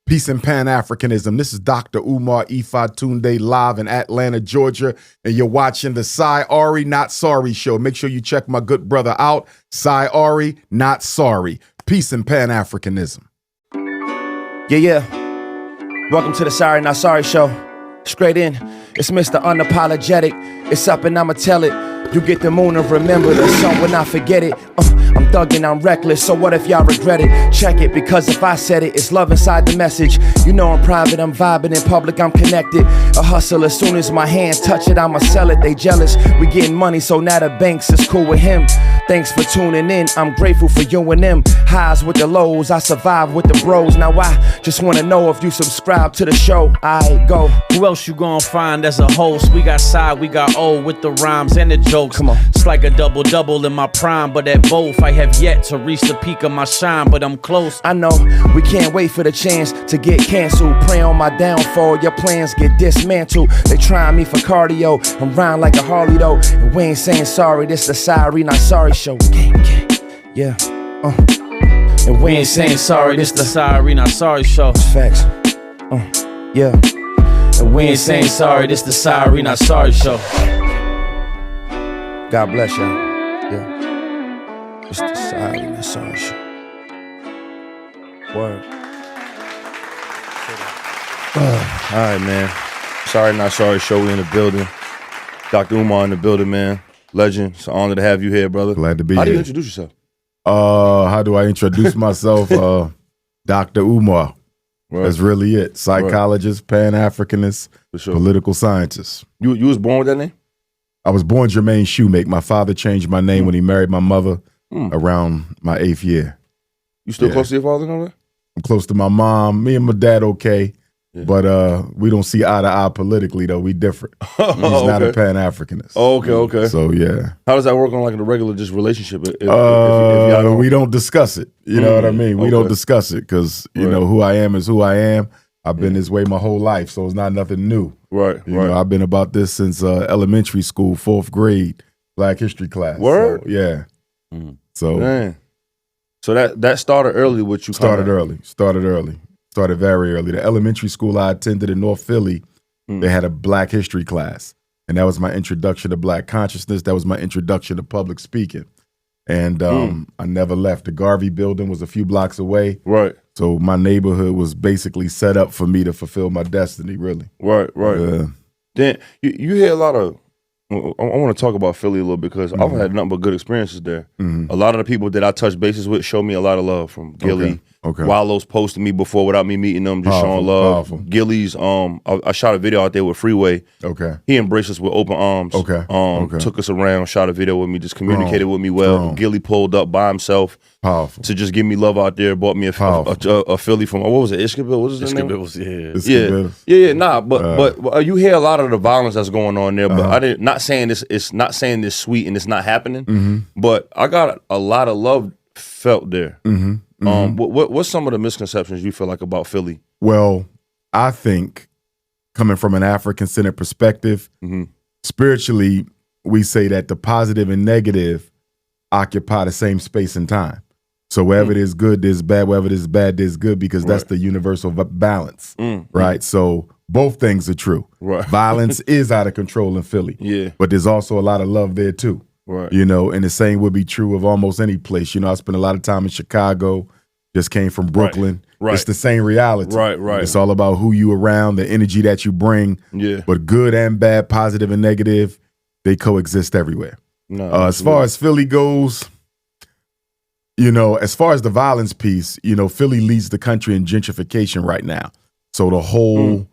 Peace and Pan-Africanism. This is Dr. Umar Ifatunde live in Atlanta, Georgia, and you're watching the Sy Ari Not Sorry show. Make sure you check my good brother out, Sy Ari Not Sorry. Peace and Pan-Africanism. Yeah. Welcome to the Sy Ari Not Sorry show. Straight in, it's Mr. Unapologetic. It's up and I'ma tell it. You get the moon and remember the sun when I forget it. I'm thugging, I'm reckless, so what if y'all regret it? Check it, because if I said it, it's love inside the message. You know I'm private, I'm vibing, in public I'm connected. A hustle, as soon as my hands touch it, I'ma sell it. They jealous, we getting money, so now the banks is cool with him. Thanks for tuning in, I'm grateful for you and them. Highs with the lows, I survive with the bros. Now I just wanna know if you subscribe to the show. I go. Who else you gonna find as a host? We got Sy, we got O with the rhymes and the jokes. Come on. It's like a double-double in my prime, but at both I have yet to reach the peak of my shine, but I'm close. I know, we can't wait for the chance to get canceled. Pray on my downfall, your plans get dismantled. They trying me for cardio, I'm riding like a Harley though. And we ain't saying sorry, this the Sy Ari Not Sorry show. Yeah, and we ain't saying sorry, this the Sy Ari Not Sorry show. Facts, yeah. And we ain't saying sorry, this the Sy Ari Not Sorry show. God bless y'all. Yeah. It's the Sy Ari Not Sorry show. Word. All right, man. Sy Ari Not Sorry show. We in the building. Dr. Umar in the building, man. Legend. It's an honor to have you here, brother. Glad to be How do here. you introduce yourself? How do I introduce myself? Dr. Umar. Right. That's really it. Psychologist, Pan-Africanist, For sure. political scientist. You was born with that name? I was born Jermaine Shoemake. My father changed my name when he married my mother around my 8th year. You still close to your father and all that? I'm close to my mom. Me and my dad okay. Yeah. But we don't see eye to eye politically though. We different. He's not a Pan-Africanist. Oh, okay. So yeah. How does that work on like a regular just relationship? If y'all don't- We don't discuss it. You know what I mean? We don't Okay. discuss it because you know who I am is who I am. I've been this way my whole life, so it's not nothing new. Right. You know, I've been about this since elementary school, 4th grade, Black History class. Word? So, yeah. So Man. So that started early with you. started very early. The elementary school I attended in North Philly, they had a Black History class. And that was my introduction to Black consciousness. That was my introduction to public speaking. And I never left. The Garvey building was a few blocks away. Right. So my neighborhood was basically set up for me to fulfill my destiny, really. Right. Yeah. Then you hear a lot of. I want to talk about Philly a little bit because I've had nothing but good experiences there. A lot of the people that I touch bases with show me a lot of love. From Gilly, Okay. Wallows posted me before without me meeting them, just showing love. Powerful. Gilly's, I shot a video out there with Freeway. Okay. He embraced us with open arms. Okay. Took us around, shot a video with me, just communicated with me well. Strong. Gilly pulled up by himself Powerful. to just give me love out there. Bought me a Philly from, what was it, Ishkabille? What was his name? It's Yeah, good. yeah, nah, but you hear a lot of the violence that's going on there. But I didn't. Not saying this. It's not saying this sweet and it's not happening. But I got a lot of love felt there. What's some of the misconceptions you feel like about Philly? Well, I think coming from an African-centered perspective, spiritually, we say that the positive and negative occupy the same space and time. So wherever there's good, there's bad. Wherever there's bad, there's good, because that's the universal balance, right? So both things are true. Right. Violence is out of control in Philly. Yeah. But there's also a lot of love there too. Right. You know, and the same would be true of almost any place. You know, I spent a lot of time in Chicago, just came from Brooklyn. Right. It's the same reality. Right. It's all about who you around, the energy that you bring. Yeah. But good and bad, positive and negative, they coexist everywhere. No, As far as Philly goes, you know, as far as the violence piece, you know, Philly leads the country in gentrification right now. So the whole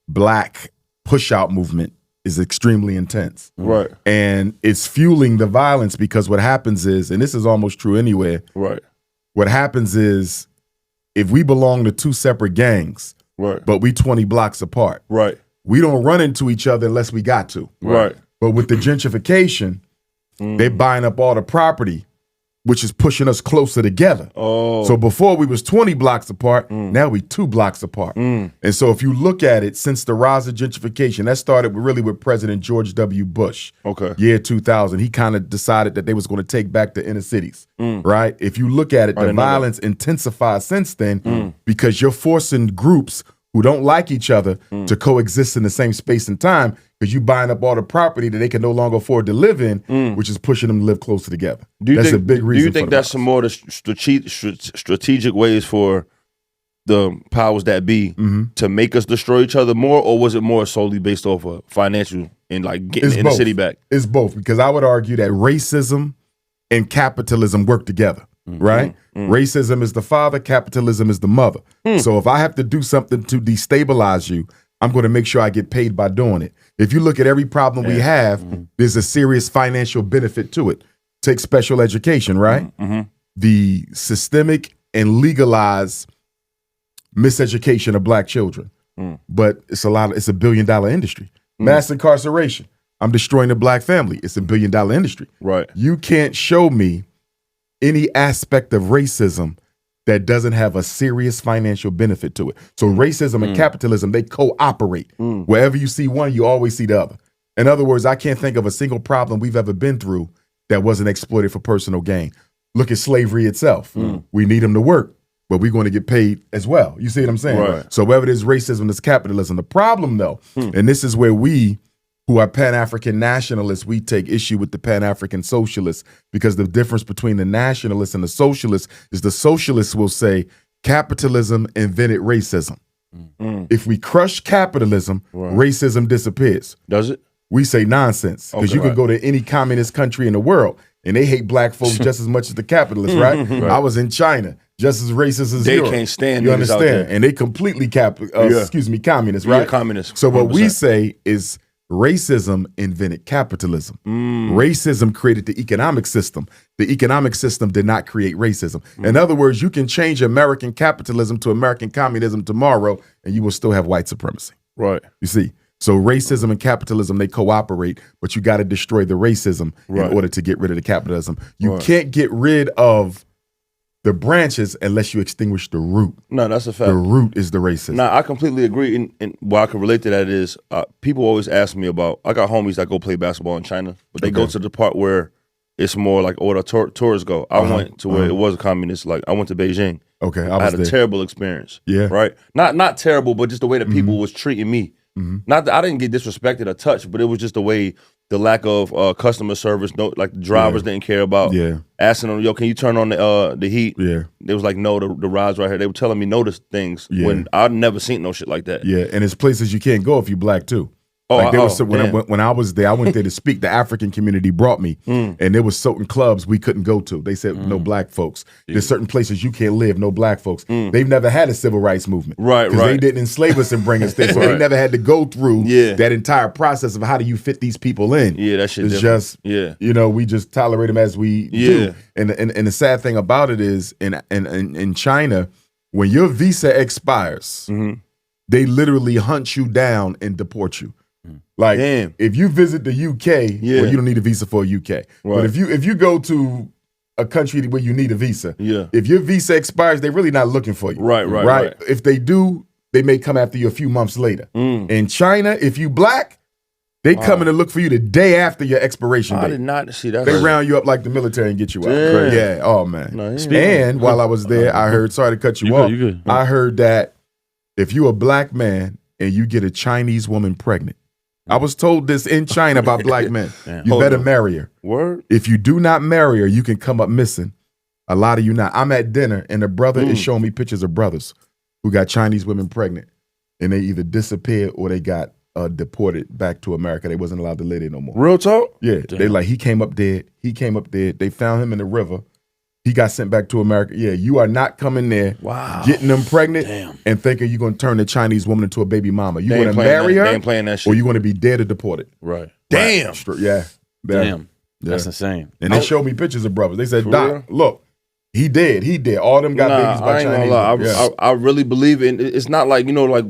Black push-out movement is extremely intense. Right. And it's fueling the violence because what happens is, and this is almost true anywhere, Right. what happens is if we belong to two separate gangs, Right. but we 20 blocks apart, Right. we don't run into each other unless we got to. Right. But with the gentrification, they're buying up all the property which is pushing us closer together. Oh. So before we was 20 blocks apart, now we 2 blocks apart. And so if you look at it, since the rise of gentrification, that started really with President George W. Bush. Okay. Year 2000, he kind of decided that they was going to take back the inner cities, right? If you look at it, the violence intensified since then because you're forcing groups who don't like each other to coexist in the same space and time because you buying up all the property that they can no longer afford to live in, which is pushing them to live closer together. That's a big reason. Do you think that's some more the strategic ways for the powers that be to make us destroy each other more, or was it more solely based off of financial and like getting the inner city back? It's both, because I would argue that racism and capitalism work together. Right? Racism is the father, capitalism is the mother. So if I have to do something to destabilize you, I'm going to make sure I get paid by doing it. If you look at every problem we have, there's a serious financial benefit to it. Take special education, right? The systemic and legalized miseducation of black children. But it's a $1 billion industry. Mass incarceration. I'm destroying the black family. It's $1 billion industry. Right. You can't show me any aspect of racism that doesn't have a serious financial benefit to it. So racism and capitalism, they cooperate. Wherever you see one, you always see the other. In other words, I can't think of a single problem we've ever been through that wasn't exploited for personal gain. Look at slavery itself. We need them to work, but we're going to get paid as well. You see what I'm saying? Right. So whether there's racism, there's capitalism. The problem though, and this is where we, who are Pan-African nationalists, we take issue with the Pan-African socialists, because the difference between the nationalists and the socialists is the socialists will say capitalism invented racism. If we crush capitalism, racism disappears. Does it? We say nonsense, because you can go to any communist country in the world and they hate black folks just as much as the capitalists, right? I was in China, just as racist as they Europe. Can't stand you niggas understand? out there. And they completely communist, right? Yeah, communist. So what 100%. we say is racism invented capitalism. Racism created the economic system. The economic system did not create racism. In other words, you can change American capitalism to American communism tomorrow and you will still have white supremacy. Right. You see? So racism and capitalism, they cooperate, but you got to destroy the racism in order to get rid of the capitalism. You can't get rid of the branches unless you extinguish the root. No, that's a fact. The root is the racism. No, I completely agree. And what I can relate to that is people always ask me about, I got homies that go play basketball in China, but they go to the part where it's more like where the tourists go. I went to where it was a communist, like I went to Beijing. Okay, I had a terrible experience. Yeah. Right? Not terrible, but just the way that people was treating me. Not that I didn't get disrespected or touched, but it was just the way, the lack of customer service. No, like the drivers didn't care about asking them, yo, can you turn on the heat? Yeah. They was like, no, the ride's right here. They were telling me no to things when I'd never seen no shit like that. Yeah, and it's places you can't go if you black too. Oh, like there was when I was there, I went there to speak. The African community brought me, and there was certain clubs we couldn't go to. They said no black folks. There's certain places you can't live, no black folks. They've never had a civil rights movement, right? Because they didn't enslave us and bring us there, so they never had to go through that entire process of how do you fit these people in. Yeah, that shit. It's just you know, we just tolerate them as we do. And the sad thing about it is in China, when your visa expires, they literally hunt you down and deport you. Like, if you visit the UK, well, you don't need a visa for a UK. Right. But if you go to a country where you need a visa, if your visa expires, they're really not looking for you. Right. If they do, they may come after you a few months later. In China, if you black, they come in to look for you the day after your expiration date. I did not see that. They round you up like the military and get you out. Yeah. Oh man. No, and while I was there, I heard. Sorry to cut you off. Good. I heard that if you a black man and you get a Chinese woman pregnant. I was told this in China about black men. You better marry her. Word? If you do not marry her, you can come up missing. A lot of you not. I'm at dinner, and a brother is showing me pictures of brothers who got Chinese women pregnant, and they either disappeared or they got deported back to America. They wasn't allowed to live there no more. Real talk? Yeah. Damn. They like, he came up dead. He came up dead. They found him in the river. He got sent back to America. Yeah, you are not coming there, getting them pregnant, and thinking you're going to turn the Chinese woman into a baby mama. You going to marry her, they ain't playing that shit. Or you going to be dead or deported. Right. Damn. Yeah. Damn. That's insane. And they showed me pictures of brothers. They said, Doc, look, he dead. All them got babies by Chinese. I ain't gonna lie. I really believe in it. It's not like, you know, like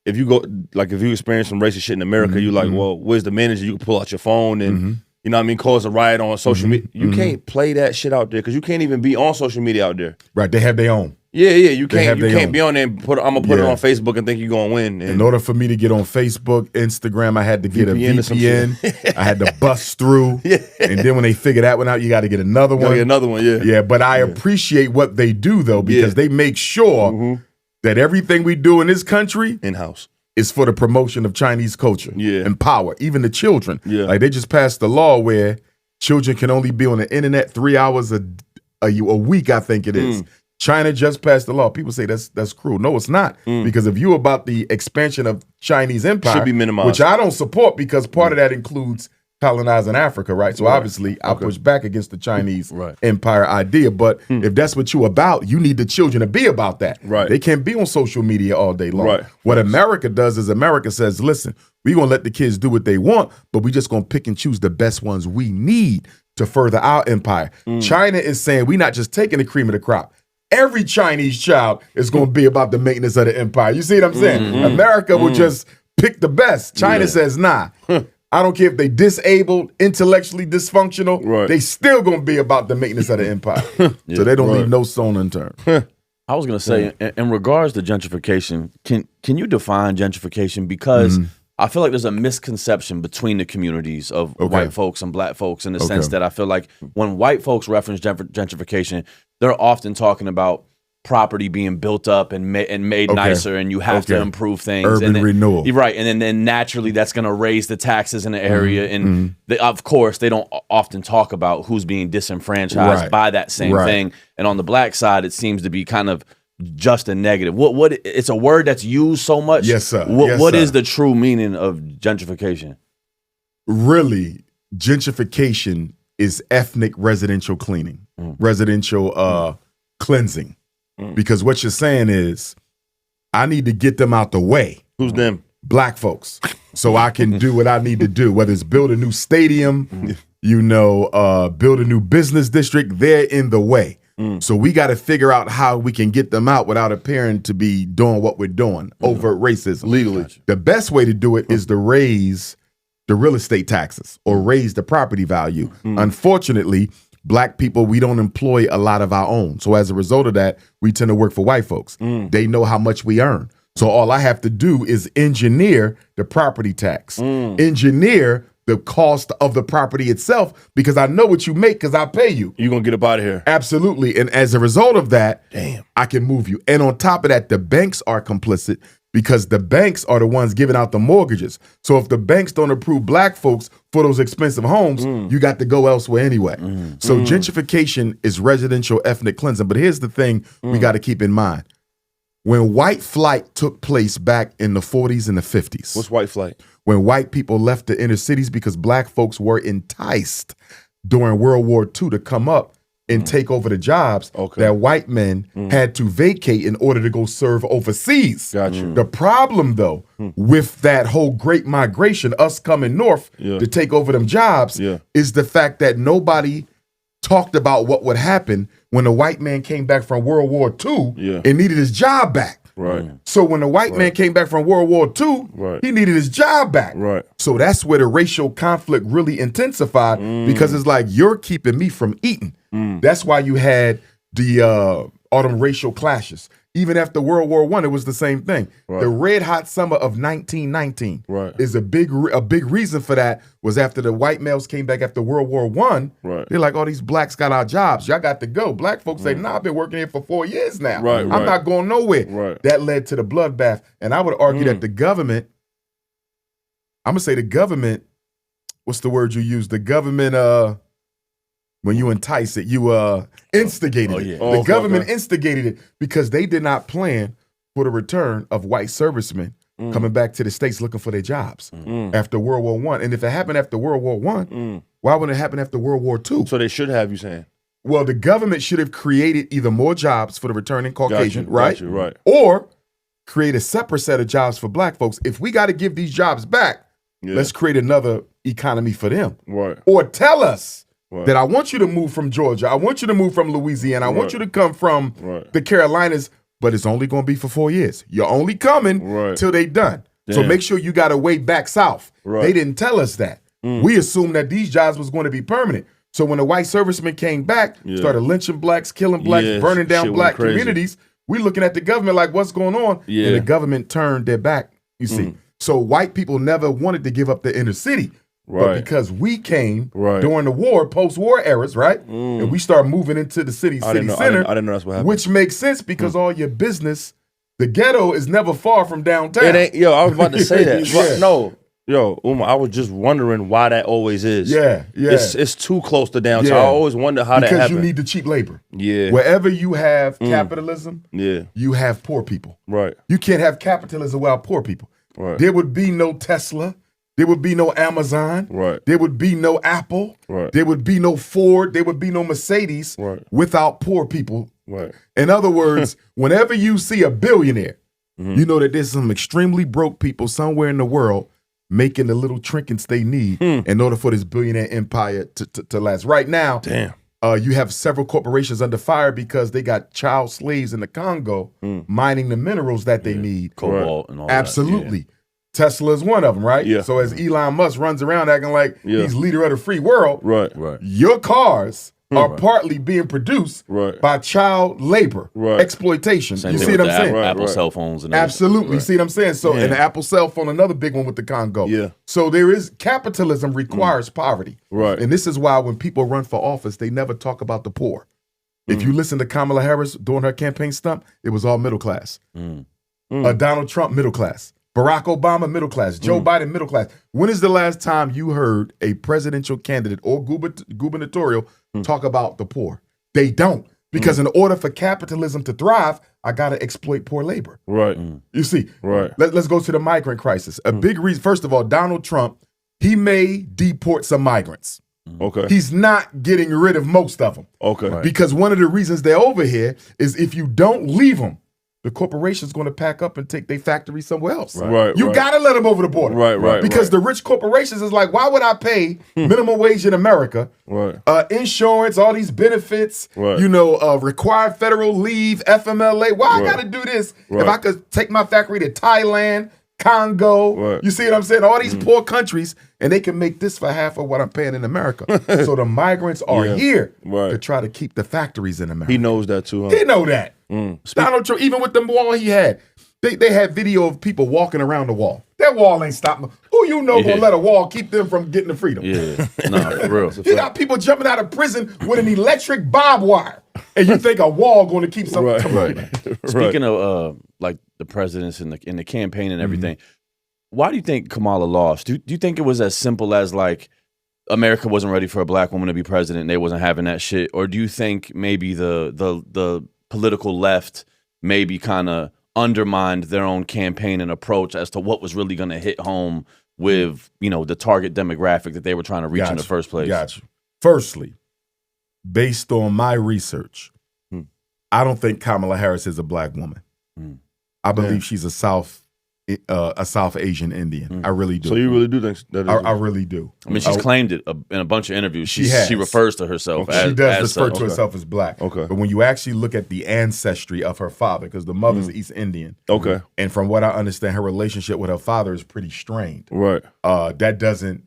if you go, like if you experience some racist shit in America, you like, well, where's the manager? You can pull out your phone and you know what I mean, cause a riot on social media. You can't play that shit out there because you can't even be on social media out there. Right, they have their own. Yeah, you can't be on there and I'm gonna put it on Facebook and think you're gonna win. And in order for me to get on Facebook, Instagram, I had to get a VPN. I had to bust through. And then when they figure that one out, you got to get another one. Yeah, but I appreciate what they do though, because they make sure that everything we do in this country in-house is for the promotion of Chinese culture and power, even the children. Yeah. They just passed a law where children can only be on the internet 3 hours a week, I think it is. China just passed the law. People say that's cruel. No, it's not. Because if you're about the expansion of Chinese empire, should be minimized, which I don't support because part of that includes colonizing Africa, right? So obviously I push back against the Chinese empire idea. But if that's what you're about, you need the children to be about that. Right. They can't be on social media all day long. Right. What America does is America says, listen, we're going to let the kids do what they want, but we just going to pick and choose the best ones we need to further our empire. China is saying we're not just taking the cream of the crop. Every Chinese child is going to be about the maintenance of the empire. You see what I'm saying? America will just pick the best. China says, nah. I don't care if they disabled, intellectually dysfunctional. They still going to be about the maintenance of the empire. So they don't leave no stone unturned. I was going to say, in regards to gentrification, can you define gentrification? Because I feel like there's a misconception between the communities of white folks and black folks in the sense that I feel like when white folks reference gentrification, they're often talking about property being built up and made nicer, and you have to improve things. Urban renewal. You're right, and then naturally that's going to raise the taxes in the area, and of course they don't often talk about who's being disenfranchised by that same thing. And on the black side, it seems to be kind of just a negative. What it's a word that's used so much. Yes, sir. What is the true meaning of gentrification? Really, gentrification is ethnic residential cleaning, residential cleansing. Because what you're saying is, I need to get them out the way. Who's them? Black folks. So I can do what I need to do, whether it's build a new stadium, build a new business district, they're in the way. So we got to figure out how we can get them out without appearing to be doing what we're doing, overt racism. Legally. The best way to do it is to raise the real estate taxes or raise the property value. Unfortunately, black people, we don't employ a lot of our own. So as a result of that, we tend to work for white folks. They know how much we earn. So all I have to do is engineer the property tax, engineer the cost of the property itself, because I know what you make because I pay you. You're going to get up out of here. Absolutely. And as a result of that, I can move you. And on top of that, the banks are complicit because the banks are the ones giving out the mortgages. So if the banks don't approve black folks for those expensive homes, you got to go elsewhere anyway. So gentrification is residential ethnic cleansing. But here's the thing we got to keep in mind. When white flight took place back in the 40s and the 50s. What's white flight? When white people left the inner cities because black folks were enticed during World War II to come up and take over the jobs that white men had to vacate in order to go serve overseas. Gotcha. The problem, though, with that whole great migration, us coming north to take over them jobs, is the fact that nobody talked about what would happen when a white man came back from World War II and needed his job back. Right. So when the white man came back from World War II, he needed his job back. Right. So that's where the racial conflict really intensified because it's like, you're keeping me from eating. That's why you had the all them racial clashes. Even after World War I, it was the same thing. The red hot summer of 1919 is a big reason for that was after the white males came back after World War I, they're like, oh, these blacks got our jobs. Y'all got to go. Black folks say, nah, I've been working here for 4 years now. I'm not going nowhere. That led to the bloodbath. And I would argue that the government, I'm going to say the government, what's the word you use? The government, when you entice it, you instigated it. The government instigated it because they did not plan for the return of white servicemen coming back to the States looking for their jobs after World War I. And if it happened after World War I, why wouldn't it happen after World War II? So they should have, you saying? Well, the government should have created either more jobs for the returning Caucasian, right? Or create a separate set of jobs for black folks. If we got to give these jobs back, let's create another economy for them. Or tell us that I want you to move from Georgia. I want you to move from Louisiana. I want you to come from the Carolinas, but it's only going to be for 4 years. You're only coming till they done. So make sure you got a way back south. They didn't tell us that. We assumed that these jobs was going to be permanent. So when the white servicemen came back, started lynching blacks, killing blacks, burning down black communities, we looking at the government like, what's going on? And the government turned their back, you see. So white people never wanted to give up the inner city. But because we came during the war, post-war eras, right? And we started moving into the city center. I didn't know that's what happened. Which makes sense because all your business, the ghetto is never far from downtown. It ain't, I was about to say that. No. Yo, Umar, I was just wondering why that always is. It's too close to downtown. I always wonder how that happened. Because you need the cheap labor. Wherever you have capitalism, you have poor people. You can't have capitalism without poor people. There would be no Tesla. There would be no Amazon. There would be no Apple. There would be no Ford. There would be no Mercedes without poor people. In other words, whenever you see a billionaire, you know that there's some extremely broke people somewhere in the world making the little trinkets they need in order for this billionaire empire to last. Right now, you have several corporations under fire because they got child slaves in the Congo mining the minerals that they need. Cobalt and all Absolutely. that. Tesla is one of them, right? So as Elon Musk runs around acting like he's leader of the free world, your cars are partly being produced by child labor, exploitation. Same you thing see with what I'm saying? Apple cell phones and Absolutely. You see what I'm saying? So, and the Apple cell phone, another big one with the Congo. So there is, capitalism requires poverty. And this is why when people run for office, they never talk about the poor. If you listen to Kamala Harris during her campaign stump, it was all middle class. Donald Trump, middle class. Barack Obama, middle class. Joe Biden, middle class. When is the last time you heard a presidential candidate or gubernatorial talk about the poor? They don't. Because in order for capitalism to thrive, I got to exploit poor labor. You see, let's go to the migrant crisis. A big reason, first of all, Donald Trump, he may deport some migrants. He's not getting rid of most of them. Because one of the reasons they're over here is if you don't leave them, the corporation's going to pack up and take their factory somewhere else. You got to let them over the border. Because the rich corporations is like, why would I pay minimum wage in America, insurance, all these benefits, you know, required federal leave, FMLA. Why I got to do this if I could take my factory to Thailand, Congo, you see what I'm saying? All these poor countries, and they can make this for half of what I'm paying in America. So the migrants are here to try to keep the factories in America. He knows that too, huh? He know that. Donald Trump, even with the wall he had, they had video of people walking around the wall. That wall ain't stopping. Who you know gonna let a wall keep them from getting the freedom? For real. You got people jumping out of prison with an electric barbed wire, and you think a wall going to keep something? Speaking of like the presidents and the campaign and everything, why do you think Kamala lost? Do you think it was as simple as like America wasn't ready for a black woman to be president and they wasn't having that shit, or do you think maybe the political left maybe kind of undermined their own campaign and approach as to what was really going to hit home with, you know, the target demographic that they were trying to reach in the first place? Firstly, based on my research, I don't think Kamala Harris is a black woman. I believe she's a South Asian Indian. I really do. So you really do think that? I really do. I mean, she's claimed it in a bunch of interviews. She refers to herself as she does refer to herself as black. But when you actually look at the ancestry of her father, because the mother's East Indian. And from what I understand, her relationship with her father is pretty strained. That doesn't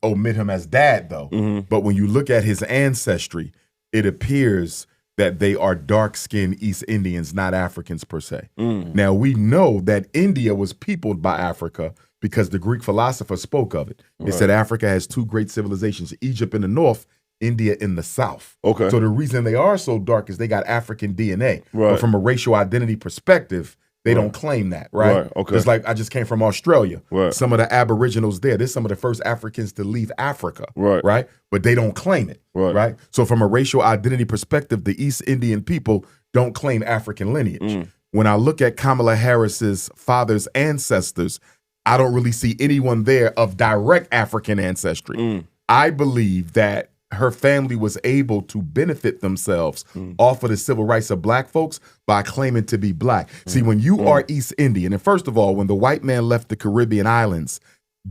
omit him as dad, though. But when you look at his ancestry, it appears that they are dark-skinned East Indians, not Africans per se. Now, we know that India was peopled by Africa because the Greek philosopher spoke of it. They said Africa has two great civilizations, Egypt in the north, India in the south. So the reason they are so dark is they got African DNA. But from a racial identity perspective, they don't claim that, right? It's like I just came from Australia. Some of the Aboriginals there, they're some of the first Africans to leave Africa, right? But they don't claim it, right? So from a racial identity perspective, the East Indian people don't claim African lineage. When I look at Kamala Harris's father's ancestors, I don't really see anyone there of direct African ancestry. I believe that her family was able to benefit themselves off of the civil rights of black folks by claiming to be black. See, when you are East Indian, and first of all, when the white man left the Caribbean islands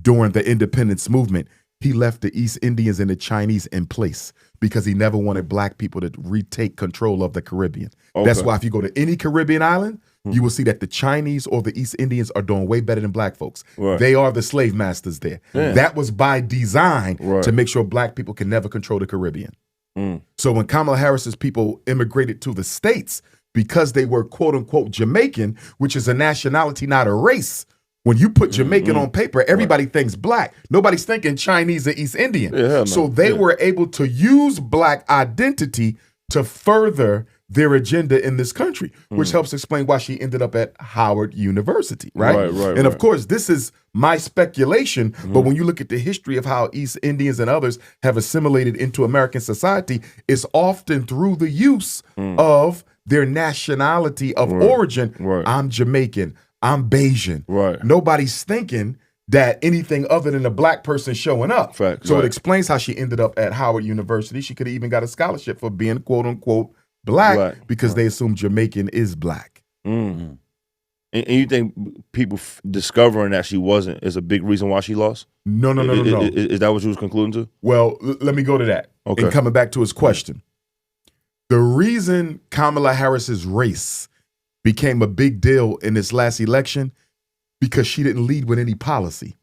during the independence movement, he left the East Indians and the Chinese in place because he never wanted black people to retake control of the Caribbean. Okay. That's why if you go to any Caribbean island, you will see that the Chinese or the East Indians are doing way better than black folks. Right. They are the slave masters there. Yeah. That was by design Right. to make sure black people can never control the Caribbean. So when Kamala Harris's people immigrated to the States, because they were quote unquote Jamaican, which is a nationality, not a race. When you put Jamaican on paper, everybody thinks black. Nobody's thinking Chinese or East Indian. Yeah, so man. they were able to use black identity to further their agenda in this country, which helps explain why she ended up at Howard University, right? And of course, this is my speculation, but when you look at the history of how East Indians and others have assimilated into American society, it's often through the use of their nationality of origin. I'm Jamaican, I'm Bayesian. Nobody's thinking that anything other than a black person showing up. So it explains how she ended up at Howard University. She could have even got a scholarship for being quote unquote black because they assume Jamaican is black. And you think people discovering that she wasn't is a big reason why she lost? No. Is that what you was concluding to? Well, let me go to that. Okay. And coming back to his question. The reason Kamala Harris's race became a big deal in this last election because she didn't lead with any policy.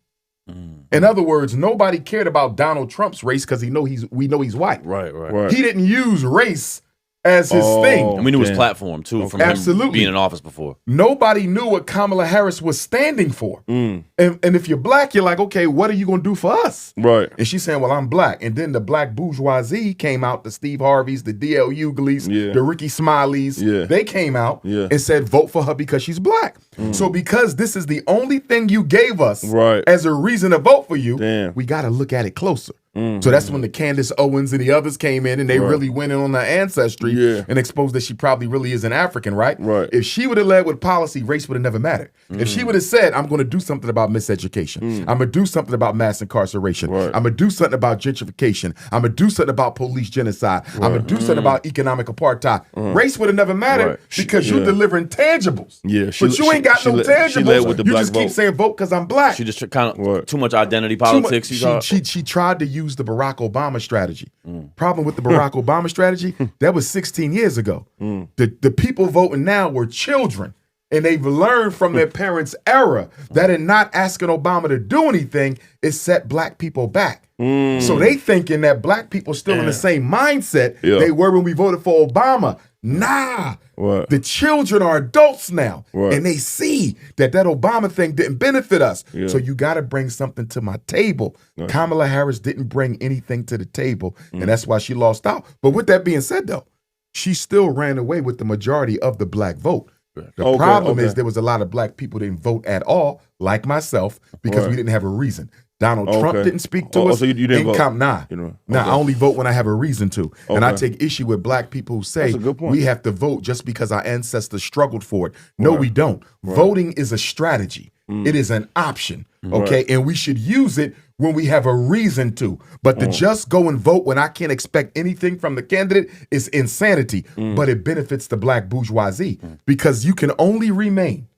In other words, nobody cared about Donald Trump's race because we know he's white. Right. He didn't use race as his thing. And we knew his platform too from him being in office before. Nobody knew what Kamala Harris was standing for. And if you're black, you're like, okay, what are you going to do for us? Right. And she's saying, well, I'm black. And then the black bourgeoisie came out, the Steve Harveys, the D.L. Hugleys, the Ricky Smileys. They came out and said, vote for her because she's black. So because this is the only thing you gave us as a reason to vote for you, we got to look at it closer. So that's when the Candace Owens and the others came in and they really went in on her ancestry and exposed that she probably really is an African, right? If she would have led with policy, race would have never mattered. If she would have said, I'm going to do something about miseducation, I'm going to do something about mass incarceration, I'm going to do something about gentrification, I'm going to do something about police genocide, I'm going to do something about economic apartheid, race would have never mattered because you're delivering tangibles. But you ain't got no tangibles. You just keep saying vote because I'm black. She just kind of too much identity politics. She tried to use the Barack Obama strategy. Problem with the Barack Obama strategy, that was 16 years ago. The people voting now were children. And they've learned from their parents' era that in not asking Obama to do anything, it set black people back. So they thinking that black people still in the same mindset they were when we voted for Obama. Nah, the children are adults now, and they see that Obama thing didn't benefit us. So you got to bring something to my table. Kamala Harris didn't bring anything to the table, and that's why she lost out. But with that being said, though, she still ran away with the majority of the black vote. The problem is there was a lot of black people didn't vote at all, like myself, because we didn't have a reason. Donald Trump didn't speak to us. So you didn't vote? Nah, I only vote when I have a reason to. And I take issue with black people who say we have to vote just because our ancestors struggled for it. No, we don't. Voting is a strategy. It is an option, okay? And we should use it when we have a reason to. But to just go and vote when I can't expect anything from the candidate is insanity. But it benefits the black bourgeoisie because you can only remain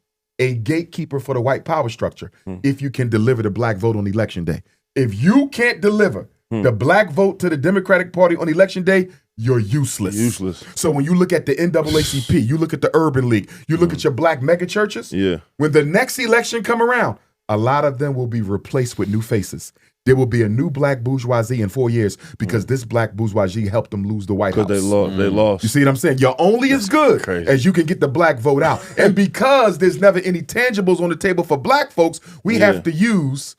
a gatekeeper for the white power structure if you can deliver the black vote on election day. If you can't deliver the black vote to the Democratic Party on election day, you're useless. So when you look at the NAACP, you look at the Urban League, you look at your black mega churches, when the next election come around, a lot of them will be replaced with new faces. There will be a new black bourgeoisie in 4 years because this black bourgeoisie helped them lose the White House. Because they lost. You see what I'm saying? You're only as good as you can get the black vote out. And because there's never any tangibles on the table for black folks, we have to use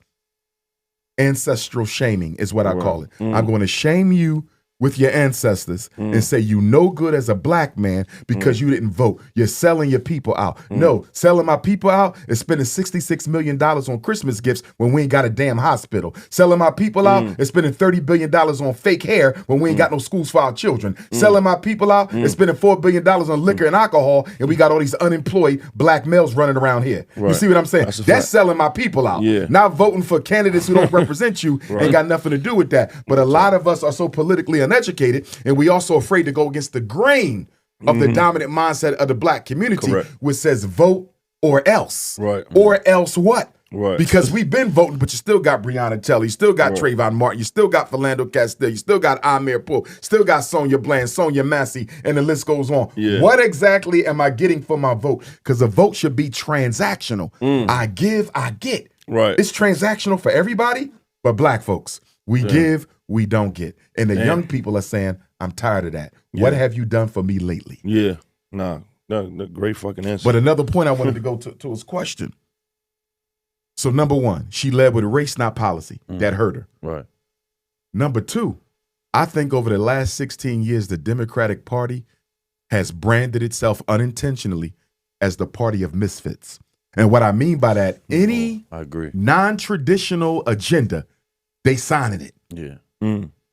ancestral shaming is what I call it. I'm going to shame you with your ancestors and say you no good as a black man because you didn't vote. You're selling your people out. No, selling my people out is spending $66 million on Christmas gifts when we ain't got a damn hospital. Selling my people out is spending $30 billion on fake hair when we ain't got no schools for our children. Selling my people out is spending $4 billion on liquor and alcohol, and we got all these unemployed black males running around here. You see what I'm saying? That's selling my people out. Not voting for candidates who don't represent you ain't got nothing to do with that. But a lot of us are so politically uneducated, and we also afraid to go against the grain of the dominant mindset of the black community, which says vote or else. Or else what? Right. Because we've been voting, but you still got Breonna Taylor, you still got Trayvon Martin, you still got Philando Castile, you still got Amir Poole, still got Sonia Bland, Sonia Massey, and the list goes on. Yeah. What exactly am I getting for my vote? Because a vote should be transactional. I give, I get. Right. It's transactional for everybody, but black folks, we give, we don't get. And the young people are saying, I'm tired of that. What have you done for me lately? Yeah. No, great fucking answer. But another point I wanted to go to his question. So number one, she led with race, not policy. That hurt her. Right. Number two, I think over the last 16 years, the Democratic Party has branded itself unintentionally as the party of misfits. And what I mean by that, any I agree. non-traditional agenda, they signing it. Yeah.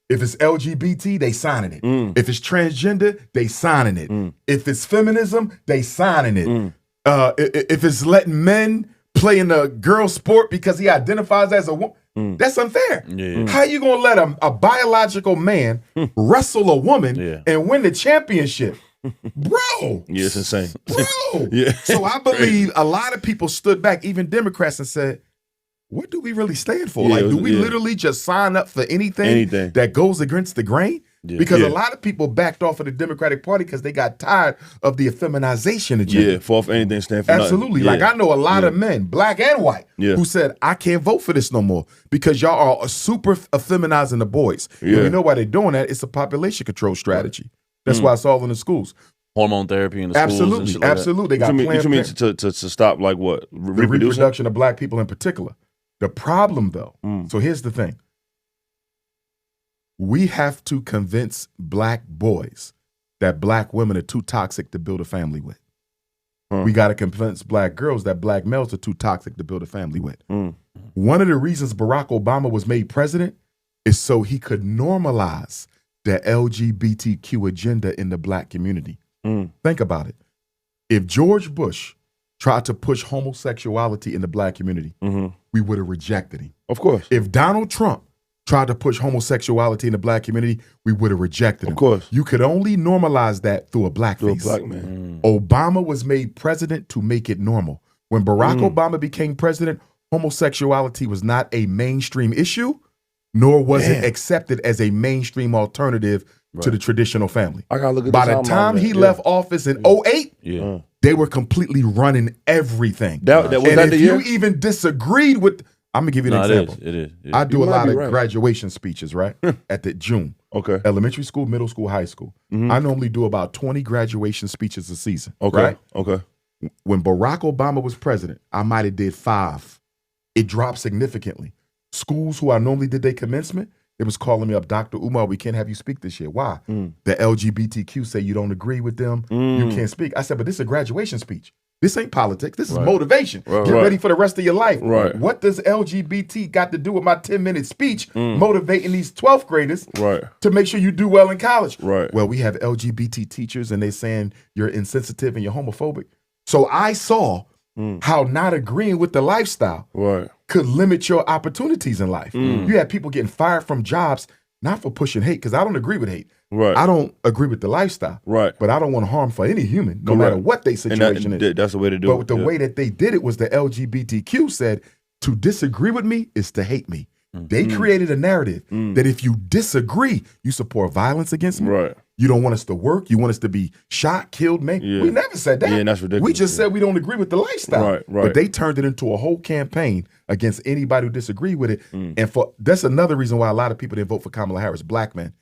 If it's LGBT, they signing it. If it's transgender, they signing it. If it's feminism, they signing it. If it's letting men play in a girl sport because he identifies as a woman, that's unfair. Yeah. How you gonna let a biological man wrestle a woman and win the championship? Bro. Yeah, it's insane. Bro. Yeah. So I believe a lot of people stood back, even Democrats, and said, what do we really stand for? Yeah, Like, do we literally just sign up for anything that goes against the grain? Yeah. Because a lot of people backed off of the Democratic Party because they got tired of the effeminization agenda. Yeah, for anything stand for Absolutely. nothing. Like, I know a lot of men, black and white, who said, I can't vote for this no more because y'all are super effeminizing the boys. Yeah. And we know why they're doing that. It's a population control strategy. That's why it's all in the schools. Hormone therapy in the schools. Absolutely. And shit like Absolutely. They got What you mean Planned to stop, like what? the reproduction of black people in particular. The problem, though, so here's the thing. We have to convince black boys that black women are too toxic to build a family with. We got to convince black girls that black males are too toxic to build a family with. One of the reasons Barack Obama was made president is so he could normalize the LGBTQ agenda in the black community. Think about it. If George Bush tried to push homosexuality in the black community, we would have rejected him. Of course. If Donald Trump tried to push homosexuality in the black community, we would have rejected him. Of course. You could only normalize that through a black To a face. black man. Obama was made president to make it normal. When Barack Obama became president, homosexuality was not a mainstream issue, nor was it accepted as a mainstream alternative to the traditional family. I gotta look at By this the timeline, time man. he left office in 2008, they were completely running everything. That was and that if the year? you even disagreed with, I'm gonna give you an example. It is. I do a might lot be of right. graduation speeches, right? At the June. Okay. Elementary school, middle school, high school. I normally do about 20 graduation speeches a season. Okay. Right? Okay. When Barack Obama was president, I might have did 5. It dropped significantly. Schools who I normally did their commencement, they was calling me up, Dr. Umar, we can't have you speak this year. Why? The LGBTQ say you don't agree with them, you can't speak. I said, but this is a graduation speech. This ain't politics. This is motivation. Get ready for the rest of your life. Right. What does LGBT got to do with my 10-minute speech motivating these 12th graders to make sure you do well in college? Right. Well, we have LGBT teachers and they saying you're insensitive and you're homophobic. So I saw how not agreeing with the lifestyle could limit your opportunities in life. You had people getting fired from jobs, not for pushing hate, because I don't agree with hate. Right. I don't agree with the lifestyle. Right. But I don't want harm for any human, no matter what their situation is. That's the way to do it. But the way that they did it was the LGBTQ said, to disagree with me is to hate me. They created a narrative that if you disagree, you support violence against me. Right. You don't want us to work. You want us to be shot, killed, man. Yeah. We never said that. Yeah, that's ridiculous. We just said we don't agree with the lifestyle. Right. But they turned it into a whole campaign against anybody who disagreed with it. And that's another reason why a lot of people didn't vote for Kamala Harris, black men,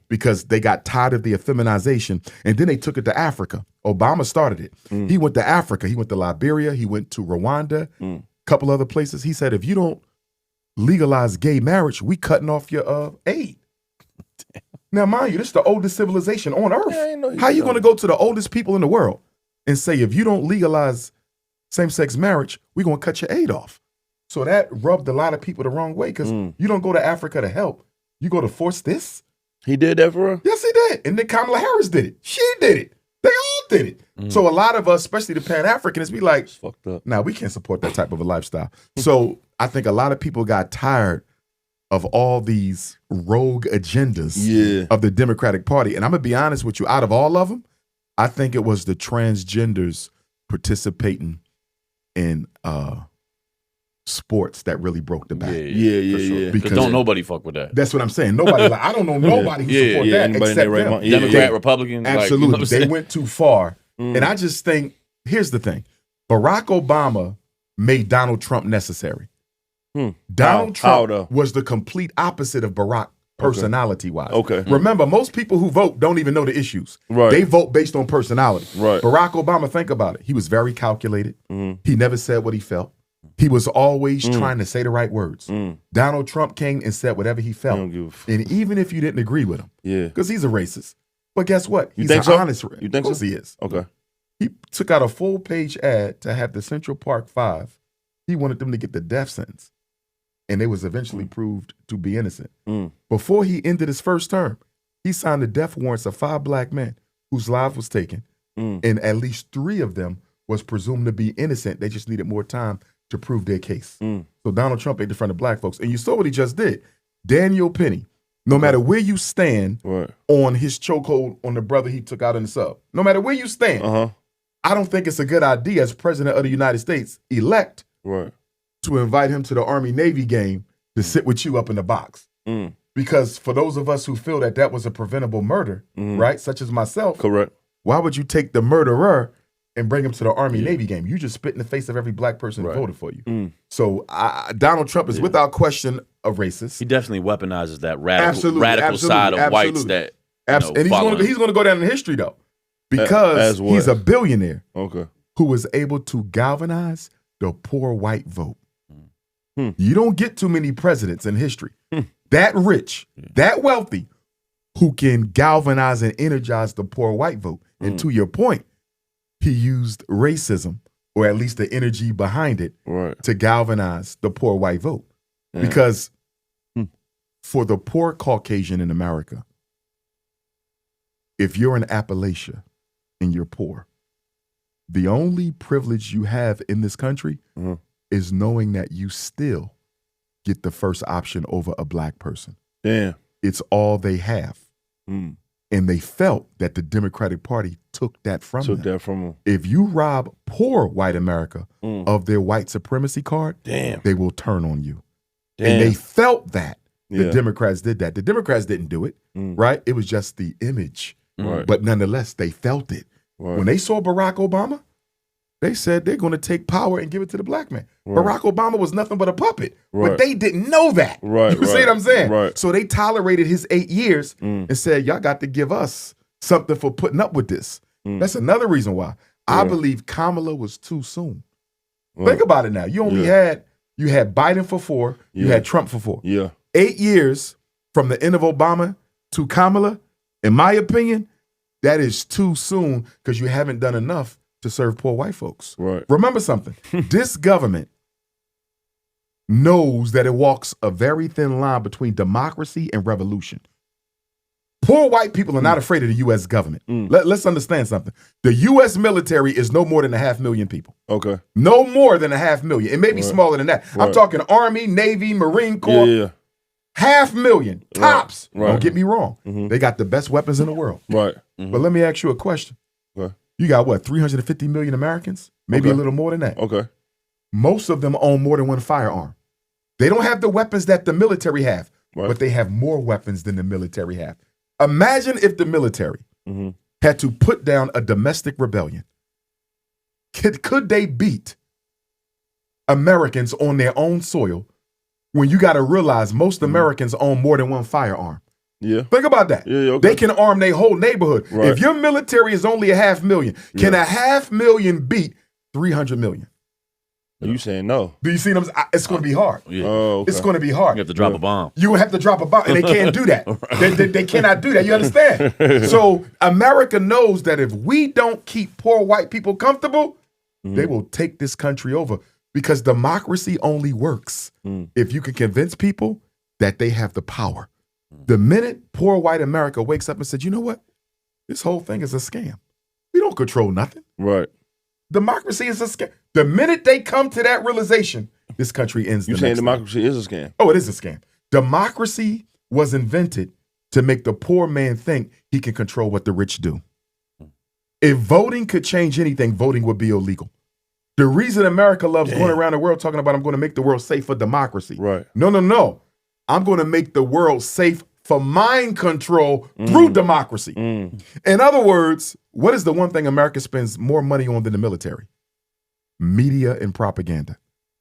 because they got tired of the effeminization. And then they took it to Africa. Obama started it. He went to Africa. He went to Liberia. He went to Rwanda, a couple other places. He said, if you don't legalize gay marriage, we cutting off your aid. Now, mind you, this is the oldest civilization on earth. How you going to go to the oldest people in the world and say, if you don't legalize same-sex marriage, we're going to cut your aid off? So that rubbed a lot of people the wrong way because you don't go to Africa to help. You go to force this? He did that for her? Yes, he did. And then Kamala Harris did it. She did it. They all did it. So a lot of us, especially the Pan-Africanists, be like, It's fucked up. nah, we can't support that type of a lifestyle. So I think a lot of people got tired of all these rogue agendas of the Democratic Party. And I'm going to be honest with you, out of all of them, I think it was the transgenders participating in sports that really broke the back. Yeah. Because don't nobody fuck with that. That's what I'm saying. Nobody, like, I don't know nobody who support that except them. Democrat, Republican. Absolutely. Like, you know they went too far. And I just think, here's the thing. Barack Obama made Donald Trump necessary. Donald Trump was the complete opposite of Barack personality-wise. Okay. Remember, most people who vote don't even know the issues. Right. They vote based on personality. Right. Barack Obama, think about it. He was very calculated. He never said what he felt. He was always trying to say the right words. Donald Trump came and said whatever he felt. And even if you didn't agree with him, because he's a racist. But guess what? He's an honest racist. You think so? Of course he is. Okay. He took out a full-page ad to have the Central Park Five. He wanted them to get the death sentence. And they was eventually proved to be innocent. Before he ended his first term, he signed the death warrants of 5 black men whose lives was taken, and at least 3 of them was presumed to be innocent. They just needed more time to prove their case. So Donald Trump ain't in front of black folks. And you saw what he just did. Daniel Penny, no matter where you stand on his chokehold on the brother he took out in the sub, no matter where you stand, I don't think it's a good idea as president of the United States elect to invite him to the Army-Navy game to sit with you up in the box. Because for those of us who feel that that was a preventable murder, right, such as myself, why would you take the murderer and bring him to the Army-Navy game? You just spit in the face of every black person who voted for you. So Donald Trump is without question a racist. He definitely weaponizes that radical side of whites that and he's going to go down in history, though, because he's a billionaire who was able to galvanize the poor white vote. You don't get too many presidents in history that rich, that wealthy, who can galvanize and energize the poor white vote. And to your point, he used racism, or at least the energy behind it, to galvanize the poor white vote. Because for the poor Caucasian in America, if you're in Appalachia and you're poor, the only privilege you have in this country is knowing that you still get the first option over a black person. It's all they have. And they felt that the Democratic Party took that from them. If you rob poor white America of their white supremacy card, they will turn on you. And they felt that the Democrats did that. The Democrats didn't do it, right? It was just the image. But nonetheless, they felt it. When they saw Barack Obama, they said they're going to take power and give it to the black man. Barack Obama was nothing but a puppet, but they didn't know that. You see what I'm saying? So they tolerated his 8 years and said, y'all got to give us something for putting up with this. That's another reason why. I believe Kamala was too soon. Think about it now. You only had Biden for 4, you had Trump for 4. 8 years from the end of Obama to Kamala, in my opinion, that is too soon because you haven't done enough to serve poor white folks. Remember something. This government knows that it walks a very thin line between democracy and revolution. Poor white people are not afraid of the U.S. government. Let's understand something. The U.S. military is no more than 500,000 people. No more than 500,000. It may be smaller than that. I'm talking Army, Navy, Marine Corps. 500,000 tops. Don't get me wrong. They got the best weapons in the world. But let me ask you a question. You got what, 350 million Americans? Maybe a little more than that. Most of them own more than one firearm. They don't have the weapons that the military have, but they have more weapons than the military have. Imagine if the military had to put down a domestic rebellion. Could they beat Americans on their own soil when you got to realize most Americans own more than one firearm? Think about that. They can arm their whole neighborhood. If your military is only 500,000, can 500,000 beat 300 million? You saying no? Do you see them? It's going to be hard. It's going to be hard. You have to drop a bomb. You have to drop a bomb, and they can't do that. They cannot do that. You understand? So America knows that if we don't keep poor white people comfortable, they will take this country over, because democracy only works if you can convince people that they have the power. The minute poor white America wakes up and said, you know what? This whole thing is a scam. We don't control nothing. Democracy is a scam. The minute they come to that realization, this country ends. You saying democracy is a scam? Oh, it is a scam. Democracy was invented to make the poor man think he can control what the rich do. If voting could change anything, voting would be illegal. The reason America loves going around the world talking about I'm going to make the world safe for democracy. Right. No. I'm going to make the world safe for mind control through democracy. In other words, what is the one thing America spends more money on than the military? Media and propaganda.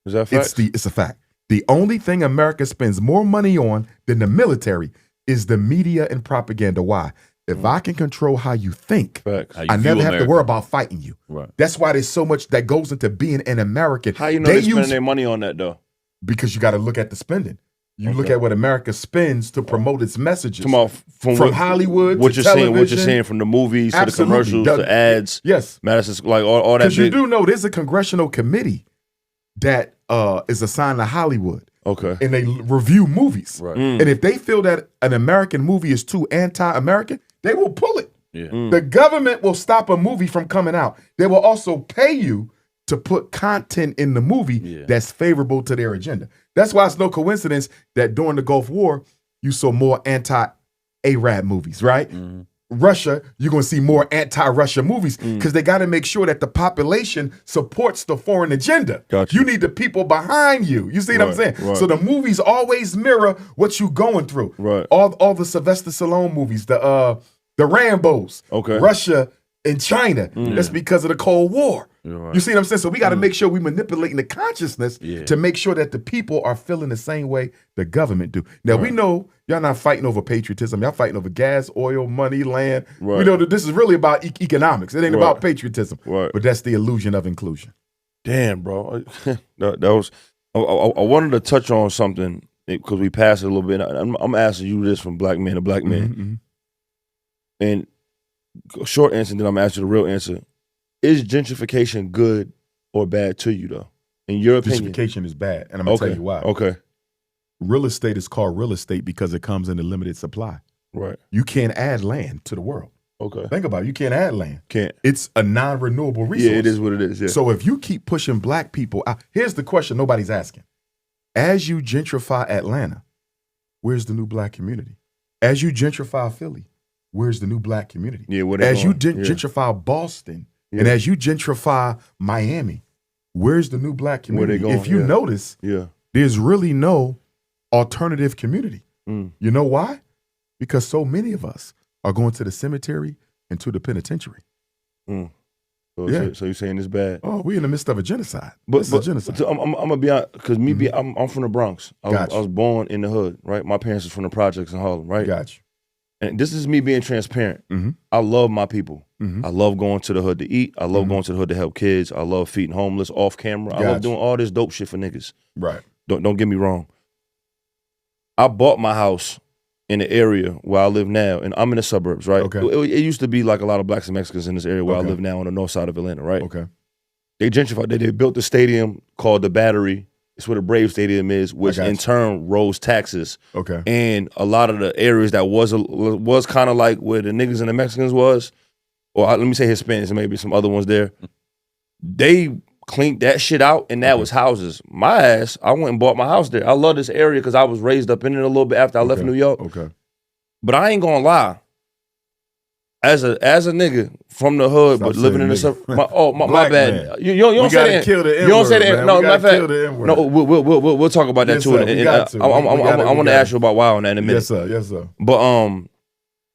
Is that a fact? It's a fact. The only thing America spends more money on than the military is the media and propaganda. Why? If I can control how you think, I never have to worry about fighting you. Right. That's why there's so much that goes into being an American. How you know they're spending their money on that though? Because you got to look at the spending. You look at what America spends to promote its messages. From Hollywood what to you're television. Seeing, what you're seeing from the movies to the commercials to ads. Yes. Madison's like all that. Because you do know there's a congressional committee that is assigned to Hollywood. Okay. And they review movies. Right. And if they feel that an American movie is too anti-American, they will pull it. Yeah. The government will stop a movie from coming out. They will also pay you to put content in the movie that's favorable to their agenda. That's why it's no coincidence that during the Gulf War, you saw more anti-Arab movies, right? Russia, you're going to see more anti-Russia movies because they got to make sure that the population supports the foreign agenda. Gotcha. You need the people behind you. You see what I'm saying? Right. So the movies always mirror what you're going through. Right. All the Sylvester Stallone movies, the Rambos, Russia and China. That's because of the Cold War. Right. You see what I'm saying? So we got to make sure we manipulating the consciousness to make sure that the people are feeling the same way the government do. Now, we know y'all not fighting over patriotism. Y'all fighting over gas, oil, money, land. Right. We know that this is really about economics. It ain't about patriotism. Right. But that's the illusion of inclusion. Damn, bro. that was. I wanted to touch on something because we passed it a little bit. I'm asking you this from black man to black man. And short answer, then I'm asking you the real answer. Is gentrification good or bad to you, though? In your opinion? Gentrification is bad, and I'm going to tell you why. Okay. Real estate is called real estate because it comes in a limited supply. Right. You can't add land to the world. Okay. Think about it. You can't add land. Can't. It's a non-renewable resource. Yeah, it is what it is. Yeah. So if you keep pushing black people out, here's the question nobody's asking. As you gentrify Atlanta, where's the new black community? As you gentrify Philly, where's the new black community? Yeah, as you gentrify Boston, and as you gentrify Miami, where's the new black community? Going? If you notice, there's really no alternative community. You know why? Because so many of us are going to the cemetery and to the penitentiary. So you're saying it's bad? Oh, we're in the midst of a genocide. But a genocide. I'm gonna be honest, because I'm from the Bronx. I was born in the hood, right? My parents is from the projects in Harlem, right? Got you. And this is me being transparent. I love my people. I love going to the hood to eat. I love going to the hood to help kids. I love feeding homeless off camera. I love doing all this dope shit for niggas. Right. Don't get me wrong. I bought my house in the area where I live now, and I'm in the suburbs, right? Okay. It used to be like a lot of blacks and Mexicans in this area where I live now on the north side of Atlanta, right? Okay. They gentrified. They built the stadium called the Battery. It's where the Brave Stadium is, which in turn rose taxes. Okay. And a lot of the areas that was kind of like where the niggas and the Mexicans was, or let me say Hispanics and maybe some other ones there, they cleaned that shit out, and that was houses. My ass, I went and bought my house there. I love this area because I was raised up in it a little bit after I left New York. Okay. But I ain't gonna lie. As a nigga from the hood, but living in the suburbs. My bad. You don't say that. You don't say that. No, matter of fact. No, we'll talk about that too. I want to ask you about why on that in a minute. Yes, sir. But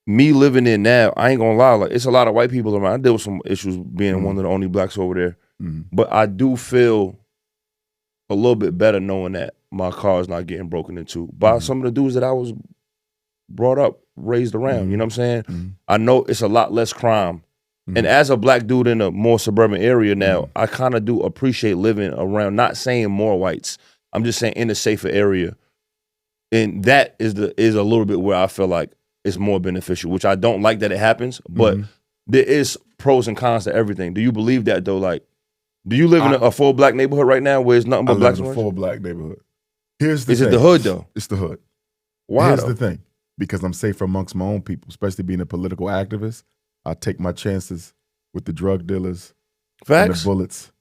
me living there now, I ain't gonna lie. Like it's a lot of white people around. I deal with some issues being one of the only blacks over there. But I do feel a little bit better knowing that my car is not getting broken into by some of the dudes that I was brought up, raised around. You know what I'm saying? I know it's a lot less crime. And as a black dude in a more suburban area now, I kind of do appreciate living around, not saying more whites. I'm just saying in a safer area. And that is a little bit where I feel like it's more beneficial, which I don't like that it happens, but there is pros and cons to everything. Do you believe that though? Like, do you live in a full black neighborhood right now where it's nothing but blacks? I live in a full black neighborhood. Here's the thing. Is it the hood though? It's the hood. Why? Here's the thing. Because I'm safer amongst my own people, especially being a political activist. I take my chances with the drug dealers and the bullets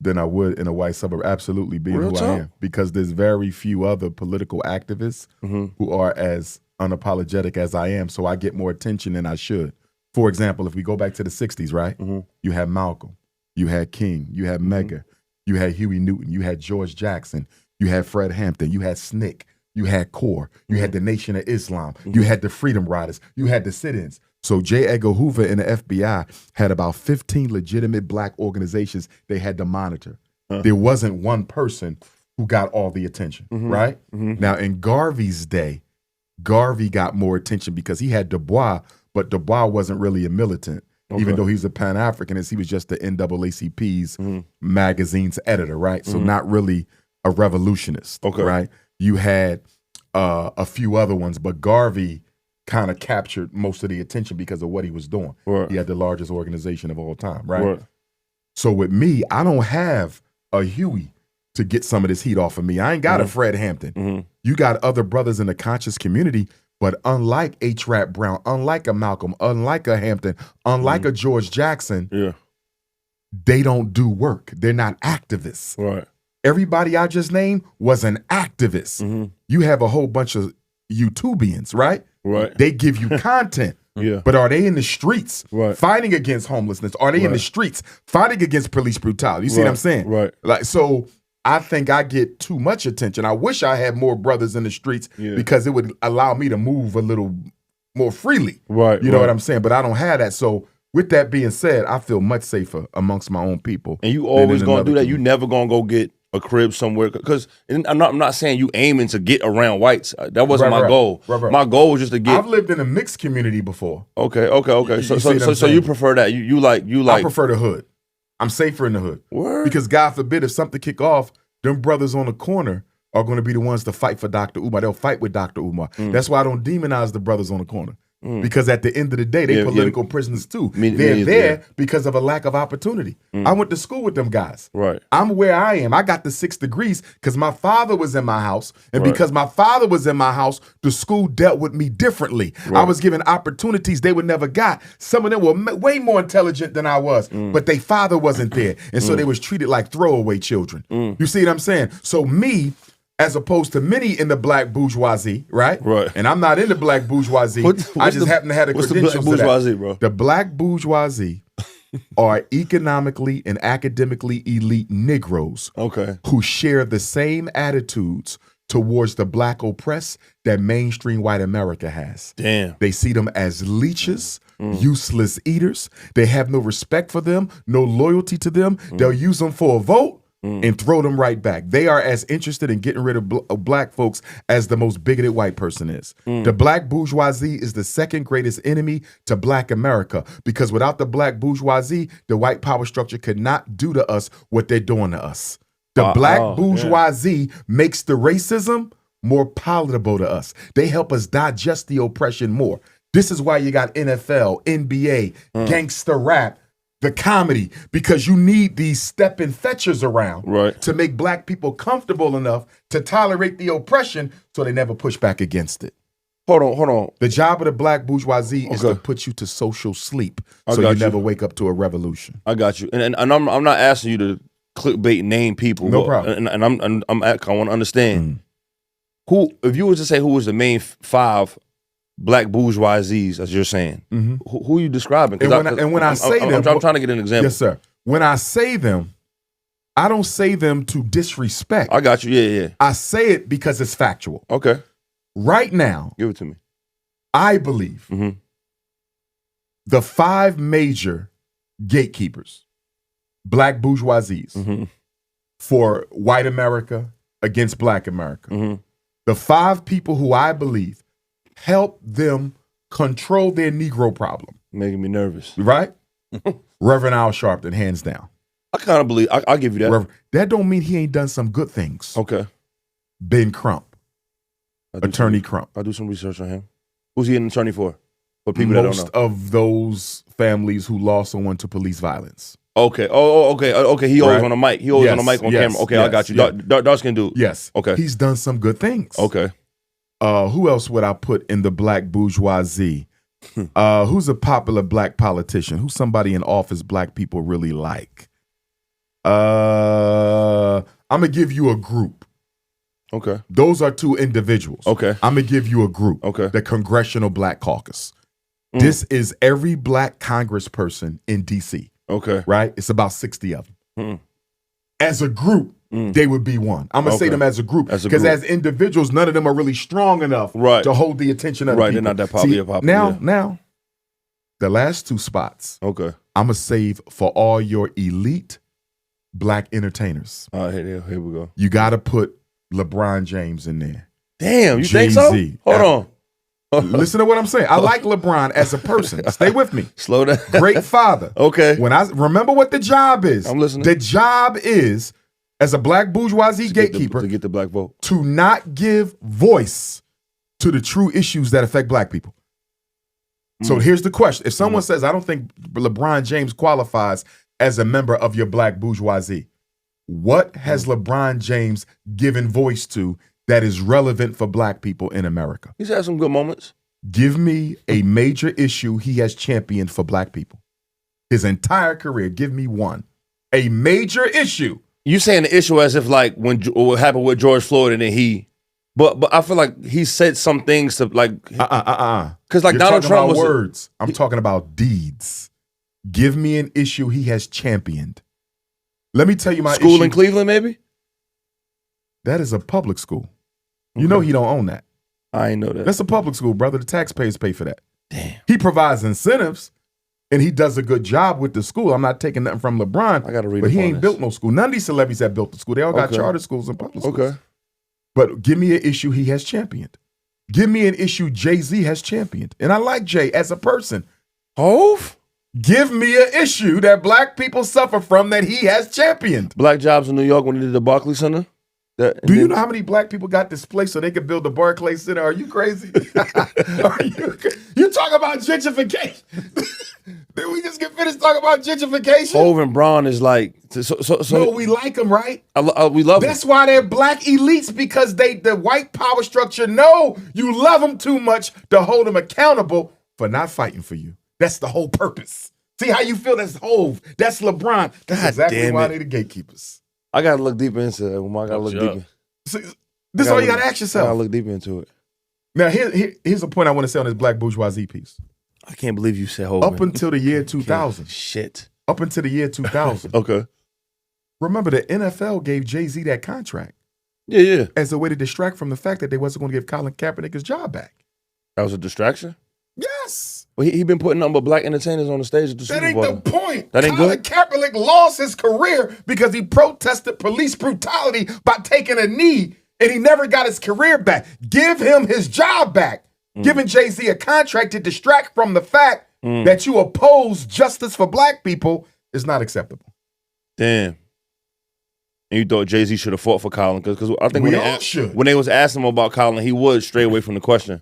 than I would in a white suburb. Absolutely being who I am. Because there's very few other political activists who are as unapologetic as I am, so I get more attention than I should. For example, if we go back to the 60s, right? You have Malcolm. You had King. You had Mega. You had Huey Newton. You had George Jackson. You had Fred Hampton. You had SNCC. You had CORE. You had the Nation of Islam. You had the Freedom Riders. You had the sit-ins. So J. Edgar Hoover and the FBI had about 15 legitimate black organizations they had to monitor. There wasn't one person who got all the attention, right? Now, in Garvey's day, Garvey got more attention because he had Du Bois, but Du Bois wasn't really a militant. Even though he was a Pan-Africanist, he was just the NAACP's magazine's editor, right? So not really a revolutionist, right? You had a few other ones, but Garvey kind of captured most of the attention because of what he was doing. He had the largest organization of all time, right? So with me, I don't have a Huey to get some of this heat off of me. I ain't got a Fred Hampton. You got other brothers in the conscious community. But unlike H. Rap Brown, unlike a Malcolm, unlike a Hampton, unlike a George Jackson, they don't do work. They're not activists. Right. Everybody I just named was an activist. You have a whole bunch of YouTubians, right? Right. They give you content. But are they in the streets fighting against homelessness? Are they in the streets fighting against police brutality? You see what I'm saying? Right. Like, so I think I get too much attention. I wish I had more brothers in the streets because it would allow me to move a little more freely. Right. You know what I'm saying? But I don't have that. So with that being said, I feel much safer amongst my own people. And you always gonna do that. You never gonna go get a crib somewhere, because I'm not saying you aiming to get around whites. That wasn't my goal. My goal was just to get. I've lived in a mixed community before. Okay. So you prefer that? You like? I prefer the hood. I'm safer in the hood. Word? Because God forbid if something kick off, them brothers on the corner are going to be the ones to fight for Dr. Umar. They'll fight with Dr. Umar. That's why I don't demonize the brothers on the corner. Because at the end of the day, they're political prisoners too. They're there because of a lack of opportunity. I went to school with them guys. Right. I'm where I am. I got the 6 degrees because my father was in my house. And because my father was in my house, the school dealt with me differently. I was given opportunities they would never got. Some of them were way more intelligent than I was, but their father wasn't there. And so they was treated like throwaway children. You see what I'm saying? So me, as opposed to many in the black bourgeoisie, right? Right. And I'm not in the black bourgeoisie. I just happen to have the credentials the black bourgeoisie, bro? The black bourgeoisie are economically and academically elite Negroes who share the same attitudes towards the black oppressed that mainstream white America has. Damn. They see them as leeches, useless eaters. They have no respect for them, no loyalty to them. They'll use them for a vote and throw them right back. They are as interested in getting rid of black folks as the most bigoted white person is. The black bourgeoisie is the second greatest enemy to black America, because without the black bourgeoisie, the white power structure could not do to us what they're doing to us. The black bourgeoisie makes the racism more palatable to us. They help us digest the oppression more. This is why you got NFL, NBA, gangster rap, the comedy, because you need these stepping fetchers around to make black people comfortable enough to tolerate the oppression so they never push back against it. Hold on. The job of the black bourgeoisie is to put you to social sleep so you never wake up to a revolution. I got you. And I'm not asking you to clickbait name people. No problem. And I want to understand who, if you was to say who was the main 5 black bourgeoisies, as you're saying, who are you describing? And when I say them, I'm trying to get an example. Yes, sir. When I say them, I don't say them to disrespect. I got you. Yeah. I say it because it's factual. Okay. Right now, give it to me. I believe the 5 major gatekeepers, black bourgeoisies, for white America against black America. The 5 people who I believe help them control their Negro problem. Making me nervous. Right? Reverend Al Sharpton, hands down. I kind of believe, I'll give you that. That don't mean he ain't done some good things. Okay. Ben Crump. Attorney Crump. I'll do some research on him. Who's he an attorney for? For people that don't know. Most of those families who lost someone to police violence. Okay. Okay. He always on the mic. He always on the mic on camera. Okay, I got you. Dark skin dude. Yes. Okay. He's done some good things. Okay. Who else would I put in the black bourgeoisie? Who's a popular black politician? Who's somebody in office black people really like? I'm gonna give you a group. Okay. Those are 2 individuals. Okay. I'm gonna give you a group. Okay. The Congressional Black Caucus. This is every black congressperson in DC. Okay. Right? It's about 60 of them. As a group, they would be one. I'm going to say them as a group. Because as individuals, none of them are really strong enough to hold the attention of the people. They're not that popular. Now, the last 2 spots, I'm going to save for all your elite black entertainers. All right, here we go. You got to put LeBron James in there. Damn, you Jay-Z. think so? Hold on. Listen to what I'm saying. I like LeBron as a person. Stay with me. Slow down. Great father. Okay. When I remember what the job is. I'm listening. The job is, as a black bourgeoisie gatekeeper, to get the black vote, to not give voice to the true issues that affect black people. So here's the question. If someone says, I don't think LeBron James qualifies as a member of your black bourgeoisie, what has LeBron James given voice to that is relevant for black people in America? He's had some good moments. Give me a major issue he has championed for black people. His entire career, give me one. A major issue. You saying the issue as if like when what happened with George Floyd and then but I feel like he said some things to like because like You're Donald Trump was words. I'm talking about deeds. Give me an issue he has championed. Let me tell you my school issue. in Cleveland, maybe. That is a public school. You know he don't own that. I ain't know that. That's a public school, brother. The taxpayers pay for that. Damn. He provides incentives, and he does a good job with the school. I'm not taking nothing from LeBron. I gotta read. But he ain't built no school. None of these celebrities have built the school. They all got charter schools and public schools. Okay. But give me an issue he has championed. Give me an issue Jay-Z has championed. And I like Jay as a person. Hove? Give me an issue that black people suffer from that he has championed. Black jobs in New York when he did the Barclays Center. Do you know how many black people got displaced so they could build the Barclays Center? Are you crazy? You talk about gentrification. Did we just get finished talking about gentrification? Hove and Braun is like so. No, we like them, right? We love them. That's why they're black elites, because the white power structure know you love them too much to hold them accountable for not fighting for you. That's the whole purpose. See how you feel? That's Hove. That's LeBron. That's exactly why they're the gatekeepers. I gotta look deeper into it. I gotta look deeper. So, this is all you gotta ask yourself. I gotta look deeper into it. Now, here's a point I want to say on this black bourgeoisie piece. I can't believe you said Hove. Up until the year 2000. Shit. Up until the year 2000. Okay. Remember, the NFL gave Jay-Z that contract. Yeah. As a way to distract from the fact that they wasn't going to give Colin Kaepernick his job back. That was a distraction? Yes. Well, he been putting nothing but black entertainers on the stage at the Super Bowl. That ain't the point. That ain't Colin good? Kaepernick lost his career because he protested police brutality by taking a knee, and he never got his career back. Give him his job back. Giving Jay-Z a contract to distract from the fact that you oppose justice for black people is not acceptable. Damn. And you thought Jay-Z should have fought for Colin? Because I think should. When they was asking him about Colin, he would stray away from the question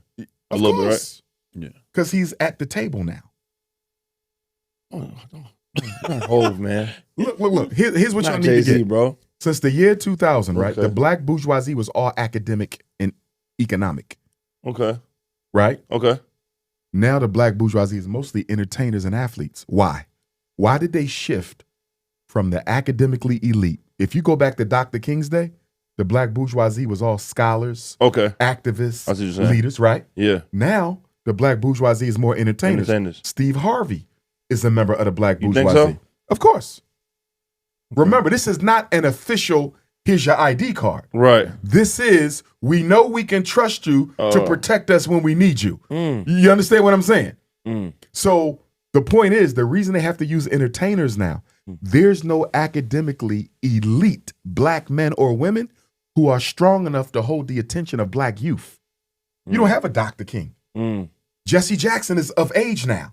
a little bit, right? Yeah. Because he's at the table now. Hove, man. Look. Here's what y'all need Jay-Z, to get. bro. Since the year 2000, right, Okay. the black bourgeoisie was all academic and economic, Okay. right? Okay. Now the black bourgeoisie is mostly entertainers and athletes. Why? Why did they shift from the academically elite? If you go back to Dr. King's day, the black bourgeoisie was all scholars, Okay. activists, I see what you're saying. leaders, right? Yeah. Now the black bourgeoisie is more entertainers. Steve Harvey is a member of the black You bourgeoisie. think so? Of course. Remember, this is not an official, here's your ID card. Right. This is, we know we can trust you to protect us when we need you. You understand what I'm saying? So the point is, the reason they have to use entertainers now, there's no academically elite black men or women who are strong enough to hold the attention of black youth. You don't have a Dr. King. Jesse Jackson is of age now.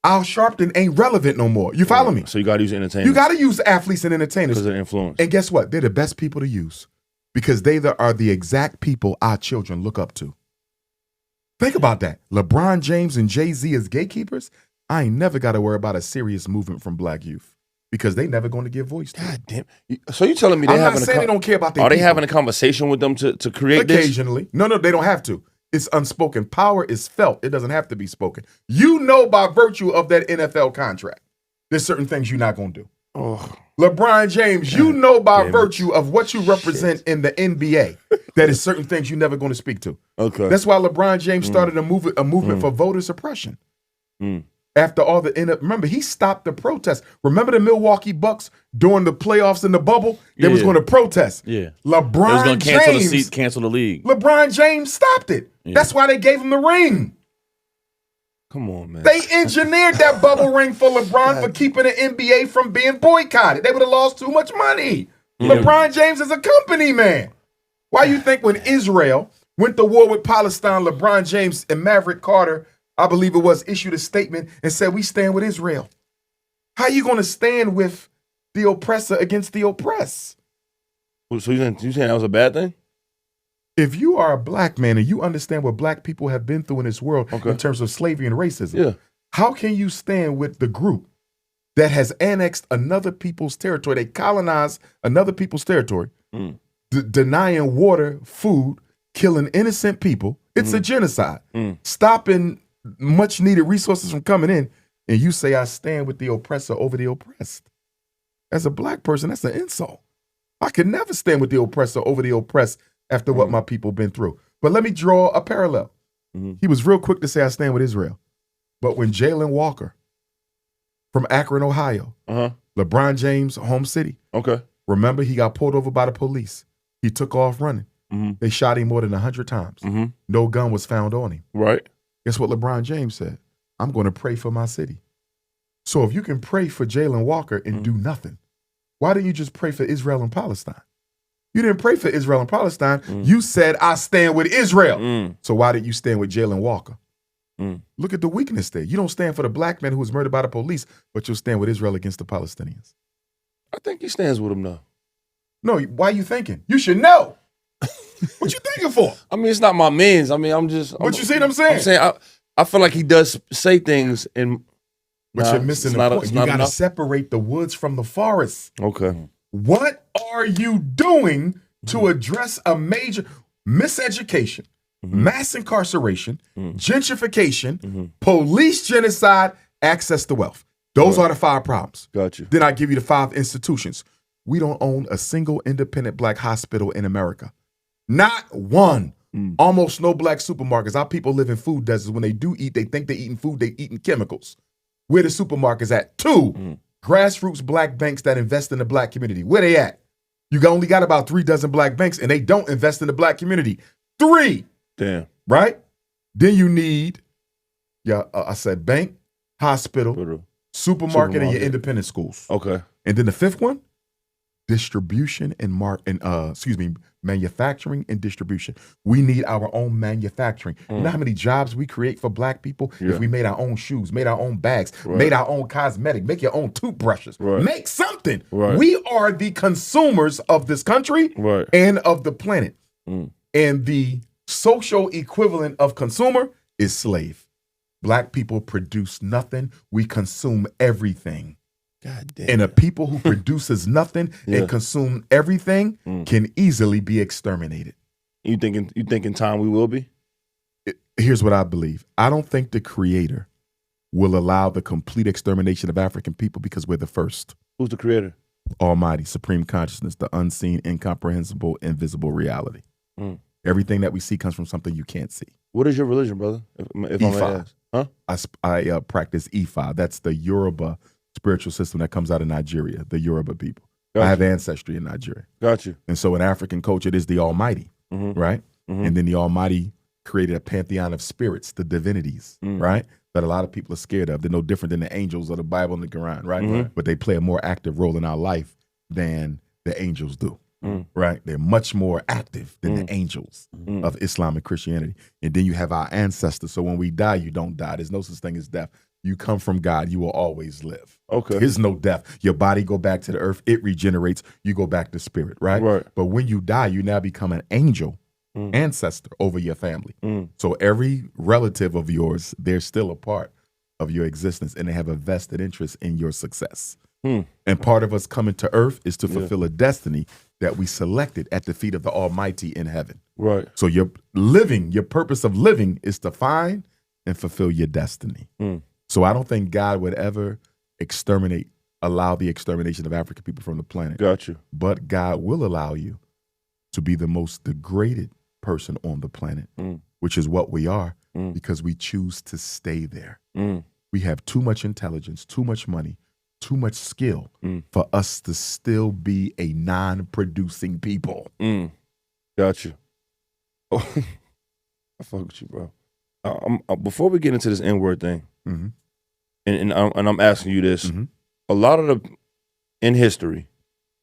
Al Sharpton ain't relevant no more. You follow me? So you got to use entertainers. You got to use athletes and entertainers. Because of their influence. And guess what? They're the best people to use because they are the exact people our children look up to. Think about that. LeBron James and Jay-Z as gatekeepers, I ain't never got to worry about a serious movement from black youth because they never going to give voice to it. God damn. So you telling me I'm not saying they don't care about their Are they people. having a conversation with them to create this? Occasionally. No, they don't have to. It's unspoken. Power is felt. It doesn't have to be spoken. You know by virtue of that NFL contract, there's certain things you're not going to do. Oh. LeBron James, you know by virtue of what you represent in the NBA, that is certain things you're never going to speak to. Okay. That's why LeBron James started a movement for voter suppression. After all remember, he stopped the protest. Remember the Milwaukee Bucks during the playoffs in the bubble? They was going to protest. Yeah. LeBron James cancel the seat, cancel the league. LeBron James stopped it. Yeah. That's why they gave him the ring. Come on, man. They engineered that bubble ring for LeBron for keeping the NBA from being boycotted. They would have lost too much money. Yeah. LeBron James is a company man. Why you think when Israel went to war with Palestine, LeBron James and Maverick Carter, I believe it was, issued a statement and said, we stand with Israel. How are you going to stand with the oppressor against the oppressed? So you saying that was a bad thing? If you are a black man and you understand what black people have been through in this world in terms of slavery and racism, how can you stand with the group that has annexed another people's territory? They colonized another people's territory, denying water, food, killing innocent people. It's a genocide. Stopping much needed resources from coming in, and you say I stand with the oppressor over the oppressed. As a black person, that's an insult. I could never stand with the oppressor over the oppressed after what my people been through. But let me draw a parallel. He was real quick to say I stand with Israel. But when Jalen Walker from Akron, Ohio, LeBron James' home city, remember he got pulled over by the police. He took off running. They shot him more than 100 times. No gun was found on him. Right. Guess what LeBron James said? I'm going to pray for my city. So if you can pray for Jalen Walker and do nothing, why didn't you just pray for Israel and Palestine? You didn't pray for Israel and Palestine. You said, I stand with Israel. So why did you stand with Jalen Walker? Look at the weakness there. You don't stand for the black man who was murdered by the police, but you'll stand with Israel against the Palestinians. I think he stands with them now. No, why are you thinking? You should know. What you thinking for? I mean, it's not my means. I mean, But you see what I'm saying? I'm saying I feel like he does say things and. But you're missing the point. You got to separate the woods from the forest. Okay. What are you doing to address a major miseducation, mass incarceration, gentrification, police genocide, access to wealth? Those are the 5 problems. Got you. Then I give you the 5 institutions. We don't own a single independent black hospital in America. Not one. Almost no black supermarkets. Our people live in food deserts. When they do eat, they think they're eating food, they eating chemicals. Where the supermarkets at? 2, grassroots black banks that invest in the black community. Where they at? You only got about 3 dozen black banks and they don't invest in the black community. 3. Damn. Right? Then you need, I said bank, hospital, supermarket, and your independent schools. Okay. And then the 5th one, distribution and manufacturing and distribution. We need our own manufacturing. You know how many jobs we create for black people if we made our own shoes, made our own bags, made our own cosmetic, make your own toothbrushes, make something. We are the consumers of this country and of the planet. And the social equivalent of consumer is slave. Black people produce nothing. We consume everything. God damn. And a people who produces nothing and consume everything can easily be exterminated. You think in time we will be? Here's what I believe. I don't think the Creator will allow the complete extermination of African people because we're the first. Who's the Creator? Almighty, supreme consciousness, the unseen, incomprehensible, invisible reality. Everything that we see comes from something you can't see. What is your religion, brother? If I may ask. I practice Ifa. That's the Yoruba spiritual system that comes out of Nigeria, the Yoruba people. I have ancestry in Nigeria. Got you. And so in African culture, it is the Almighty, right? And then the Almighty created a pantheon of spirits, the divinities, right? That a lot of people are scared of. They're no different than the angels of the Bible and the Quran, right? But they play a more active role in our life than the angels do, right? They're much more active than the angels of Islam and Christianity. And then you have our ancestors. So when we die, you don't die. There's no such thing as death. You come from God, you will always live. Okay. There's no death. Your body go back to the earth, it regenerates, you go back to spirit, right? But when you die, you now become an angel ancestor over your family. So every relative of yours, they're still a part of your existence and they have a vested interest in your success. And part of us coming to earth is to fulfill a destiny that we selected at the feet of the Almighty in heaven. Right. So your purpose of living is to find and fulfill your destiny. So I don't think God would ever allow the extermination of African people from the planet. Got you. But God will allow you to be the most degraded person on the planet, which is what we are, because we choose to stay there. we have too much intelligence, too much money, too much skill for us to still be a non-producing people. Got you. Oh, I fuck with you, bro. Before we get into this N-word thing, and I'm asking you this, a lot of in history,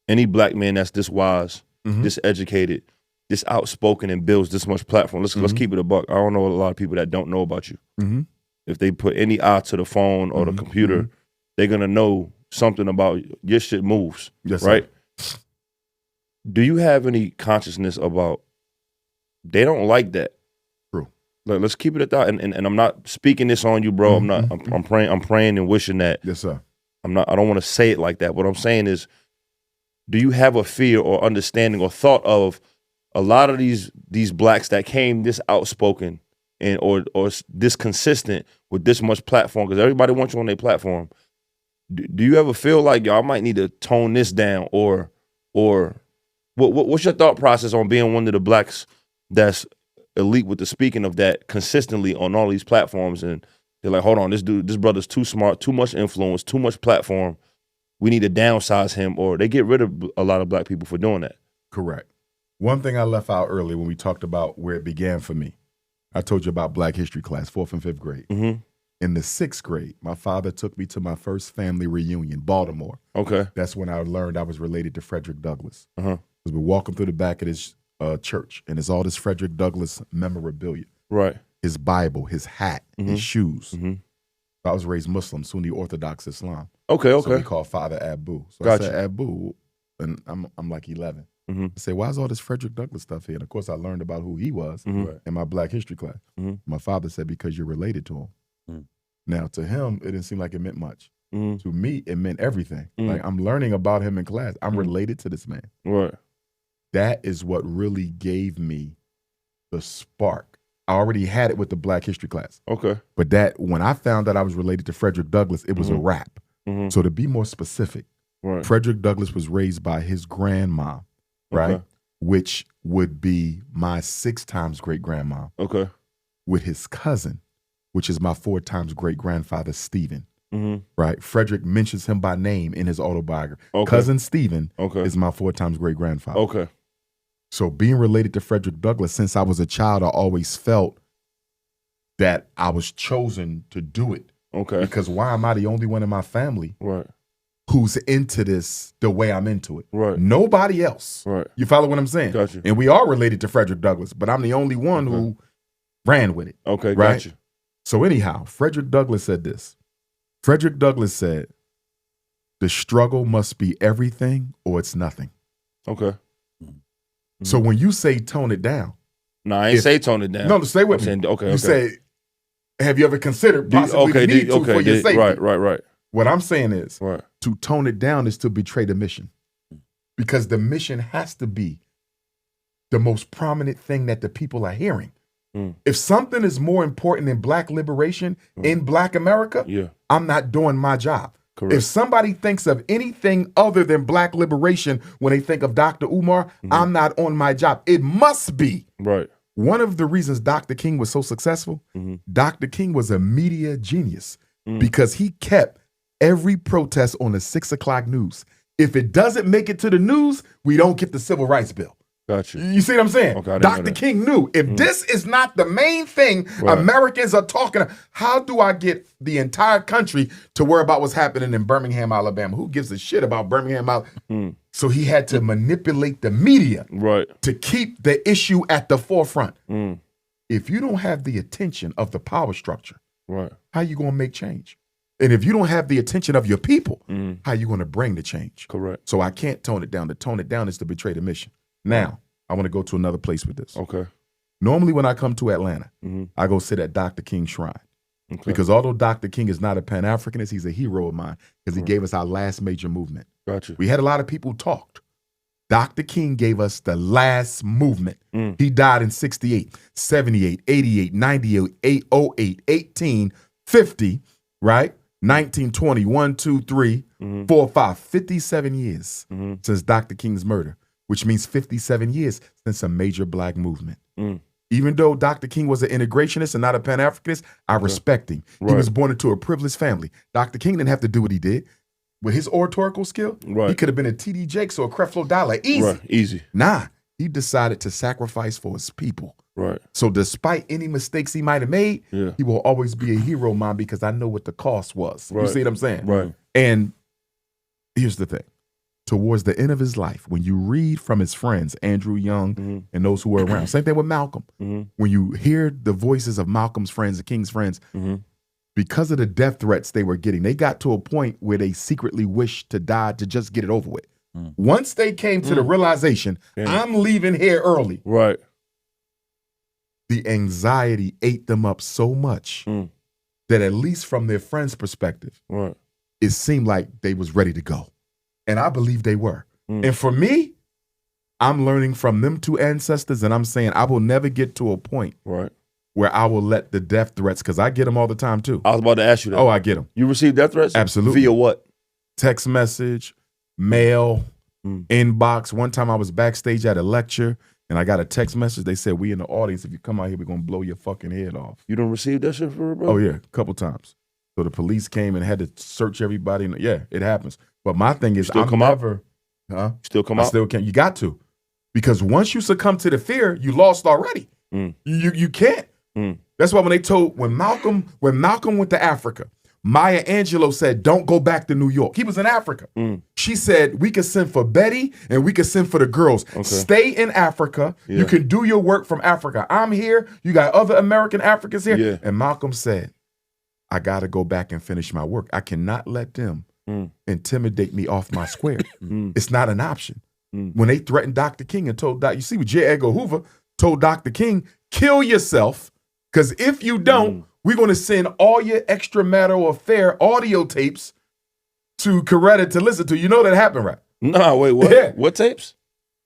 any black man that's this wise, this educated, this outspoken, and builds this much platform. Let's keep it a buck. I don't know a lot of people that don't know about you. If they put any eye to the phone or the computer, they're gonna know something about your shit moves. Yes, right? Sir. Do you have any consciousness about they don't like that? True. Like, let's keep it at that. And I'm not speaking this on you, bro. I'm praying and wishing that. Yes, sir. I don't want to say it like that. What I'm saying is, do you have a fear or understanding or thought of a lot of these blacks that came this outspoken and or this consistent with this much platform? Because everybody wants you on their platform. Do you ever feel like y'all might need to tone this down, or what's your thought process on being one of the blacks that's elite with the speaking of that consistently on all these platforms, and they're like, hold on, this brother's too smart, too much influence, too much platform. We need to downsize him, or they get rid of a lot of black people for doing that. Correct. One thing I left out earlier when we talked about where it began for me, I told you about Black History class, 4th and 5th grade. In the 6th grade, my father took me to my first family reunion, Baltimore. Okay. That's when I learned I was related to Frederick Douglas. Because we're walking through the back of this church, and it's all this Frederick Douglass memorabilia. Right. His Bible, his hat, his shoes. I was raised Muslim, Sunni Orthodox Islam. Okay. So we call Father Abu. So Gotcha. I said, Abu, and I'm like 11. I say, why is all this Frederick Douglass stuff here? And of course, I learned about who he was in my Black History class. My father said, because you're related to him. Now, to him, it didn't seem like it meant much. To me, it meant everything. Like, I'm learning about him in class. I'm related to this man. Right. That is what really gave me the spark. I already had it with the Black History class. Okay. But that when I found that I was related to Frederick Douglass, it was a wrap. So to be more specific, Frederick Douglass was raised by his grandma, right? Which would be my 6 times great-grandma. Okay. With his cousin, which is my 4 times great-grandfather, Stephen. Right? Frederick mentions him by name in his autobiography. Cousin Stephen is my 4 times great-grandfather. Okay. So being related to Frederick Douglass, since I was a child, I always felt that I was chosen to do it. Okay. Because why am I the only one in my family Right. who's into this the way I'm into it? Right. Nobody else. Right. You follow what I'm saying? Gotcha. And we are related to Frederick Douglass, but I'm the only one who ran with it. Okay, right? gotcha. So anyhow, Frederick Douglass said this. Frederick Douglass said, the struggle must be everything or it's nothing. Okay. So when you say tone it down. No, I ain't say tone it down. No, stay with I'm me. saying, okay. You say, have you ever considered possibly need to for your safety? Right. What I'm saying is, Right. to tone it down is to betray the mission. Because the mission has to be the most prominent thing that the people are hearing. If something is more important than Black liberation in Black America, I'm not doing my job. Correct. If somebody thinks of anything other than Black liberation when they think of Dr. Umar, I'm not on my job. It must be. Right. One of the reasons Dr. King was so successful, Dr. King was a media genius because he kept every protest on the 6 o'clock news. If it doesn't make it to the news, we don't get the Civil Rights Bill. Gotcha. You see what I'm saying? Okay, Dr. King knew if this is not the main thing Americans are talking about, how do I get the entire country to worry about what's happening in Birmingham, Alabama? Who gives a shit about Birmingham, Alabama? So he had to manipulate the media to keep the issue at the forefront. If you don't have the attention of the power structure, how you going to make change? And if you don't have the attention of your people, how you going to bring the change? Correct. So I can't tone it down. To tone it down is to betray the mission. Now, I want to go to another place with this. Okay. Normally when I come to Atlanta, I go sit at Dr. King's shrine. Because although Dr. King is not a Pan-Africanist, he's a hero of mine because he gave us our last major movement. Gotcha. We had a lot of people who talked. Dr. King gave us the last movement. He died in 68, 78, 88, 98, 08, 18, 50, right? 1920, 1, 2, 3, 4, 5, 57 years since Dr. King's murder, which means 57 years since a major Black movement. Even though Dr. King was an integrationist and not a Pan-Africanist, I respect him. He was born into a privileged family. Dr. King didn't have to do what he did. With his oratorical skill, he could have been a T.D. Jakes or a Creflo Dollar. Easy. Right. Easy. Nah, he decided to sacrifice for his people. Right. So despite any mistakes he might have made, he will always be a hero of mine because I know what the cost was. Right. You see what I'm saying? Right. And here's the thing. Towards the end of his life, when you read from his friends, Andrew Young and those who were around, same thing with Malcolm. When you hear the voices of Malcolm's friends, the King's friends, because of the death threats they were getting, they got to a point where they secretly wished to die to just get it over with. Once they came to the realization, I'm leaving here early. Right. The anxiety ate them up so much that at least from their friends' perspective, it seemed like they was ready to go. And I believe they were. And for me, I'm learning from them two ancestors, and I'm saying I will never get to a point where I will let the death threats, because I get them all the time too. I was about to ask you that. Oh, I get them. You receive death threats? Absolutely. Via what? Text message, mail, inbox. One time I was backstage at a lecture, and I got a text message. They said, we in the audience, if you come out here, we're going to blow your fucking head off. You don't receive that shit for real, bro? Oh, yeah, a couple times. So the police came and had to search everybody. And yeah, it happens. But my thing is, Still I'm come never... Huh? Still come I out? still can't. You got to. Because once you succumb to the fear, you lost already. You can't. That's why when Malcolm went to Africa, Maya Angelou said, don't go back to New York. He was in Africa. She said, we could send for Betty and we could send for the girls. Okay. Stay in Africa. You can do your work from Africa. I'm here. You got other American Africans here. Yeah. And Malcolm said, I got to go back and finish my work. I cannot let them intimidate me off my square. It's not an option. When they threatened Dr. King and told you see what J. Edgar Hoover told Dr. King, kill yourself, because if you don't, we're going to send all your extramarital affair audio tapes to Coretta to listen to. You know that happened, right? Nah, wait, what? Yeah. What tapes?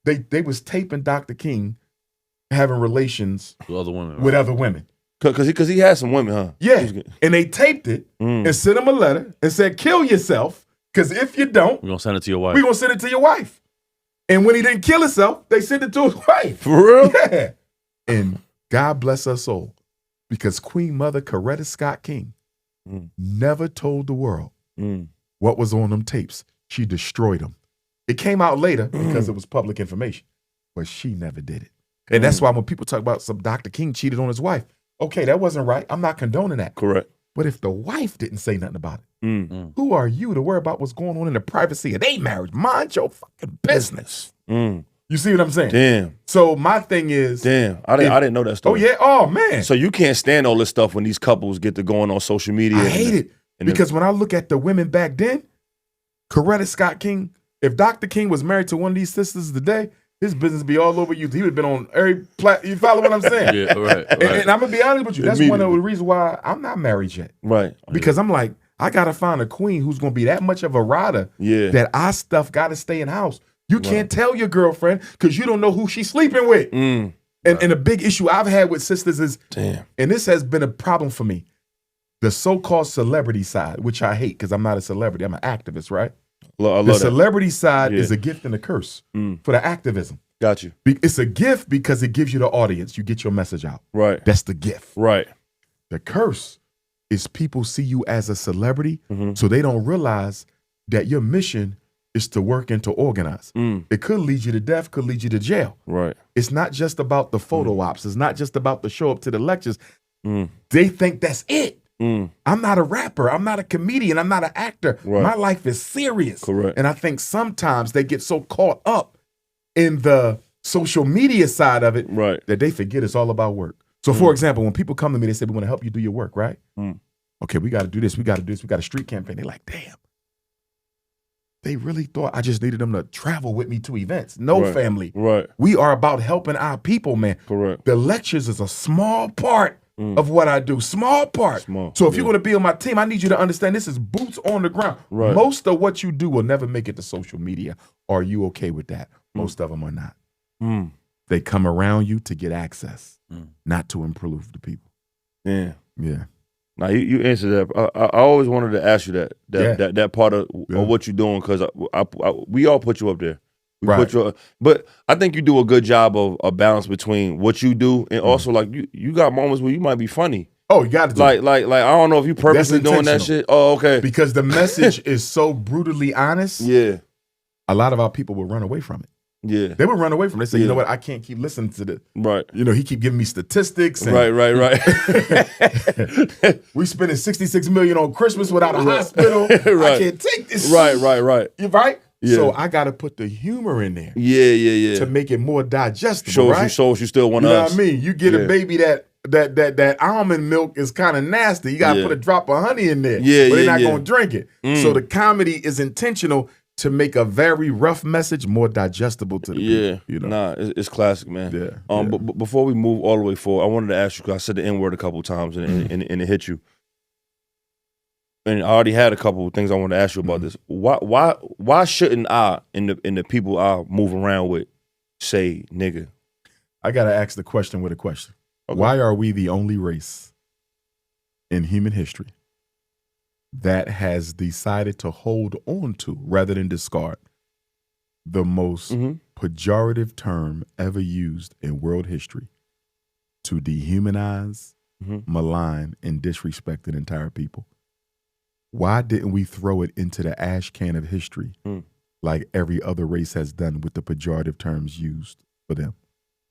They was taping Dr. King having relations with other women. With other women. Because he had some women, huh? Yeah. And they taped it and sent him a letter and said, kill yourself, because if you don't, we're going to send it to your wife. We're going to send it to your wife. And when he didn't kill himself, they sent it to his wife. For real? Yeah. And God bless her soul, because Queen Mother Coretta Scott King never told the world what was on them tapes. She destroyed them. It came out later because it was public information, but she never did it. And that's why when people talk about some Dr. King cheated on his wife, okay, that wasn't right. I'm not condoning that. Correct. But if the wife didn't say nothing about it, who are you to worry about what's going on in the privacy of their marriage? Mind your fucking business. You see what I'm saying? Damn. So my thing is... Damn. I didn't know that story. Oh, yeah? Oh, man. So you can't stand all this stuff when these couples get to going on social media. I hate it. Because when I look at the women back then, Coretta Scott King, if Dr. King was married to one of these sisters today, his business be all over you. He would have been on every you follow what I'm saying? Yeah, right. And I'm going to be honest with you. That's one of the reasons why I'm not married yet. Right. Because I'm like, I got to find a queen who's going to be that much of a rider that our stuff got to stay in house. You can't tell your girlfriend because you don't know who she's sleeping with. And a big issue I've had with sisters is, and this has been a problem for me, the so-called celebrity side, which I hate because I'm not a celebrity. I'm an activist, right? The celebrity side is a gift and a curse for the activism. Got you. It's a gift because it gives you the audience. You get your message out. Right. That's the gift. Right. The curse is people see you as a celebrity, so they don't realize that your mission is to work and to organize. It could lead you to death, could lead you to jail. Right. It's not just about the photo ops. It's not just about the show up to the lectures. They think that's it. I'm not a rapper. I'm not a comedian. I'm not an actor. Right. My life is serious. Correct. And I think sometimes they get so caught up in the social media side of it that they forget it's all about work. So for example, when people come to me, they say, we want to help you do your work, right? Okay, we got to do this. We got to do this. We got a street campaign. They're like, damn. They really thought I just needed them to travel with me to events. No, family. Right. We are about helping our people, man. Correct. The lectures is a small part of what I do. Small part. So if you're going to be on my team, I need you to understand this is boots on the ground. Right. Most of what you do will never make it to social media. Are you okay with that? Most of them are not. They come around you to get access, not to improve the people. Yeah. Yeah. Now you answered that. I always wanted to ask you that part of what you're doing, because we all put you up there. Right. But I think you do a good job of a balance between what you do and also like you got moments where you might be funny. Oh, you got to do like I don't know if you purposely doing that shit. Oh, okay. Because the message is so brutally honest. Yeah. A lot of our people will run away from it. Yeah. They would run away from it. They say, you know what, I can't keep listening to this. Right. You know, he keep giving me statistics. And right. We spending $66 million on Christmas without a hospital. Right. I can't take this. Right. You right? Yeah. So I got to put the humor in there. Yeah. To make it more digestible, Shows you still want us. You know us. what I mean? You get a baby that almond milk is kind of nasty. You got to put a drop of honey in there. Yeah, but they're not going to drink it. So the comedy is intentional to make a very rough message more digestible to the people. You know? Nah, it's classic, man. Yeah. But before we move all the way forward, I wanted to ask you, because I said the N-word a couple times and it hit you. And I already had a couple of things I wanted to ask you about this. Why shouldn't I and the people I move around with say nigga? I gotta ask the question with a question. Okay. Why are we the only race in human history that has decided to hold on to, rather than discard, the most pejorative term ever used in world history to dehumanize, malign, and disrespect an entire people? Why didn't we throw it into the ash can of history like every other race has done with the pejorative terms used for them?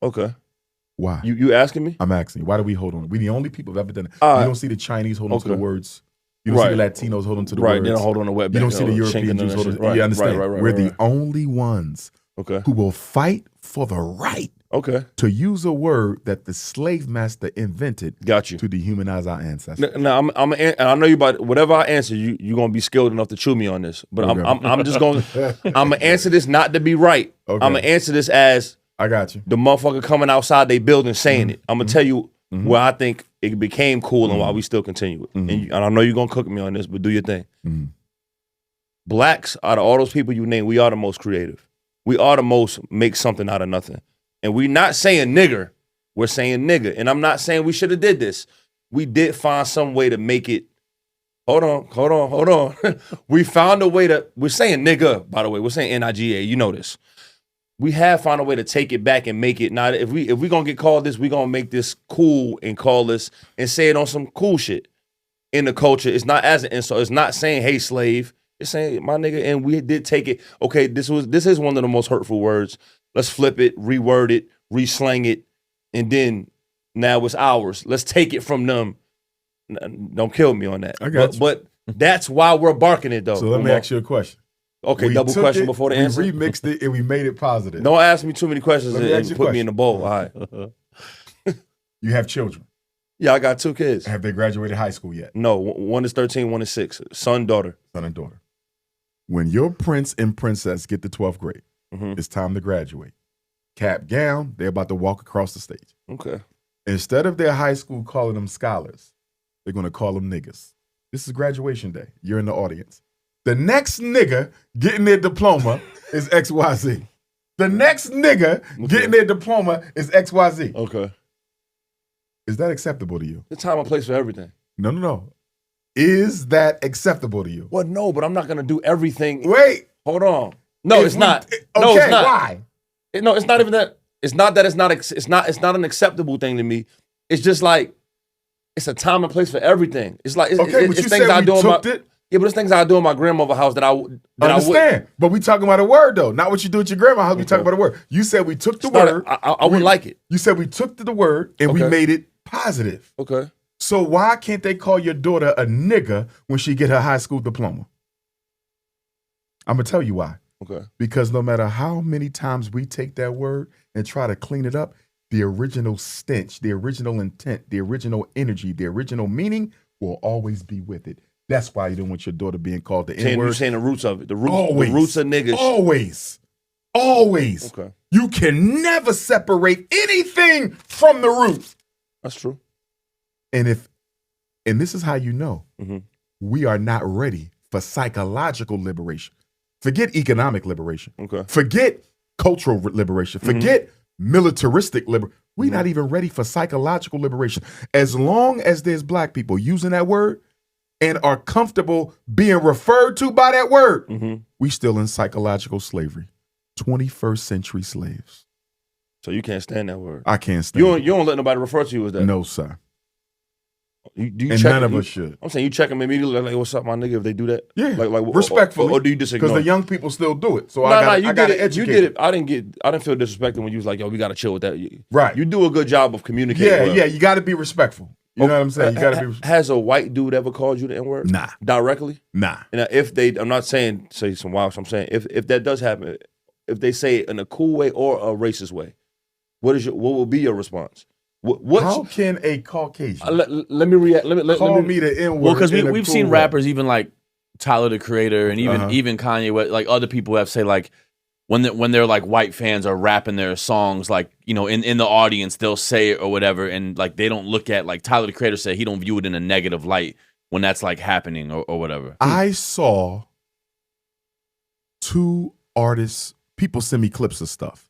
Okay. Why? You asking me? I'm asking you. Why do we hold on? We're the only people who've ever done it. You don't see the Chinese hold on to the words. You don't see the Latinos hold on to the words. Right, they don't hold on to wet. You don't see the European Jews hold on. You understand? We're the only ones who will fight for the right to use a word that the slave master invented to dehumanize our ancestors. Now, and I know you about whatever I answer, you're gonna be skilled enough to chew me on this. But I'm just gonna I'm gonna answer this not to be right. I'm gonna answer this as I got you. The motherfucker coming outside they building saying it. I'm gonna tell you where I think it became cool and why we still continue it. And I know you're gonna cook me on this, but do your thing. Blacks, out of all those people you name, we are the most creative. We are the most make something out of nothing. And we're not saying nigger, we're saying nigga. And I'm not saying we should have did this. We did find some way to make it. Hold on. We found a way we're saying nigga, by the way. We're saying N-I-G-A, you know this. We have found a way to take it back and make it. Now, if we gonna get called this, we gonna make this cool and call this and say it on some cool shit in the culture. It's not as an insult. It's not saying, hey, slave. It's saying, my nigga, and we did take it. Okay, this is one of the most hurtful words. Let's flip it, reword it, reslang it, and then now it's ours. Let's take it from them. Don't kill me on that. I got you. But that's why we're barking it, though. So let me ask you a question. Okay, double question before the answer. We remixed it and we made it positive. Don't ask me too many questions and put me in the bowl. All right. You have children? Yeah, I got 2 kids. Have they graduated high school yet? No, one is 13, one is 6. Son, daughter. Son and daughter. When your prince and princess get to 12th grade, it's time to graduate. Cap, gown, they're about to walk across the stage. Okay. Instead of their high school calling them scholars, they're going to call them niggas. This is graduation day. You're in the audience. The next nigga getting their diploma is XYZ. The next nigga getting their diploma is XYZ. Okay. Is that acceptable to you? The time and place for everything. No. Is that acceptable to you? Well, no, but I'm not going to do everything. Wait. Hold on. No, it's not. No, it's not. Why? No, it's not even that. It's not that it's not an acceptable thing to me. It's just like, it's a time and place for everything. It's like, it's things I do it. Yeah, but it's things I do in my grandmother's house that I understand. But we talking about a word though, not what you do at your grandma's house. We talking about a word. You said we took the word. I wouldn't like it. You said we took the word and we made it positive. Okay. So why can't they call your daughter a nigga when she get her high school diploma? I'm gonna tell you why. Okay. Because no matter how many times we take that word and try to clean it up, the original stench, the original intent, the original energy, the original meaning will always be with it. That's why you don't want your daughter being called the N-word. You're saying the roots of it. The roots of niggas. Always. Okay. You can never separate anything from the root. That's true. And this is how you know we are not ready for psychological liberation. Forget economic liberation. Okay. Forget cultural liberation. Forget militaristic liberation. We're not even ready for psychological liberation. As long as there's black people using that word and are comfortable being referred to by that word, we still in psychological slavery 21st century slaves. So you can't stand that word. I can't stand it. You don't let nobody refer to you as that. No, sir. Do you And check none of you- us should. I'm saying you check them immediately, like, what's up, my nigga, if they do that? Yeah, like respectfully. Or do you just ignore? Because the young people still do it. So No, I you got did to it. educate. You did it. I didn't feel disrespected when you was like, yo, we got to chill with that. Right. You do a good job of communicating. Yeah, well. yeah, you got to be respectful. You know what I'm saying? You got to be Has a white dude ever called you the N-word? Nah. Directly? Nah. And if they, I'm not saying say some wild, I'm saying if that does happen, if they say it in a cool way or a racist way, what will be your response? How can a Caucasian let me react. call me the N-word? Well, because we've cool seen way? rappers, even like Tyler the Creator, and even Kanye West, like other people have say like when they're like white fans are rapping their songs, like, you know, in the audience they'll say it or whatever, and like they don't look at, like Tyler the Creator said he don't view it in a negative light when that's like happening or whatever. I saw 2 artists. People send me clips of stuff.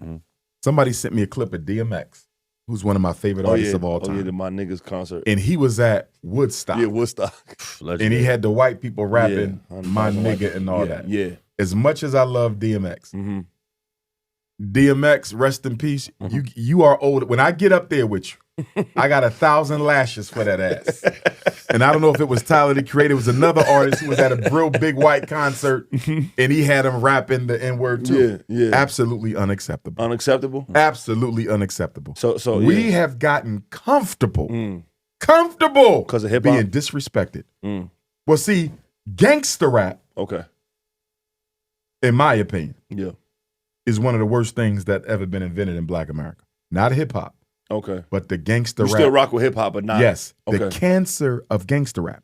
Somebody sent me a clip of DMX, who's one of my favorite artists of all time. Oh yeah, the My Niggas concert. And he was at Woodstock. Yeah, Woodstock. And he had the white people rapping My Nigga and all that. Yeah. As much as I love DMX, DMX, rest in peace. You are old. When I get up there with you, I got 1,000 lashes for that ass. And I don't know if it was Tyler the Creator. It was another artist who was at a real big white concert, and he had him rapping the N-word too. Yeah. Absolutely unacceptable. Unacceptable? Absolutely unacceptable. So we have gotten comfortable. Comfortable. Because of hip-hop? Being disrespected. Well, see, gangster rap, Okay. in my opinion, Yeah. is one of the worst things that ever been invented in Black America. Not hip hop, Okay. but the gangster You rap. still rock with hip hop, but not. Yes, Okay. the cancer of gangster rap,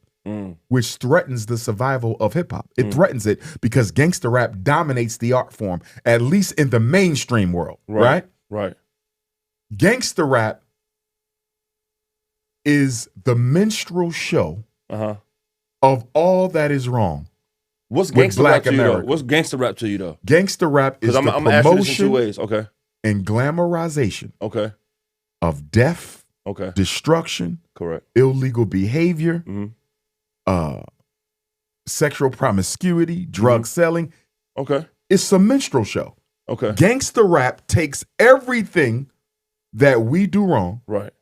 which threatens the survival of hip hop. It threatens it because gangster rap dominates the art form, at least in the mainstream world. Right? Right. Gangster rap is the minstrel show of all that is wrong. What's with gangster Black rap to you though? America. What's gangster rap to you though? Gangster rap is Because the I'm gonna ask you this in 2 promotion ways. Okay. and glamorization Okay. of death, Okay. destruction, Correct. illegal behavior, sexual promiscuity, drug selling. Okay. It's a minstrel show. Okay. Gangster rap takes everything that we do wrong, Right.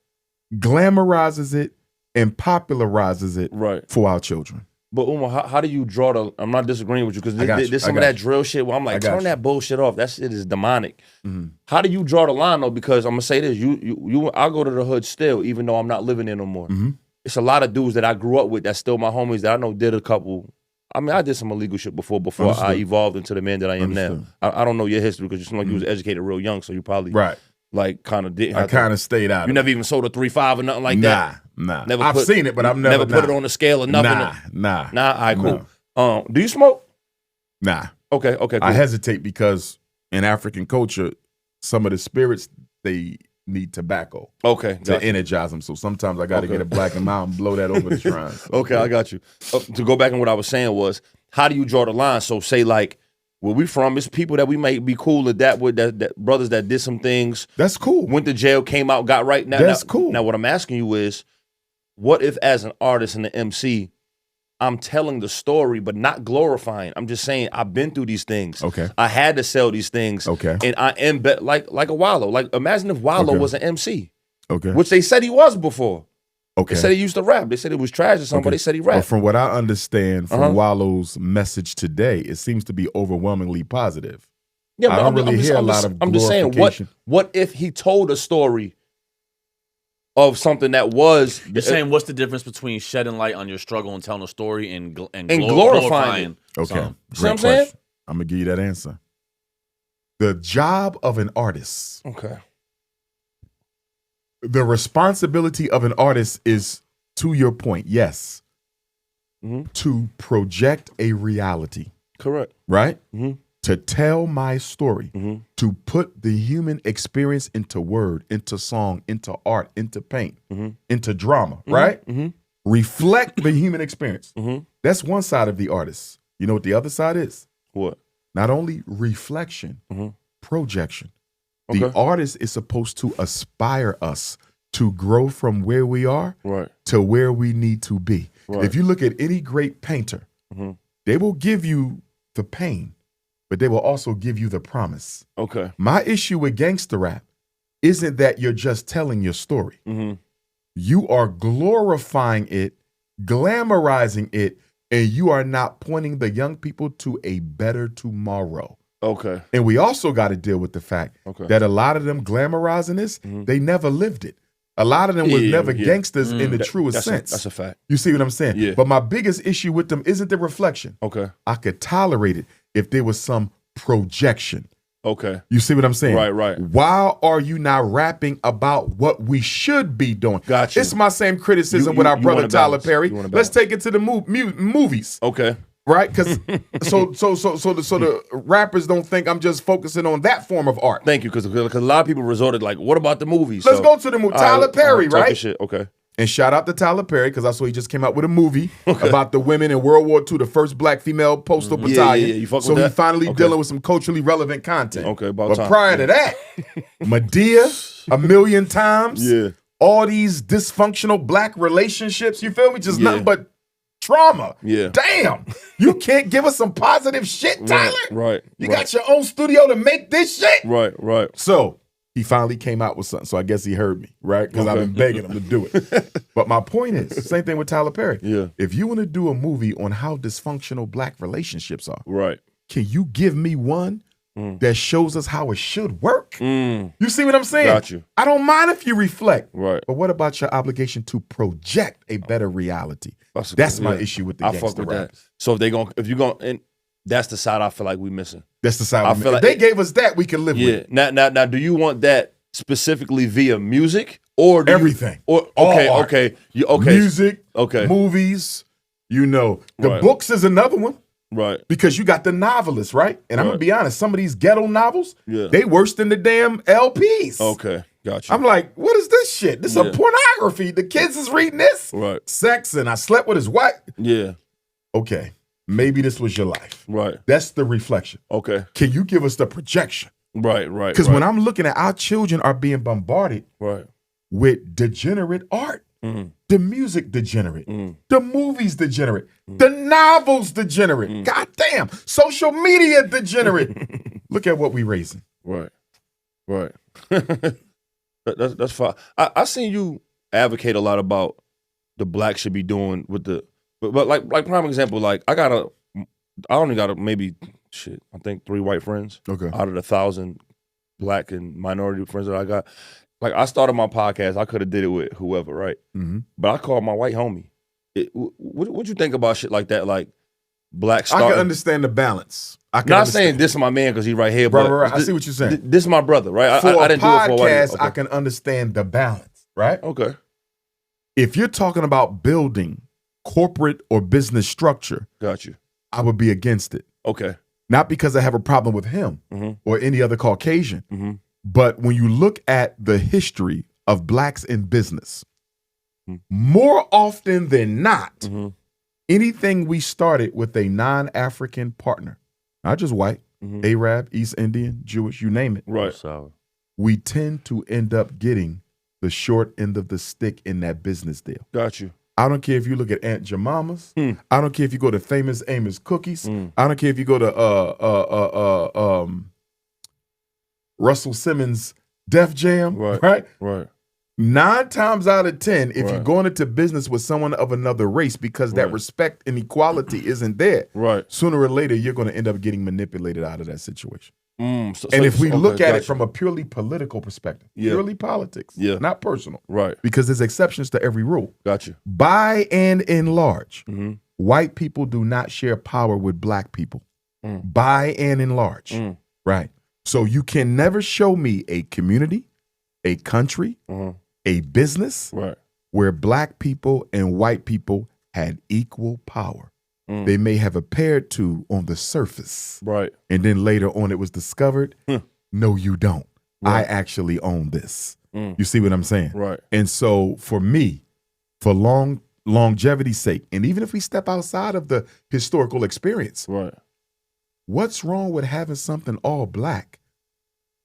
glamorizes it, and popularizes it Right. for our children. But Umar, how do you draw the? I'm not disagreeing with you because I got you. there's I some of got that you. drill shit where I'm I like, got turn you. that bullshit off. That shit is demonic. How do you draw the line though? Because I'm gonna say this: you, I go to the hood still, even though I'm not living there no more. It's a lot of dudes that I grew up with that's still my homies that I know did a couple. I mean, I did some illegal shit before I Understood. evolved into the man that I am Understood. now. I don't know your history because you seem like you was educated real young, so you probably Right. like kind of didn't. I have to- kind of stayed out. You of never even sold a 3.5 or nothing like it. that. Nah. Never I've put- seen it, but I've never put it on the scale or nothing. Nah. Nah. All right, cool. No. Do you smoke? Nah. Okay, cool. I hesitate because in African culture, some of the spirits, they need tobacco Okay, to energize them. So sometimes I got to get a black and mild and blow that over the shrine. So, Okay, I got you. To go back on what I was saying was, how do you draw the line? So say like, where we from, it's people that we might be cool at that with, that brothers that did some things, That's cool. went to jail, came out, got right. That's cool. Now what I'm asking you is, what if as an artist and an MC, I'm telling the story but not glorifying? I'm just saying I've been through these things. Okay. I had to sell these things. Okay. And I am like a Wallow. Like imagine if Wallow Okay. was an MC, Okay. which they said he was before. Okay. They said he used to rap. They said it was trash or something, but they said he But rapped. from what I understand from Uh-huh. Wallow's message today, it seems to be overwhelmingly positive. Yeah, I but don't really hear a lot of I'm just saying, glorification. what if he told a story of something that was You're saying what's the difference between shedding light on your struggle and telling a story and glorifying glorifying Okay. something? See what I'm Great saying? question. I'm going to give you that answer. The job of an artist, okay? the responsibility of an artist is, to your point, yes, to project a reality, Correct. right? Mhm. To tell my story, to put the human experience into word, into song, into art, into paint, into drama, right? Reflect the human experience. That's one side of the artist. You know what the other side is? What? Not only reflection, projection. Okay. The artist is supposed to aspire us to grow from where we are Right. to where we need to be. Right. If you look at any great painter, they will give you the pain, but they will also give you the promise. Okay. My issue with gangster rap isn't that you're just telling your story. You are glorifying it, glamorizing it, and you are not pointing the young people to a better tomorrow. Okay. And we also got to deal with the fact that a lot of them glamorizing this, they never lived it. A lot of them was never gangsters in the truest sense. That's a fact. You see what I'm saying? Yeah. But my biggest issue with them isn't the reflection. Okay. I could tolerate it if there was some projection. Okay. You see what I'm saying? Right. Why are you not rapping about what we should be doing? Gotcha. It's my same criticism with our brother Tyler Perry. Let's take it to the movies. Okay. Right? Because so the rappers don't think I'm just focusing on that form of art. Thank you, because a lot of people resorted like, what about the movies? Let's go to the movie. Tyler Perry, talk right? your shit. Okay. And shout out to Tyler Perry, because I saw he just came out with a movie about the women in World War II, the first black female postal battalion. Yeah. You fuck so with he that? finally dealing with some culturally relevant content. Okay, about but time. prior to that, Medea, a million times. Yeah. All these dysfunctional black relationships, you feel me? Just nothing but trauma. Yeah. Damn. You can't give us some positive shit, Tyler? Right. You got your own studio to make this shit? Right. So he finally came out with something. So I guess he heard me, right? Because I've been begging him to do it. But my point is, same thing with Tyler Perry. Yeah. If you want to do a movie on how dysfunctional black relationships are, Right. can you give me one that shows us how it should work? You see what I'm saying? Got you. I don't mind if you reflect. Right. But what about your obligation to project a better reality? That's my issue with the gangster fuck with rap. that. So if you're going, and that's the side I feel like we missing. That's the side I we feel if like they gave us that, we can live with it. Now, do you want that specifically via music or Everything? Okay. Music, Okay. movies, the Right. books is another one. Right. Because you got the novelists, right? And I'm going to be honest, some of these ghetto novels, Yeah. they worse than the damn LPs. Okay. Gotcha. I'm like, what is this shit? This is a pornography. The kids is reading this. Right. Sex and I slept with his wife. Yeah. Okay. Maybe this was your life. Right. That's the reflection. Okay. Can you give us the projection? Right. Because when I'm looking at our children are being bombarded Right. with degenerate art. The music degenerate. The movies degenerate. Mm. The novels degenerate. God damn. Social media degenerate. Look at what we raising. Right. That's fine. I seen you advocate a lot about the black should be doing with the, but like prime example, like I only got maybe I think 3 white friends. Okay. Out of the 1,000 black and minority friends that I got. Like I started my podcast, I could have did it with whoever, right? But I called my white homie. What you think about shit like that? Like black starting? I can understand the balance. Not saying this is my man because he right here, but right. I see what you're saying. This is my brother, right? For I a didn't do it for a while. podcast, Okay. I can understand the balance, right? Okay. If you're talking about building corporate or business structure, Got you. I would be against it. Okay. Not because I have a problem with him or any other Caucasian, but when you look at the history of blacks in business, more often than not, anything we started with a non-African partner, not just white, Arab, East Indian, Jewish, you name it, Right. we tend to end up getting the short end of the stick in that business deal. Got you. I don't care if you look at Aunt Jemima's. I don't care if you go to Famous Amos Cookies. I don't care if you go to Russell Simmons' Def Jam. Right? 9 times out of 10, if you're going into business with someone of another race, because that respect and equality isn't there, sooner or later you're going to end up getting manipulated out of that situation. And if we look at it from a purely political perspective, purely politics, not personal, because there's exceptions to every rule. Got you. By and in large, white people do not share power with black people. By and in large, right? So you can never show me a community, a country, a business where black people and white people had equal power. They may have appeared to on the surface. And then later on it was discovered, no, you don't. I actually own this. You see what I'm saying? And so for me, for longevity's sake, and even if we step outside of the historical experience, what's wrong with having something all black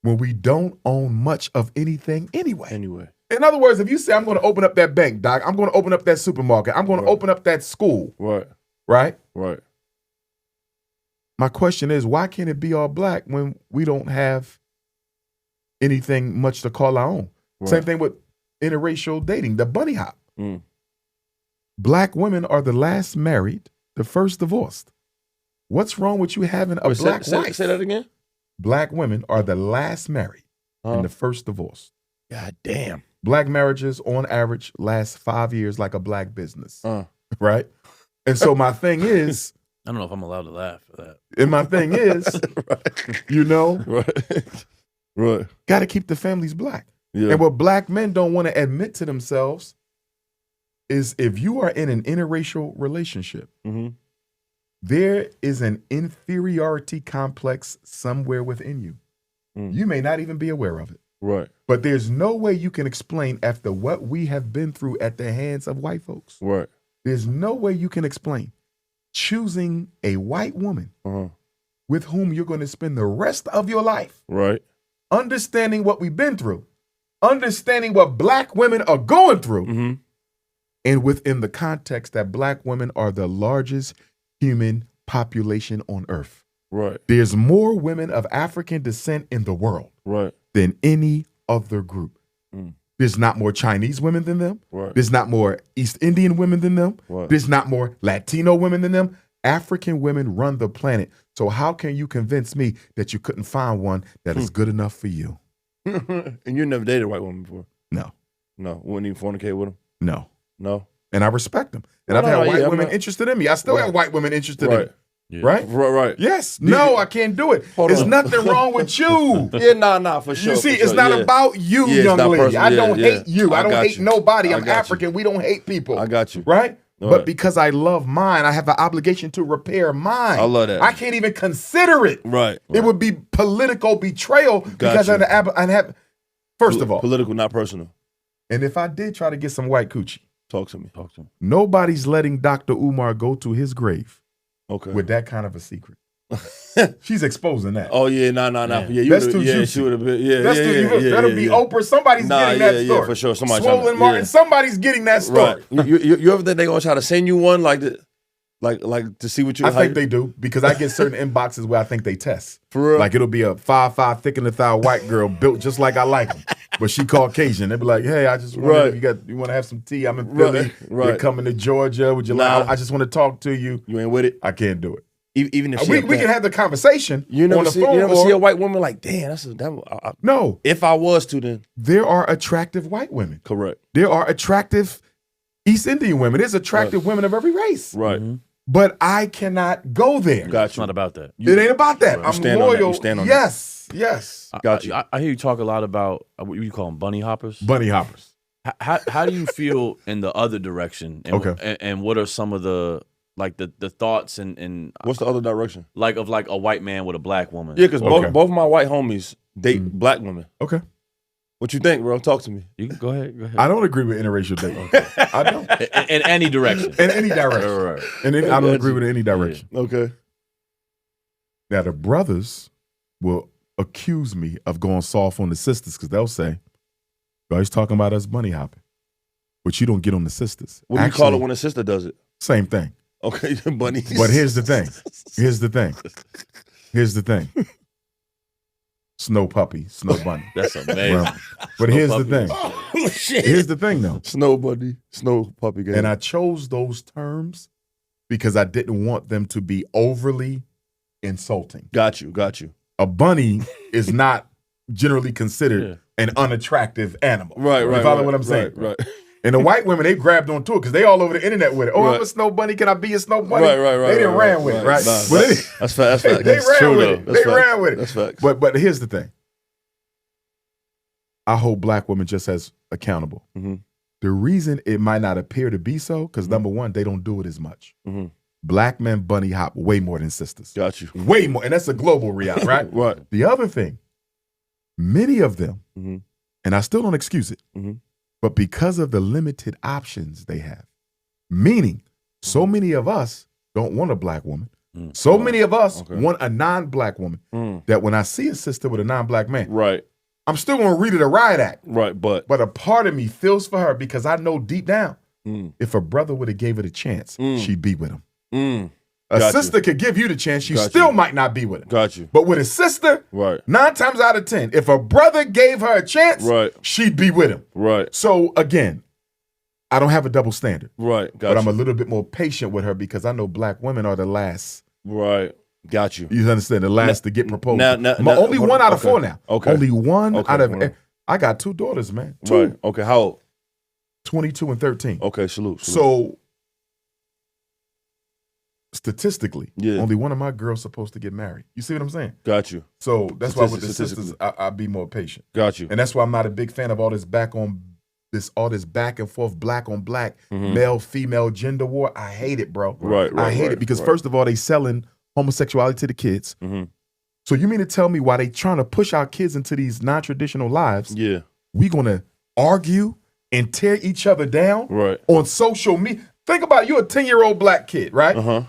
when we don't own much of anything anyway? In other words, if you say, I'm going to open up that bank, Doc, I'm going to open up that supermarket, I'm going to open up that school. Right? my question is, why can't it be all black when we don't have anything much to call our own? Right. Same thing with interracial dating, the bunny hop. Black women are the last married, the first divorced. What's wrong with you having a black wife? Say that again? Black women are the last married and the first divorced. God damn. Black marriages, on average, last 5 years like a black business. Right? And so my thing is... I don't know if I'm allowed to laugh for that. And my thing is, you know, right. Got to keep the families black. Yeah. And what black men don't want to admit to themselves is if you are in an interracial relationship, there is an inferiority complex somewhere within you. You may not even be aware of it. Right. But there's no way you can explain after what we have been through at the hands of white folks. Right. There's no way you can explain choosing a white woman with whom you're going to spend the rest of your life. Right. Understanding what we've been through, understanding what black women are going through, and within the context that black women are the largest human population on earth. Right. There's more women of African descent in the world than any other group. There's not more Chinese women than them. Right. There's not more East Indian women than them. Right. There's not more Latino women than them. African women run the planet. So how can you convince me that you couldn't find one that is good enough for you? And you never dated a white woman before? No. No. Wouldn't even fornicate with them? No. No. And I respect them. And I've had white women interested in me. I still have white women interested in me. Yeah. Right? Right. Yes. No, I can't do it. There's nothing wrong with you. Nah, for sure. You see, for it's not about you, young lady. I don't hate you. I don't hate nobody. I'm African. We don't hate people. I got you. Right? But because I love mine, I have an obligation to repair mine. I love that. I can't even consider it. Right. It would be political betrayal because I have, first of all. Political, not personal. And if I did try to get some white coochie. Talk to me. Nobody's letting Dr. Umar go to his grave. Okay. With that kind of a secret. She's exposing that. Oh yeah, nah. Yeah, that's too juicy. She would have been. Yeah, that'll be Oprah. Somebody's getting that story. Yeah, for sure. Somebody's Swollen Martin. Somebody's getting that story. Right. You ever think they gonna try to send you one like to see what you? I think they do because I get certain inboxes where I think they test. For real? Like it'll be a 5'5" thick in the thigh white girl built just like I like them, but she Caucasian. They be like, "Hey, I just wonder if you want to have some tea? I'm in Philly. You're coming to Georgia. Would you like? I just want to talk to you. You ain't with it. I can't do it. Even if we can have the conversation. You never see a white woman like, damn, no. If I was to, then there are attractive white women. Correct. There are attractive East Indian women. There's attractive women of every race. Right. But I cannot go there. Got you. It's not about that. It ain't about that. I'm loyal. You stand on that. Yes. Got you. I hear you talk a lot about what you call them, bunny hoppers. Bunny hoppers. How do you feel in the other direction? And, and what are some of the the thoughts and what's the other direction? Like a white man with a black woman. Yeah, because both of my white homies date black women. Okay. What you think, bro? Talk to me. You can go ahead. I don't agree with interracial dating. I don't. In any direction. In any direction. Right. And I don't agree with any direction. Yeah. Okay. Now the brothers will accuse me of going soft on the sisters because they'll say, "Oh, he's talking about us bunny hopping," but you don't get on the sisters. What do you call it when a sister does it? Same thing. Okay, bunny. But here's the thing. Snow puppy, snow bunny. That's amazing. Well, but here's the thing. Oh, shit. Here's the thing, though. Snow bunny, snow puppy. Game. And I chose those terms because I didn't want them to be overly insulting. Got you. A bunny is not generally considered an unattractive animal. Right. You follow what I'm saying? Right. And the white women, they grabbed onto it because they all over the internet with it. Oh, I'm a snow bunny. Can I be a snow bunny? Right. They didn't ran with it, right? Nah, that's fact. They ran with it. They ran with it. That's fact. But here's the thing. I hold black women just as accountable. Mm-hmm. The reason it might not appear to be so, because number one, they don't do it as much. Mm-hmm. Black men bunny hop way more than sisters. Got you. Way more. And that's a global reality, right? Right. The other thing, many of them, and I still don't excuse it, but because of the limited options they have, meaning so many of us don't want a black woman, so many of us want a non-black woman, that when I see a sister with a non-black man, right, I'm still going to read it a riot act. Right, but a part of me feels for her because I know deep down, if a brother would have gave it a chance, she'd be with him. A sister could give you the chance. You still might not be with him. Got you. But with a sister, Right. 9 times out of 10, if a brother gave her a chance, Right. she'd be with him. Right. So again, I don't have a double standard. Right. But I'm a little bit more patient with her because I know black women are the last. Right. Got you. You understand? The last to get proposed. Now, only one out of 4 now. Okay. Only one out of. hold on. I got 2 daughters, man. 2. Right. Okay. How old? 22 and 13. Okay. Salute. So statistically, Yeah. only one of my girls supposed to get married. You see what I'm saying? Got you. So that's why with the Statistically. sisters, I'll be more patient. Got you. And that's why I'm not a big fan of all this back and forth black on black, male, female gender war. I hate it, bro. Right. I hate it because first of all, they selling homosexuality to the kids. So you mean to tell me why they trying to push our kids into these non-traditional lives? Yeah. We gonna argue and tear each other down Right. on social media? Think about it, you're a 10-year-old black kid, right? Uh-huh.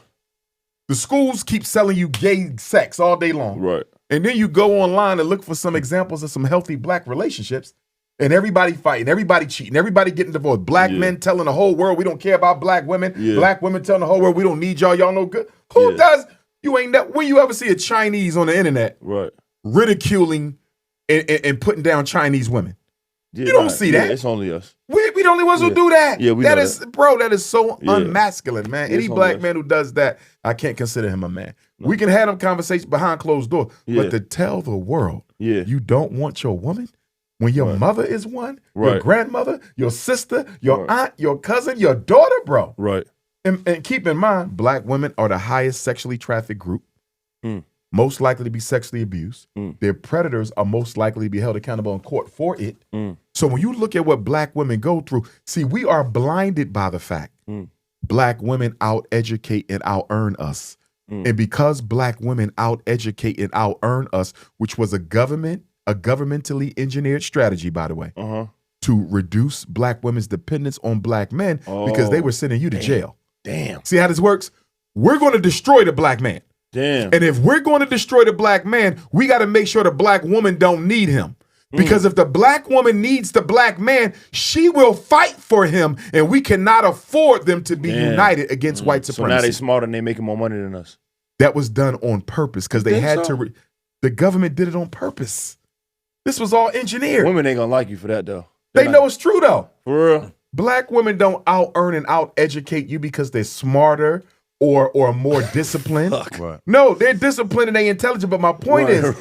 The schools keep selling you gay sex all day long. Right. And then you go online and look for some examples of some healthy black relationships, and everybody fighting, everybody cheating, everybody getting divorced. Black men telling the whole world we don't care about black women. Yeah. Black women telling the whole world we don't need y'all. Y'all no good. Who does? You ain't that. When you ever see a Chinese on the internet Right. ridiculing and putting down Chinese women? Yeah, You don't see that. Yeah, it's only us. We the only ones who do that. Yeah, we that know is, bro, that is so Yeah. unmasculine, man. Any It's black only man who does that, I can't consider him a man. We can have them conversations behind closed doors, Yeah. but to tell the world Yeah. you don't want your woman when your mother is one, your Right. grandmother, your sister, your Right. aunt, your cousin, your daughter, bro. Right. And keep in mind, black women are the highest sexually trafficked group, most likely to be sexually abused. Their predators are most likely to be held accountable in court for it. So when you look at what black women go through, see, we are blinded by the fact black women out-educate and out-earn us. And because black women out-educate and out-earn us, which was a governmentally engineered strategy, by the way, to reduce black women's dependence on black men because they were sending you to jail. Damn. See how this works? We're going to destroy the black man. Damn. And if we're going to destroy the black man, we got to make sure the black woman don't need him. Because if the black woman needs the black man, she will fight for him, and we cannot afford them to be united against white So supremacy. now they smarter and they making more money than us. That was done on purpose because they think had so? to. The government did it on purpose. This was all engineered. Women ain't gonna like you for that though. They know it's true though. For real. Black women don't out-earn and out-educate you because they're smarter or more disciplined. Right. No, they're disciplined and they intelligent. But my point is,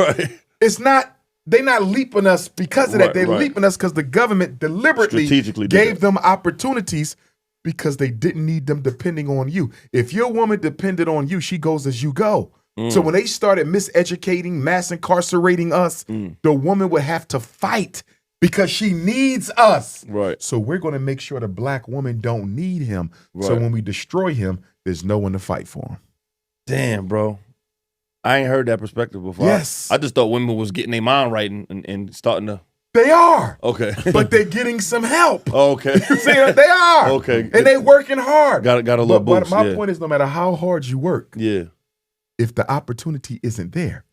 it's not. They're not leaping us because of that. They're leaping us because the government deliberately Strategically gave them opportunities because they didn't need them depending on you. If your woman depended on you, she goes as you go. So when they started miseducating, mass incarcerating us, the woman would have to fight because she needs us. Right. So we're going to make sure the black woman don't need him. So Right. when we destroy him, there's no one to fight for him. Damn, bro. I ain't heard that perspective before. Yes. I just thought women was getting their mind right and starting to. They are. Okay. But they're getting some help. Okay. See, they are. Okay. And they working hard. Got a little But boost. my point is, no matter how hard you work, Yeah. if the opportunity isn't there,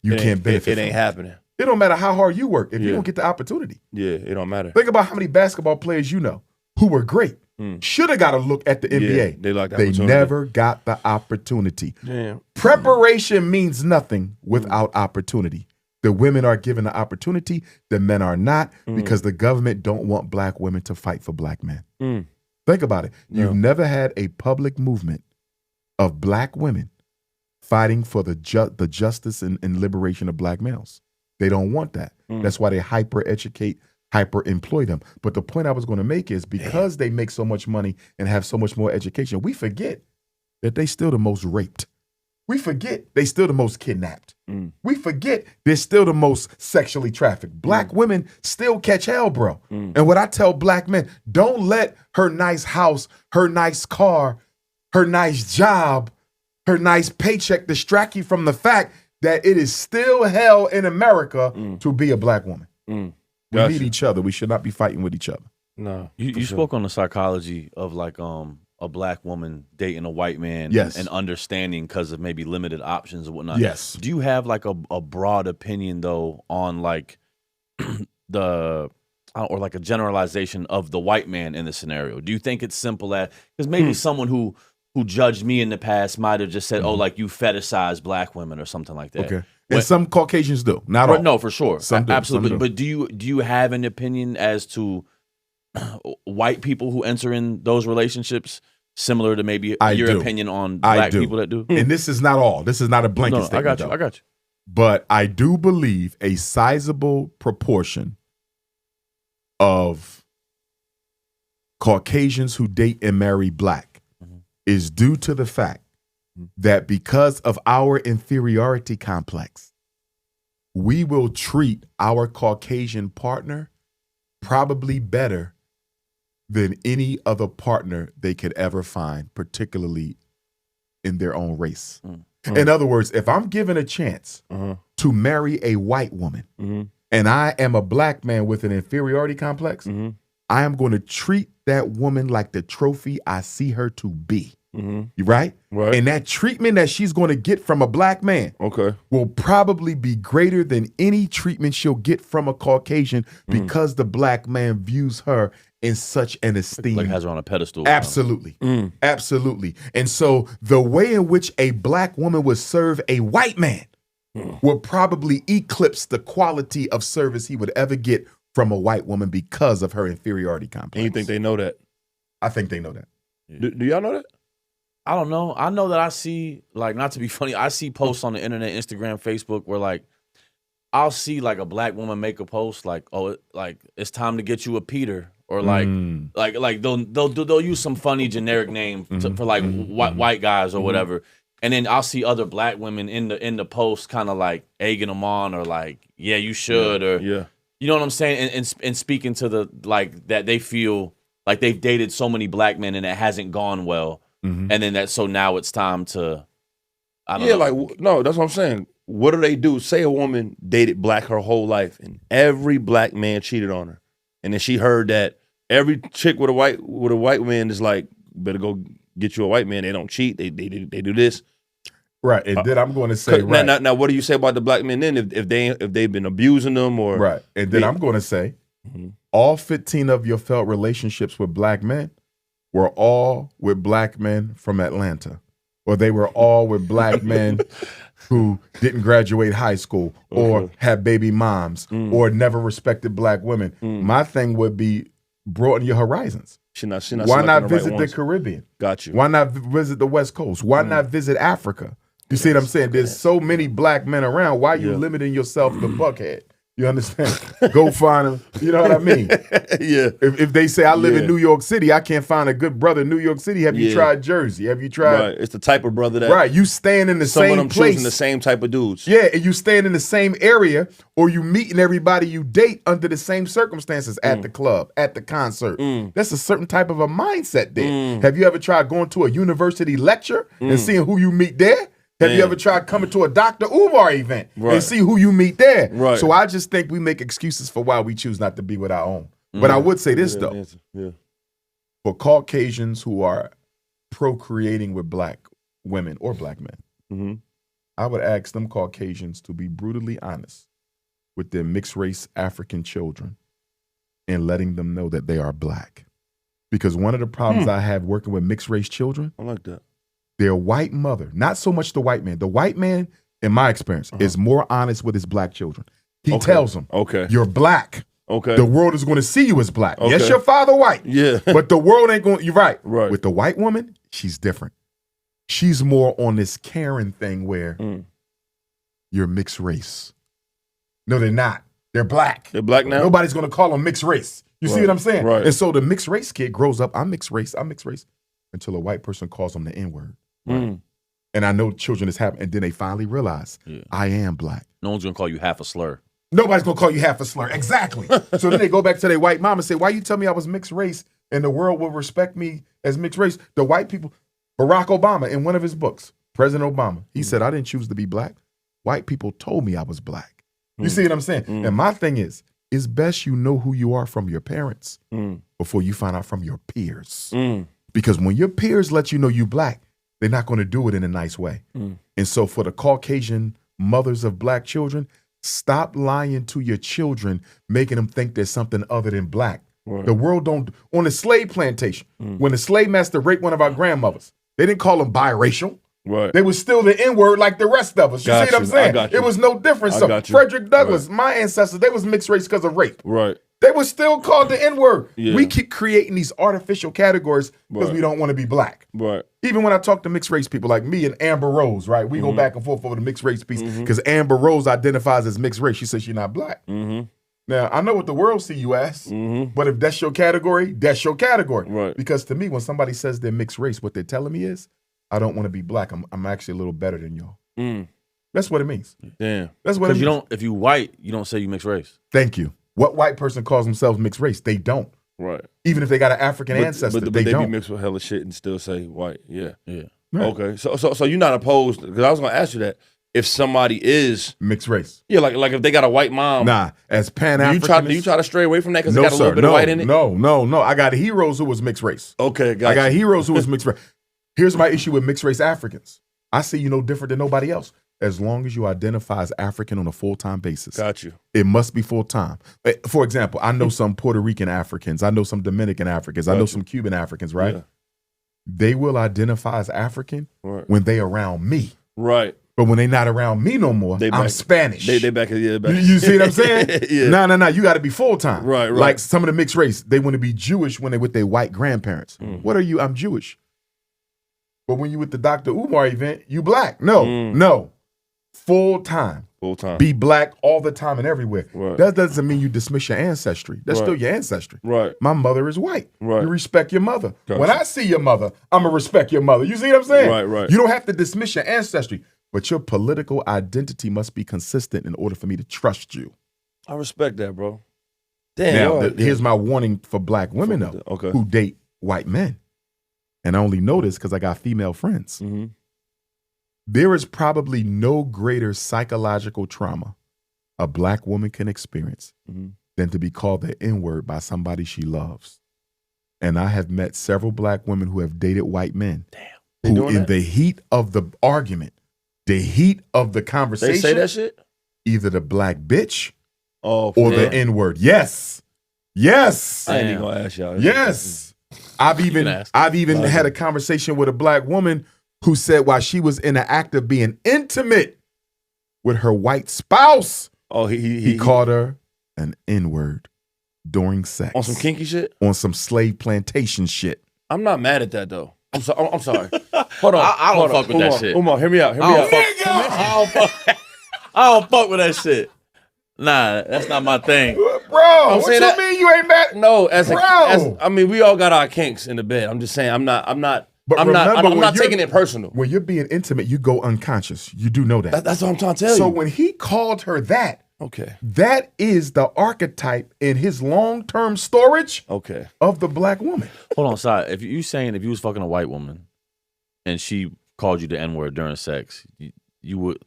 you It can't ain't- benefit. It ain't from happening. It don't matter how hard you work if you Yeah. don't get the opportunity. Yeah, it don't matter. Think about how many basketball players you know who were great, should have got a look at the NBA. they like the They opportunity. never got the opportunity. Damn. Preparation means nothing without opportunity. The women are given the opportunity, the men are not, because the government don't want black women to fight for black men. Think about it. You've never had a public movement of black women fighting for the justice and liberation of black males. They don't want that. That's why they hyper-educate, hyper-employ them. But the point I was going to make is because they make so much money and have so much more education, we forget that they still the most raped. We forget they still the most kidnapped. We forget they're still the most sexually trafficked. Black women still catch hell, bro. And what I tell black men, don't let her nice house, her nice car, her nice job, her nice paycheck distract you from the fact that it is still hell in America to be a black woman. We need each other. We should not be fighting with each other. No. You spoke on the psychology of like a black woman dating a white man, Yes. and understanding because of maybe limited options and whatnot. Yes. Do you have like a broad opinion though on like or like a generalization of the white man in the scenario? Do you think it's simple as because maybe someone who who judged me in the past might have just said, "Oh, like you fetishize black women" or something like that. Okay. And some Caucasians do, not all. No, for sure, some do, absolutely. some do. But do you have an opinion as to white people who enter in those relationships, similar to maybe your opinion on black people that do? And this is not all. This is not a blanket No, statement. I got you. But I do believe a sizable proportion of Caucasians who date and marry black is due to the fact that because of our inferiority complex, we will treat our Caucasian partner probably better than any other partner they could ever find, particularly in their own race. In other words, if I'm given a chance to marry a white woman and I am a black man with an inferiority complex, I am going to treat that woman like the trophy I see her to be. You right? And that treatment that she's going to get from a black man will probably be greater than any treatment she'll get from a Caucasian because the black man views her in such an esteem. Like has her on a pedestal. Absolutely. Absolutely. And so the way in which a black woman would serve a white man will probably eclipse the quality of service he would ever get from a white woman because of her inferiority complex. And you think they know that? I think they know that. Do y'all know that? I don't know. I know that I see, like, not to be funny, I see posts on the internet, Instagram, Facebook, where like I'll see like a black woman make a post like, "Oh, like it's time to get you a Peter," or like they'll use some funny generic name for like white guys or whatever, and then I'll see other black women in the post kind of like egging them on or like, "Yeah, you should," or you know what I'm saying, and speaking to the like that they feel like they've dated so many black men and it hasn't gone well. And then so now it's time to, I don't know. Like, no, that's what I'm saying. What do they do? Say a woman dated black her whole life and every black man cheated on her. And then she heard that every chick with a white man is like, better go get you a white man. They don't cheat. They do this. Right. And then I'm going to say, now, what do you say about the black men then if they've been abusing them or? Right. And then I'm going to say, all 15 of your failed relationships with black men were all with black men from Atlanta, or they were all with black men who didn't graduate high school or had baby moms or never respected black women. My thing would be broaden your horizons. Why not visit the Caribbean? Got you. Why not visit the West Coast? Why not visit Africa? You see what I'm saying? There's so many black men around. Why are you limiting yourself to Buckhead? You understand? Go find them. You know what I mean? If they say I live in New York City, I can't find a good brother in New York City. Have you tried Jersey? Have you tried? Right. It's the type of brother that. Right. You staying in the some same of them place. choosing the same type of dudes. Yeah, and you staying in the same area, or you meeting everybody you date under the same circumstances at the club, at the concert. That's a certain type of a mindset there. Have you ever tried going to a university lecture and seeing who you meet there? Have you ever tried coming to a Dr. Umar event and see who you meet there? Right. So I just think we make excuses for why we choose not to be with our own. But I would say this, though. For Caucasians who are procreating with black women or black men, I would ask them Caucasians to be brutally honest with their mixed race African children and letting them know that they are black. Because one of the problems I have working with mixed race children, I like that. Their white mother, not so much the white man. The white man, in my experience, is more honest with his black children. He tells them, you're black. The world is going to see you as black. Yes, your father white. But the world ain't going, you're right. With the white woman, she's different. She's more on this Karen thing where you're mixed race. No, they're not. They're black. They're black now? Nobody's going to call them mixed race. You see what I'm saying? Right. And so the mixed race kid grows up, I'm mixed race, until a white person calls them the N-word. And I know children is happening, and then they finally realize, I am black. No one's gonna call you half a slur. Nobody's gonna call you half a slur. Exactly. So then they go back to their white mom and say, why you tell me I was mixed race and the world will respect me as mixed race? The white people, Barack Obama, in one of his books, President Obama, he said, I didn't choose to be black. White people told me I was black. You see what I'm saying? And my thing is, it's best you know who you are from your parents before you find out from your peers. Because when your peers let you know you black, they're not going to do it in a nice way. And so for the Caucasian mothers of black children, stop lying to your children, making them think there's something other than black. The world don't, on the slave plantation, when the slave master raped one of our grandmothers, They didn't call them biracial. Right. They was still the N-word like the rest of us. You see what I'm saying? It was no different. So Frederick Douglas, my ancestors, they was mixed race because of rape. Right. They was still called the N-word. Yeah. We keep creating these artificial categories because we don't want to be black. Right. Even when I talk to mixed race people like me and Amber Rose, right? We go back and forth over the mixed race piece because Amber Rose identifies as mixed race. She says she's not black. Now, I know what the world see you as, but if that's your category, that's your category. Right. Because to me, when somebody says they're mixed race, what they're telling me is, I don't want to be black. I'm actually a little better than y'all. That's what it means. Damn. That's what it means. If you white, you don't say you mixed race. Thank you. What white person calls themselves mixed race? They don't. Right. Even if they got an African ancestor, but they don't. Be mixed with hella shit and still say white. Yeah. Yeah. Right. Okay. So you're not opposed, because I was going to ask you that. If somebody is mixed race. Yeah, like if they got a white mom. Nah, as Pan-Africanists. Do you try to stray away from that because No, they got a little bit of white in it? No. I got heroes who was mixed race. Okay, I got heroes who was mixed race. Here's my issue with mixed race Africans. I see you no different than nobody else. As long as you identify as African on a full-time basis. Got you. It must be full-time. For example, I know some Puerto Rican Africans. I know some Dominican Africans. I know some Cuban Africans, right? Yeah. They will identify as African when they around me. Right. But when they not around me no more, I'm Spanish. They back. You see what I'm saying? Yeah. No. You got to be full-time. Right. Like some of the mixed race, they want to be Jewish when they with their white grandparents. What are you? I'm Jewish. But when you with the Dr. Umar event, you black. No. Full-time. Full-time. Be black all the time and everywhere. Right. That doesn't mean you dismiss your ancestry. That's still your ancestry. Right. My mother is white. Right. You respect your mother. Gotcha. When I see your mother, I'm going to respect your mother. You see what I'm saying? Right. You don't have to dismiss your ancestry, but your political identity must be consistent in order for me to trust you. I respect that, bro. Damn. Now, here's my warning for black women, though, who date white men. And I only know this because I got female friends. There is probably no greater psychological trauma a black woman can experience than to be called the N-word by somebody she loves. And I have met several black women who have dated white men who in the heat of the argument, the heat of the conversation, they say that shit? Either the black bitch or the N-word. Yes. I ain't even gonna ask y'all. Yes. I've even had a conversation with a black woman who said while she was in the act of being intimate with her white spouse, he called her an N-word during sex. On some kinky shit? On some slave plantation shit. I'm not mad at that, though. I'm sorry. Hold on. I don't fuck with that shit. Umar, hear me out. I don't fuck with that shit. Nah, that's not my thing. Bro, what you mean you ain't mad? No, I mean, we all got our kinks in the bed. I'm just saying, I'm not taking it personal. When you're being intimate, you go unconscious. You do know that. That's what I'm trying to tell you. So when he called her that, that is the archetype in his long-term storage of the black woman. Hold on, side. If you was fucking a white woman and she called you the N-word during sex, you would.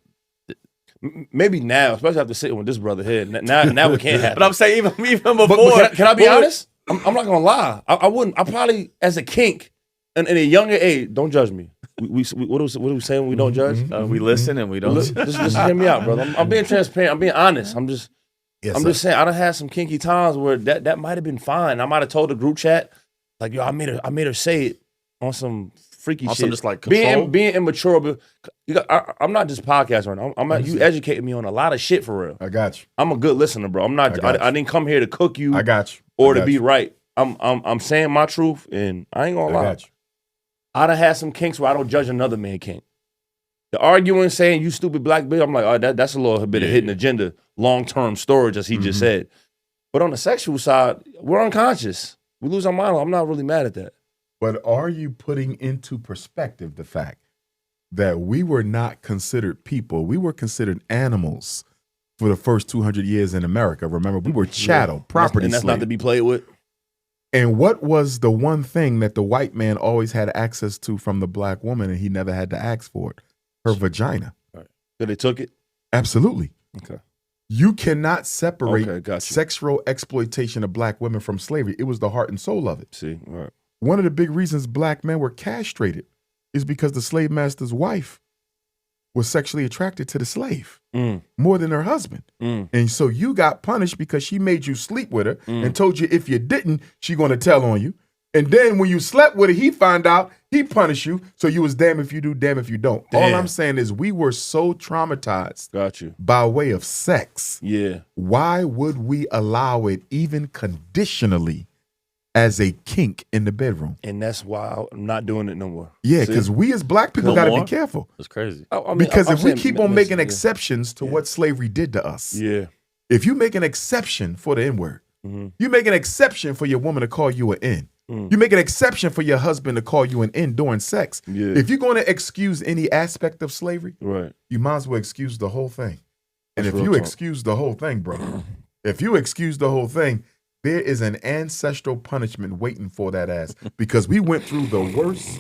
Maybe now, especially after sitting with this brother here. Now it can't happen. But I'm saying even before. But can I be honest? I'm not gonna lie. I wouldn't. I probably, as a kink, in a younger age, don't judge me. What are we saying when we don't judge? We listen and we don't. Just hear me out, brother. I'm being transparent. I'm being honest. I'm just saying. I done had some kinky times where that might have been fine. I might have told the group chat, like, yo, I made her say it on some freaky shit. Just like being immature, but I'm not just podcasting right now. You educated me on a lot of shit for real. I got you. I'm a good listener, bro. I'm not. I didn't come here to cook you. I got you. Or to be right. I'm saying my truth, and I ain't gonna lie. Got you. I done had some kinks where I don't judge another man kink. The arguing, saying you stupid black bitch, I'm like, oh, that's a little bit of hidden agenda, long-term storage, as he just said. But on the sexual side, we're unconscious. We lose our mind. I'm not really mad at that. But are you putting into perspective the fact that we were not considered people? We were considered animals for the first 200 years in America. Remember, we were chattel, property and that's slave. not to be played with. And what was the one thing that the white man always had access to from the black woman and he never had to ask for it? Her vagina. Right. So they took it? Absolutely. Okay. You cannot separate sexual exploitation of black women from slavery. It was the heart and soul of it. See, all right. One of the big reasons black men were castrated is because the slave master's wife was sexually attracted to the slave more than her husband. And so you got punished because she made you sleep with her and told you if you didn't, she going to tell on you. And then when you slept with it, he found out, he punished you. So you was damn if you do, damn if you don't. All I'm saying is we were so traumatized by way of sex. Yeah. Why would we allow it even conditionally as a kink in the bedroom? And that's why I'm not doing it no more. Yeah, because we as black people got to be careful. That's crazy. Because if we keep on making exceptions to what slavery did to us. Yeah. If you make an exception for the N-word, you make an exception for your woman to call you an N. You make an exception for your husband to call you an N during sex. Yeah. If you're going to excuse any aspect of slavery, Right. you might as well excuse the whole thing. And That's if real you talk. excuse the whole thing, bro, if you excuse the whole thing, there is an ancestral punishment waiting for that ass because we went through the worst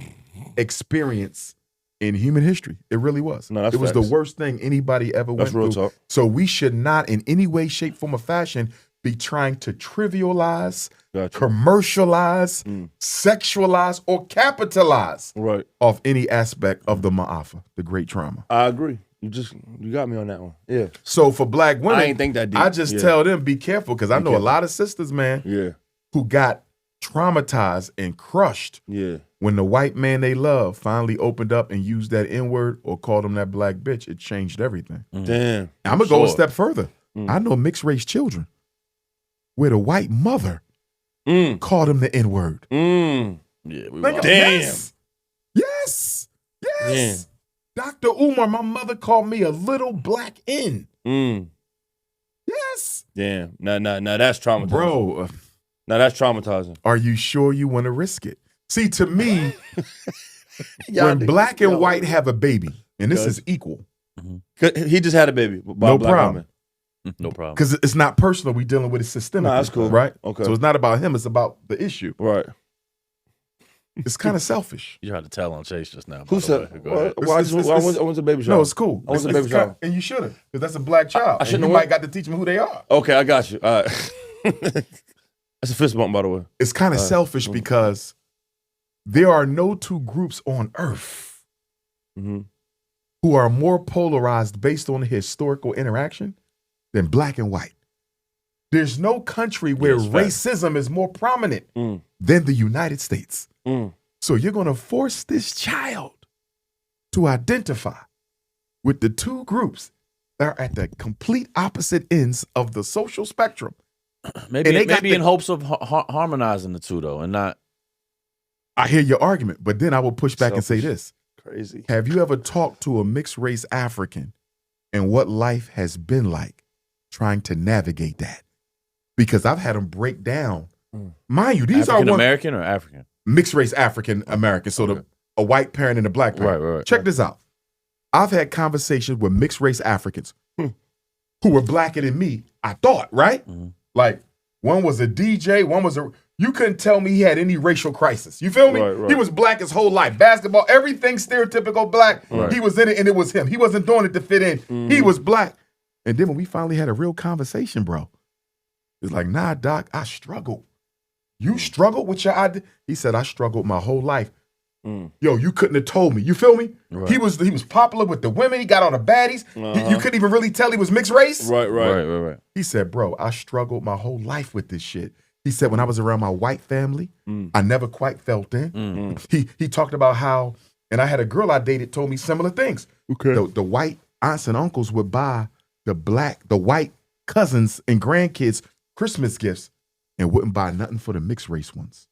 experience in human history. It really was. No, that's it was facts. the worst thing anybody ever That's went real through. talk. So we should not in any way, shape, form, or fashion be trying to trivialize, commercialize, sexualize, or capitalize off any aspect of the Ma'afa, the great trauma. I agree. You got me on that one. Yeah. So for black women, I ain't think that deep. I just tell them be careful because I know a lot of sisters, man, who got traumatized and crushed when the white man they love finally opened up and used that N-word or called them that black bitch. It changed everything. Damn. I'm gonna go a step further. I know mixed race children where the white mother called him the N-word. Yeah, we Damn. Yes. Yes. Yes. Dr. Umar, my mother called me a little black N. Yes. Damn. Now that's traumatizing. Bro. Now that's traumatizing. Are you sure you want to risk it? See, to me, when black and white have a baby, and this is equal. He just had a baby by a black woman. No problem. Because it's not personal. We dealing with it systemically. Nah, that's cool. Right? Okay. So it's not about him. It's about the issue. Right. It's kind of selfish. You had to tell on Chase just now. Who said? Well, I went to baby shower. No, it's cool. I went to baby shower. And you should have, because that's a black child. I shouldn't have you might got to teach them who they are. Okay, I got you. All right. That's a fist bump, by the way. It's kind of selfish because there are no two groups on earth who are more polarized based on historical interaction than black and white. There's no country where racism is more prominent than the United States. So you're going to force this child to identify with the two groups that are at the complete opposite ends of the social spectrum. Maybe in hopes of harmonizing the two, though, and not. I hear your argument, but then I will push back and say this. Crazy. Have you ever talked to a mixed race African and what life has been like trying to navigate that? Because I've had them break down. Mind you, these African are American or African? Mixed race African American. So a white parent and a black parent. Right. Check this out. I've had conversations with mixed race Africans who were blacker than me, I thought, right? Like one was a DJ, one was you couldn't tell me he had any racial crisis. You feel me? Right. He was black his whole life. Basketball, everything stereotypical black. He was in it and it was him. He wasn't doing it to fit in. He was black. And then when we finally had a real conversation, bro, it's like, nah, doc, I struggled. You struggled with your idea? He said, I struggled my whole life. Yo, you couldn't have told me. You feel me? Right. He was popular with the women. He got all the baddies. You couldn't even really tell he was mixed race. Right. He said, bro, I struggled my whole life with this shit. He said, when I was around my white family, I never quite felt in. He talked about how, and I had a girl I dated told me similar things. Okay. The white aunts and uncles would buy the white cousins and grandkids Christmas gifts and wouldn't buy nothing for the mixed race ones.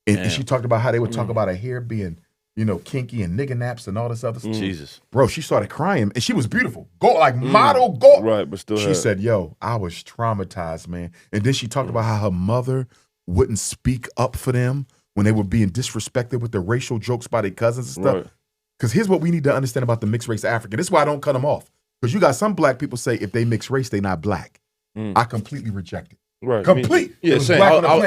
And she talked about how they would talk about her hair being, kinky and nigger naps and all this other stuff. Jesus. Bro, she started crying and she was beautiful. Model gold. Right, but still She said, yo, I was traumatized, man. And then she talked about how her mother wouldn't speak up for them when they were being disrespected with the racial jokes by their cousins and stuff. Because here's what we need to understand about the mixed race African. This is why I don't cut them off. Because you got some black people say if they mixed race, they not black. I completely reject it. Right. Complete. Yeah, same. I was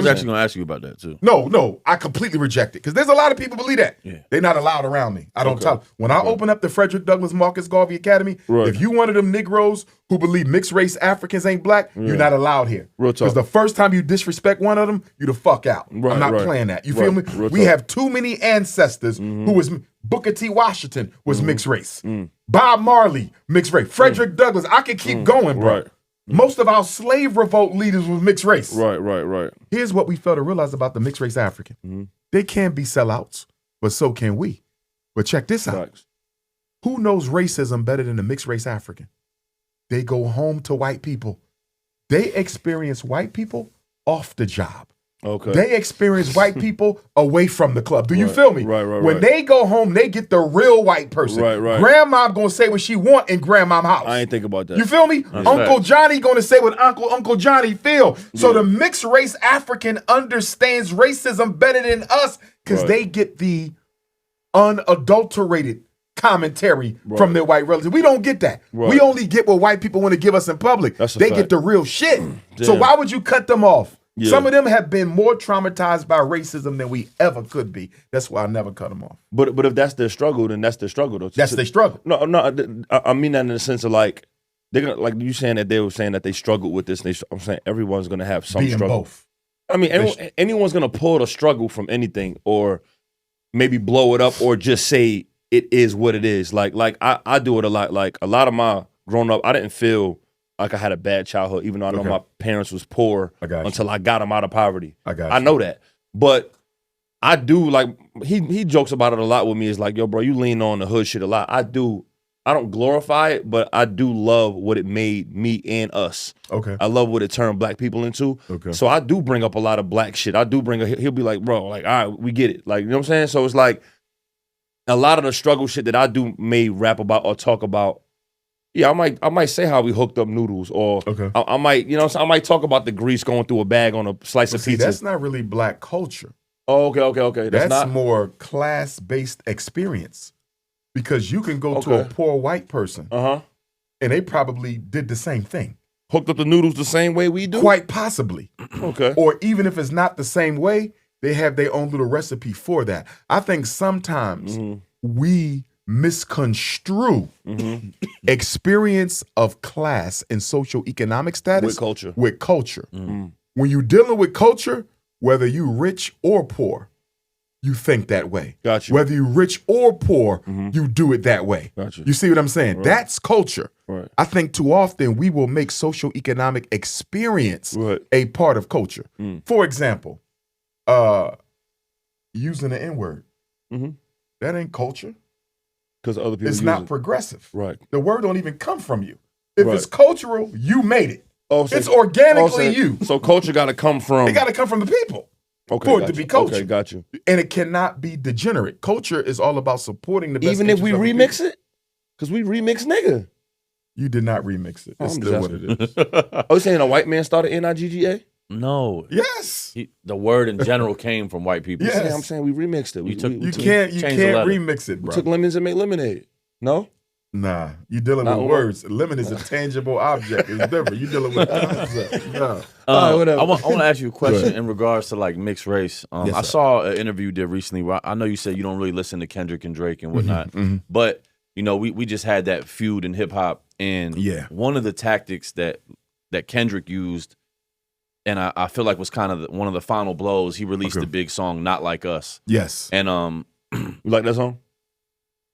actually going to ask you about that, too. No, I completely reject it. Because there's a lot of people believe that. Yeah. They're not allowed around me. I don't tell them. When I open up the Frederick Douglas Marcus Garvey Academy, if you one of them Negroes who believe mixed race Africans ain't black, you're not allowed here. Real talk. Because the first time you disrespect one of them, you the fuck out. I'm not playing that. You feel me? We have too many ancestors who was Booker T. Washington was mixed race. Bob Marley, mixed race. Frederick Douglass. I could keep going, bro. Most of our slave revolt leaders was mixed race. Right. Here's what we fail to realize about the mixed race African. They can be sellouts, but so can we. But check this out. Facts. Who knows racism better than the mixed race African? They go home to white people. They experience white people off the job. Okay. They experience white people away from the club. Do you feel me? Right. When they go home, they get the real white person. Right. Grandma gonna say what she want in grandma's house. I ain't think about that. You feel me? Uncle Johnny gonna say what Uncle Johnny feel. So the mixed race African understands racism better than us because they get the unadulterated commentary from their white relatives. We don't get that. We only get what white people want to give us in public. They get the real shit. So why would you cut them off? Yeah. Some of them have been more traumatized by racism than we ever could be. That's why I never cut them off. But if that's their struggle, then that's their struggle, though. That's their struggle. No, I mean that in the sense of like they're gonna, like you saying that they were saying that they struggled with this. I'm saying everyone's gonna have some struggle. Both. I mean, anyone's gonna pull the struggle from anything, or maybe blow it up, or just say it is what it is. Like I do it a lot. Like a lot of my growing up, I didn't feel like I had a bad childhood, even though I know my parents was poor until I got them out of poverty. I know that. But I do, like, he jokes about it a lot with me. It's like, yo, bro, you lean on the hood shit a lot. I don't glorify it, but I do love what it made me and us. Okay. I love what it turned black people into. Okay. So I do bring up a lot of black shit. I do he'll be like, bro, like, all right, we get it. Like, you know what I'm saying? So it's like a lot of the struggle shit that I do may rap about or talk about. Yeah, I might say how we hooked up noodles, or I might, I might talk about the grease going through a bag on a slice of pizza. That's not really black culture. Oh, okay. That's more class-based experience, because you can go to a poor white person, and they probably did the same thing. Hooked up the noodles the same way we do? Quite possibly. Okay. Or even if it's not the same way, they have their own little recipe for that. I think sometimes we misconstrue experience of class and socioeconomic status with culture. When you're dealing with culture, whether you rich or poor, you think that way. Gotcha. Whether you rich or poor, you do it that way. Gotcha. You see what I'm saying? Right. That's culture. Right. I think too often we will make socioeconomic experience a part of culture. For example, using the N-word. That ain't culture. Because other people it's not progressive. Right. The word don't even come from you. If it's cultural, you made it. So it's organically you. So culture got to come from. It got to come from the people for it to be culture. Okay, got you. And it cannot be degenerate. Culture is all about supporting the best. Even if we remix it, because we remix nigga. You did not remix it. It's still what it is. Are you saying a white man started N-I-G-G-A? No. Yes. The word in general came from white people. Yes. Yeah, I'm saying we remixed it. You can't remix it, bro. We took lemons and made lemonade. No? Nah. You're dealing with words. Lemon is a tangible object. It's different. You're dealing with concept. No. I want to ask you a question in regards to like mixed race. Yes, I saw an interview you did recently where I know you said you don't really listen to Kendrick and Drake and whatnot, but we just had that feud in hip hop, and one of the tactics that Kendrick used, and I feel like was kind of one of the final blows. He released the big song "Not Like Us." Yes, and you like that song?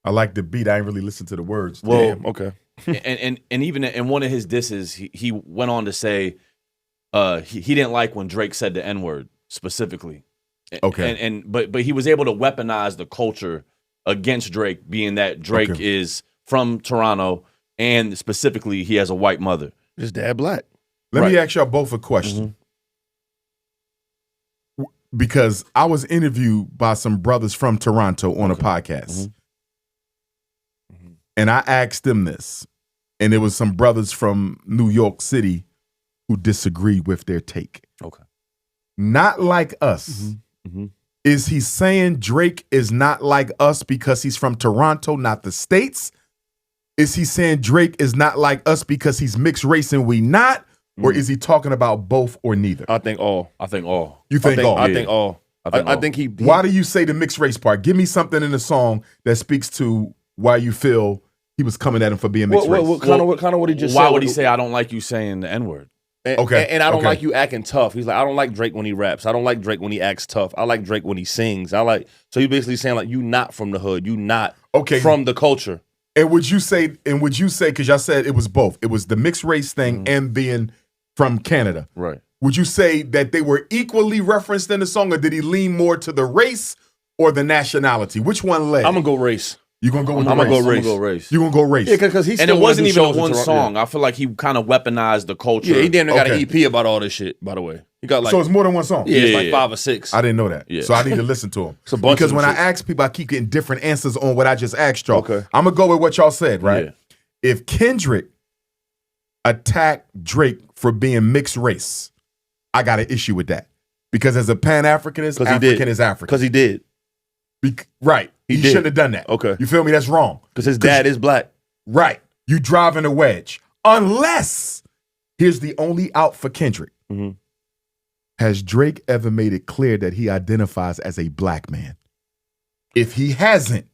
I like the beat. I ain't really listened to the words. Well, damn, okay. and even in one of his disses, he went on to say he didn't like when Drake said the N-word specifically. Okay, but he was able to weaponize the culture against Drake, being that Drake is from Toronto and specifically he has a white mother. His dad black. Let me ask y'all both a question. Because I was interviewed by some brothers from Toronto on a podcast. And I asked them this. And it was some brothers from New York City who disagreed with their take. Okay. Not like us. Is he saying Drake is not like us because he's from Toronto, not the States? Is he saying Drake is not like us because he's mixed race and we not? Or is he talking about both or neither? I think all. You think all? I think all. I think he. Why do you say the mixed race part? Give me something in the song that speaks to why you feel he was coming at him for being mixed race. Kind of what he just said. Why would he say, I don't like you saying the N-word? And I don't like you acting tough. He's like, I don't like Drake when he raps. I don't like Drake when he acts tough. I like Drake when he sings. So he's basically saying like, you not from the hood. You not from the culture. And would you say, because y'all said it was both. It was the mixed race thing and being from Canada. Right. Would you say that they were equally referenced in the song, or did he lean more to the race or the nationality? Which one led? I'm gonna go race. You gonna go with I'm the gonna race? go race. You gonna go race? Yeah, because he's and it wasn't even one song. I feel like he kind of weaponized the culture. Yeah, he damn near got an EP about all this shit. By the way, he got like so it's more than one song. Yeah, it's like 5 or 6. I didn't know that. Yeah. So I need to listen to him. It's a bunch because of when shit. I ask people, I keep getting different answers on what I just asked y'all. Okay. I'm gonna go with what y'all said, right? Yeah. If Kendrick attacked Drake for being mixed race, I got an issue with that. Because as a Pan-Africanist, African is African. Because he did. Right. He did. shouldn't have done that. Okay. You feel me? That's wrong. Because his dad is black. Right. You driving a wedge. Unless, here's the only out for Kendrick. Mm-hmm. Has Drake ever made it clear that he identifies as a black man? If he hasn't,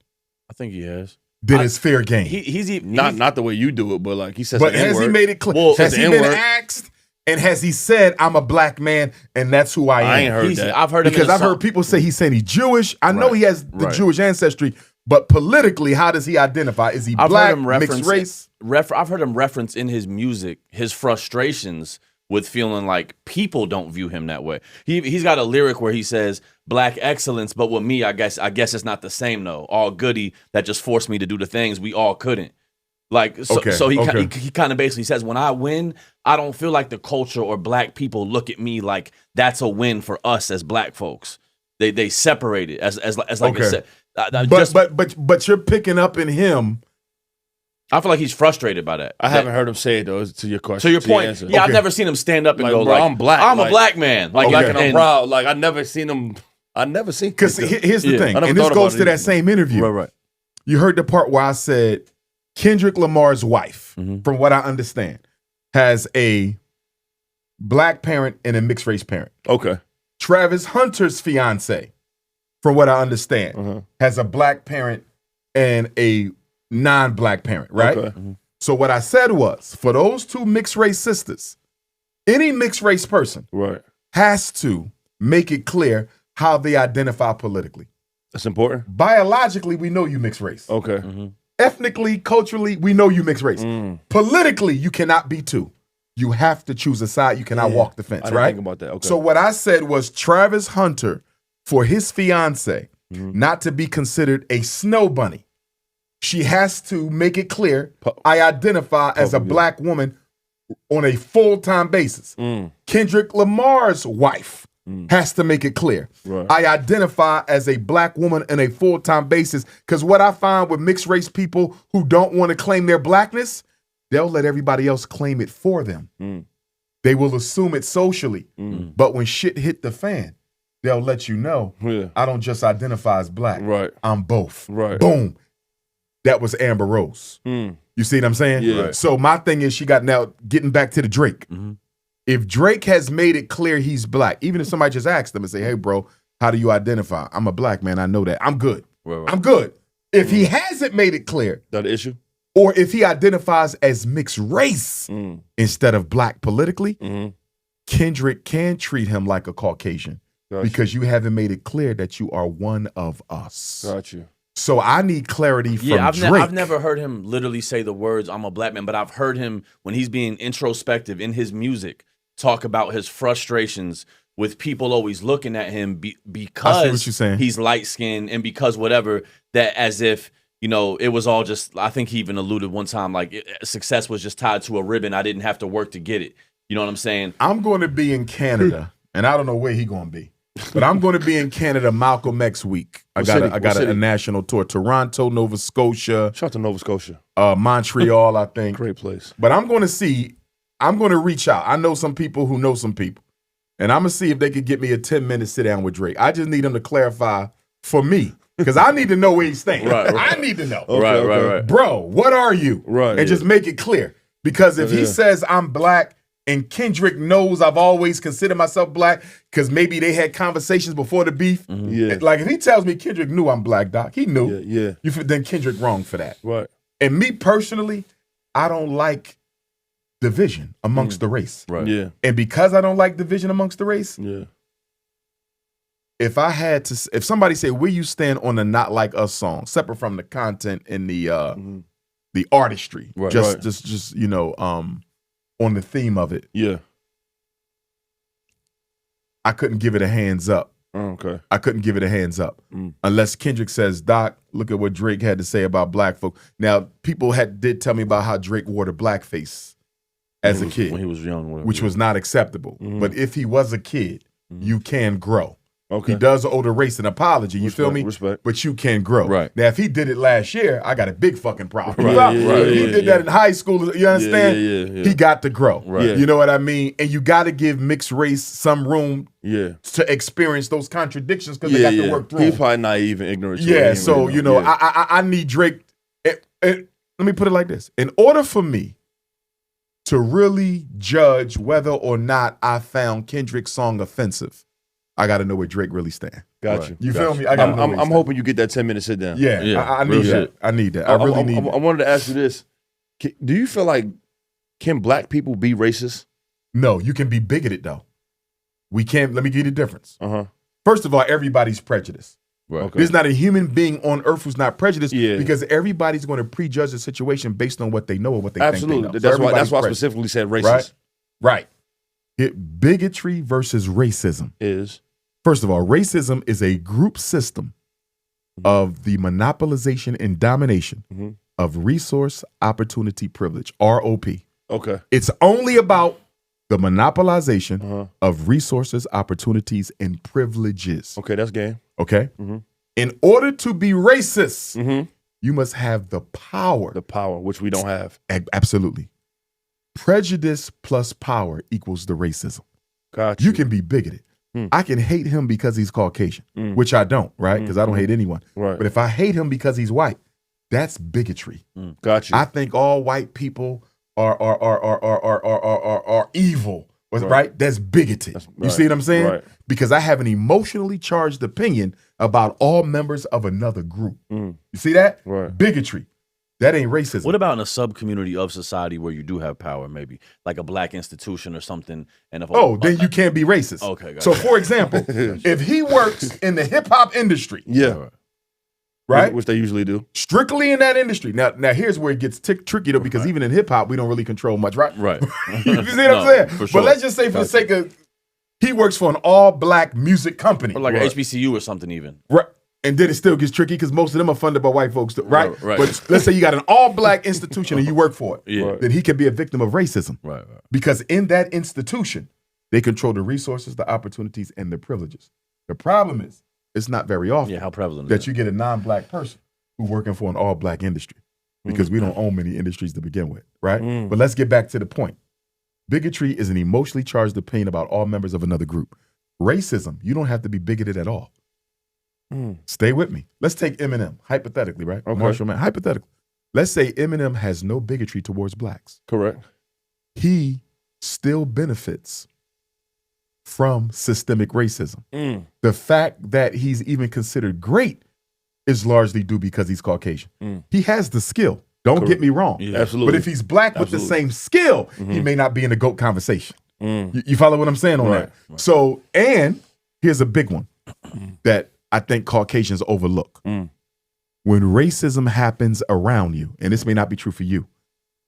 I think he has. then it's fair game. He's Not the way you do it, but like he says. But the has he N-word. made it clear? Well, has the he been N-word. asked? And has he said, I'm a black man and that's who I am? I ain't heard that. I've heard him Because in a I've song. heard people say he's saying he's Jewish. I know Right. he has the Right. Jewish ancestry, but politically, how does he identify? Is he I've black, heard him mixed race? I've heard him reference in his music his frustrations with feeling like people don't view him that way. He's got a lyric where he says black excellence, but with me, I guess it's not the same though. All goody that just forced me to do the things we all couldn't. Like so he kind of basically says, when I win, I don't feel like the culture or black people look at me like that's a win for us as black folks. They separate it as like I said. But you're picking up in him. I feel like he's frustrated by that. I haven't heard him say it though. To your question. So your to your point, answer. yeah, I've never seen him stand up and Like, go bro, like, I'm black. I'm a Like- black man. Like, Like, and I'm and- proud. Like I never seen him. I never seen. Because here's the Yeah. thing, I never and this thought goes about to it that either. same interview. Right. You heard the part where I said Kendrick Lamar's wife, from what I understand, has a black parent and a mixed race parent. Okay. Travis Hunter's fiance, from what I understand, has a black parent and a non-black parent, right? Okay. So what I said was, for those two mixed race sisters, any mixed race person Right. has to make it clear how they identify politically. That's important. Biologically, we know you mixed race. Okay. Ethnically, culturally, we know you mixed race. Politically, you cannot be two. You have to choose a side. You cannot walk the fence, I didn't right? think about that. Okay. So what I said was Travis Hunter, for his fiance, not to be considered a snow bunny. She has to make it clear, I identify as a black woman on a full-time basis. Kendrick Lamar's wife has to make it clear. Right. I identify as a black woman on a full-time basis, because what I find with mixed race people who don't want to claim their blackness, they'll let everybody else claim it for them. They will assume it socially. But when shit hit the fan, they'll let you know, I don't just identify as black. Right. I'm both. Right. Boom. That was Amber Rose. You see what I'm saying? Yeah. Right. So my thing is, she got now getting back to the Drake. If Drake has made it clear he's black, even if somebody just asked them and say, hey, bro, how do you identify? I'm a black man. I know that. I'm good. Right. I'm good. If he hasn't made it clear, That the issue? or if he identifies as mixed race instead of black politically, Kendrick can treat him like a Caucasian because you haven't made it clear that you are one of us. Got you. So I need clarity from Yeah, Drake. I've never heard him literally say the words "I'm a black man," but I've heard him when he's being introspective in his music talk about his frustrations with people always looking at him I see because what you're saying. he's light skinned and because whatever, that as if, you know, it was all just, I think he even alluded one time like success was just tied to a ribbon. I didn't have to work to get it. You know what I'm saying? I'm going to be in Canada, and I don't know where he's going to be, but I'm going to be in Canada Malcolm X week. I got a national tour: Toronto, Nova Scotia, Shout out to Nova Scotia. Montreal, I think. Great place. But I'm going to reach out. I know some people who know some people, and I'm going to see if they could get me a 10-minute sit down with Drake. I just need him to clarify for me, because I need to know where he's staying. Right. I need to know. Right. Bro, what are you? Right, And just make it clear. Because if he says I'm black and Kendrick knows I've always considered myself black, because maybe they had conversations before the beef. Yeah. Like if he tells me Kendrick knew I'm black, Doc, he knew. Yeah. Then Kendrick wrong for that. Right. And me personally, I don't like division amongst the race. Right. Yeah. And because I don't like division amongst the race, Yeah. if somebody say where you stand on the Not Like Us song, separate from the content and the the artistry, Right. just you know, on the theme of it. Yeah. I couldn't give it a hands up. Okay. I couldn't give it a hands up unless Kendrick says, Doc, look at what Drake had to say about black folk. Now, people did tell me about how Drake wore the blackface as a kid, when he was young, which was not acceptable. But if he was a kid, you can grow. Okay. He does owe the race an apology, you feel me? Respect. But you can grow. Right. Now, if he did it last year, I got a big fucking problem. Right, If he did that in high school, you understand? Yeah. He got to grow. Right. You know what I mean? And you got to give mixed race some room to experience those contradictions because they got to work through He's them. probably naive and ignorant. Yeah, so, you know, I need Drake. Let me put it like this. In order for me to really judge whether or not I found Kendrick's song offensive, I got to know where Drake really stands. Got you. You feel me? I gotta know where he I'm stand. hoping you get that 10-minute sit down. Yeah, I need that. shit. I need that. I really need that. I wanted to ask you this. Do you feel like, can black people be racist? No, you can be bigoted, though. We can't. Let me give you the difference. Uh-huh. First of all, everybody's prejudiced. Right. Okay. There's not a human being on earth who's not prejudiced Yeah. because everybody's going to prejudge the situation based on what they know or what they Absolutely. think they know. So That's why I everybody's specifically said racist. prejudiced. Right. Bigotry versus racism. Is First of all, racism is a group system of the monopolization and domination of resource, opportunity, privilege, ROP. okay. It's only about the monopolization of resources, opportunities, and privileges. Okay, that's game. Okay? In order to be racist, you must have the power. The power, which we don't have. Absolutely. Prejudice plus power equals the racism. Got You can be bigoted. I can hate him because he's Caucasian, which I don't, right? Because I don't hate anyone. Right. But if I hate him because he's white, that's bigotry. Got you. I think all white people are evil, right? That's bigoted. You see what I'm saying? Right. Because I have an emotionally charged opinion about all members of another group. You see that? Right. Bigotry. That ain't racism. What about in a sub-community of society where you do have power, maybe like a black institution or something? And if then you can't be racist. Okay, got So, it. for example, if he works in the hip hop industry, yeah. right? Which they usually do. Strictly in that industry. Now here's where it gets tricky though, because even in hip hop, we don't really control much, right? Right. You see what I'm saying? For sure. But let's just say, for the sake of, he works for an all-black music company, Or like an HBCU or something even. right? And then it still gets tricky because most of them are funded by white folks, right? Right. But let's say you got an all-black institution and you work for it. Yeah. Then he can be a victim of racism. Right. Because in that institution, they control the resources, the opportunities, and the privileges. The problem is, it's not very often Yeah, how prevalent is that you get a non-black person who's working for an all-black industry because we don't own many industries to begin with, right? But let's get back to the point. Bigotry is an emotionally charged opinion about all members of another group. Racism, you don't have to be bigoted at all. Stay with me. Let's take Eminem, hypothetically, right? Okay. Marshall Man, hypothetically. Let's say Eminem has no bigotry towards blacks. Correct. He still benefits from systemic racism. The fact that he's even considered great is largely due because he's Caucasian. He has the skill. Don't get me wrong. Yeah. Absolutely. But if he's black with the same skill, he may not be in the GOAT conversation. You follow what I'm saying on that? So, and here's a big one that I think Caucasians overlook. When racism happens around you, and this may not be true for you,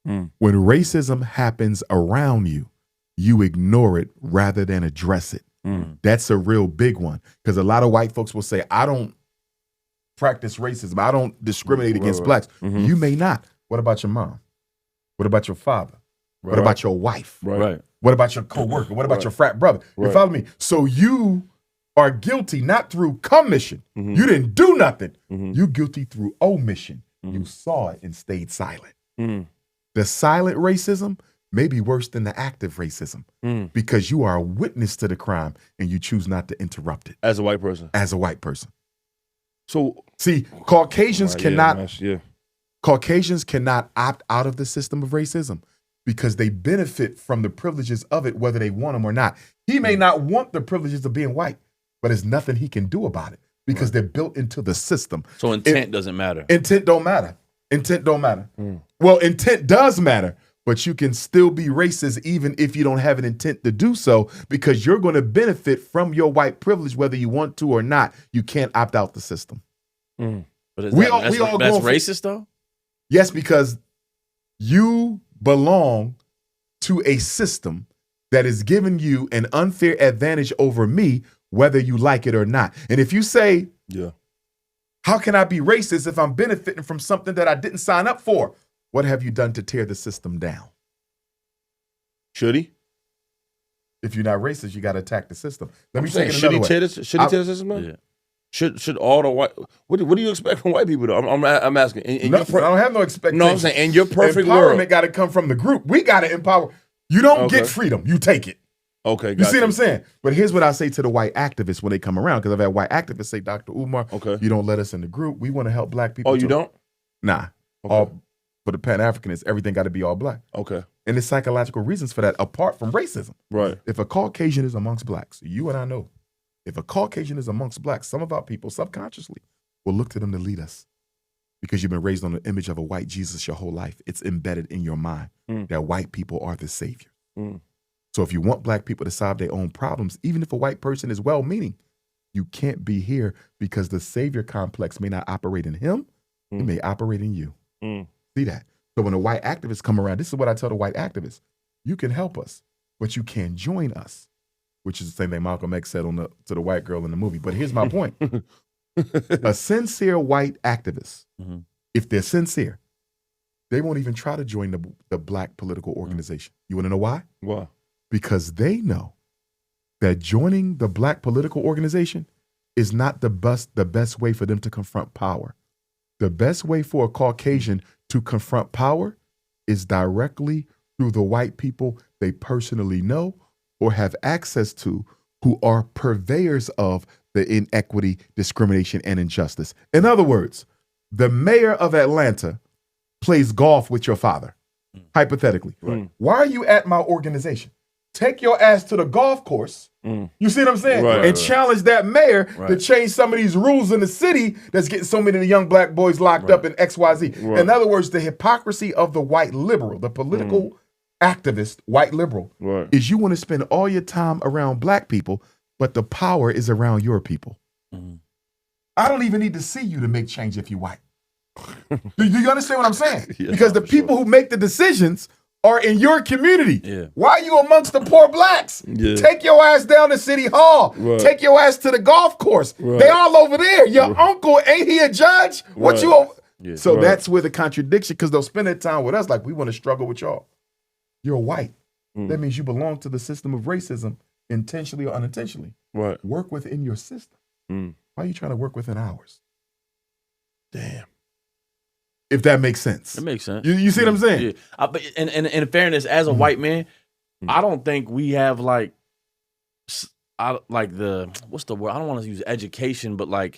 when racism happens around you, you ignore it rather than address it. That's a real big one because a lot of white folks will say, I don't practice racism. I don't discriminate against blacks. You may not. What about your mom? What about your father? What about your wife? Right. What about your coworker? What about your frat brother? You follow me? So you are guilty not through commission. You didn't do nothing. You guilty through omission. You saw it and stayed silent. The silent racism may be worse than the active racism because you are a witness to the crime and you choose not to interrupt it As a white person. as a white person. So See, Caucasians cannot Yeah. Caucasians cannot opt out of the system of racism because they benefit from the privileges of it, whether they want them or not. He may not want the privileges of being white, but there's nothing he can do about it because they're built into the system. So intent doesn't matter. Intent don't matter. Intent don't matter. Well, intent does matter, but you can still be racist even if you don't have an intent to do so because you're going to benefit from your white privilege whether you want to or not. You can't opt out the system. But That's racist though? Yes, because You belong to a system that is giving you an unfair advantage over me, whether you like it or not. And if you say, how can I be racist if I'm benefiting from something that I didn't sign up for? What have you done to tear the system down? Should he? If you're not racist, you got to attack the system. Let me take it should another he way. tear this? Should he tear the system down? Yeah. Should all the white? What do you expect from white people though? I'm asking. No, I don't have no expectation. No, I'm saying in your perfect empowerment world, got to come from the group. We got to empower. You don't get freedom. You take it. Okay, You see what I'm saying? But here's what I say to the white activists when they come around, because I've had white activists say, Dr. Umar, you don't let us in the group. We want to help black people. Oh, you don't? Nah. Okay. For the Pan-Africanists, everything got to be all black. Okay. And there's psychological reasons for that apart from racism. Right. If a Caucasian is amongst blacks, you and I know, if a Caucasian is amongst blacks, some of our people subconsciously will look to them to lead us because you've been raised on the image of a white Jesus your whole life. It's embedded in your mind that white people are the savior. So if you want black people to solve their own problems, even if a white person is well-meaning, you can't be here because the savior complex may not operate in him. It may operate in you. See that? So when the white activists come around, this is what I tell the white activists. You can help us, but you can't join us, which is the same thing Malcolm X said to the white girl in the movie. But here's my point. A sincere white activist, if they're sincere, they won't even try to join the black political organization. You want to know why? Why? Because they know that joining the black political organization is not the best way for them to confront power. The best way for a Caucasian to confront power is directly through the white people they personally know or have access to, who are purveyors of the inequity, discrimination, and injustice. In other words, the mayor of Atlanta plays golf with your father, hypothetically. Right. Why are you at my organization? Take your ass to the golf course. You see what I'm saying? Right, and challenge that mayor to change some of these rules in the city that's getting so many of the young black boys locked up in XYZ. Right. In other words, the hypocrisy of the white liberal, the political activist, white liberal, is you want to spend all your time around black people, but the power is around your people. I don't even need to see you to make change if you're white. Do you understand what I'm saying? Because the people who make the decisions are in your community. Why are you amongst the poor blacks? Take your ass down to City Hall. Take your ass to the golf course. They all over there. Your uncle, ain't he a judge? What you? So that's where the contradiction, because they'll spend their time with us like we want to struggle with y'all. You're white. That means you belong to the system of racism, intentionally or unintentionally. Work within your system. Why are you trying to work within ours? Damn. If that makes sense. It makes sense. You see what I'm saying? Yeah. But in fairness, as a white man, I don't think we have what's the word? I don't want to use education, but I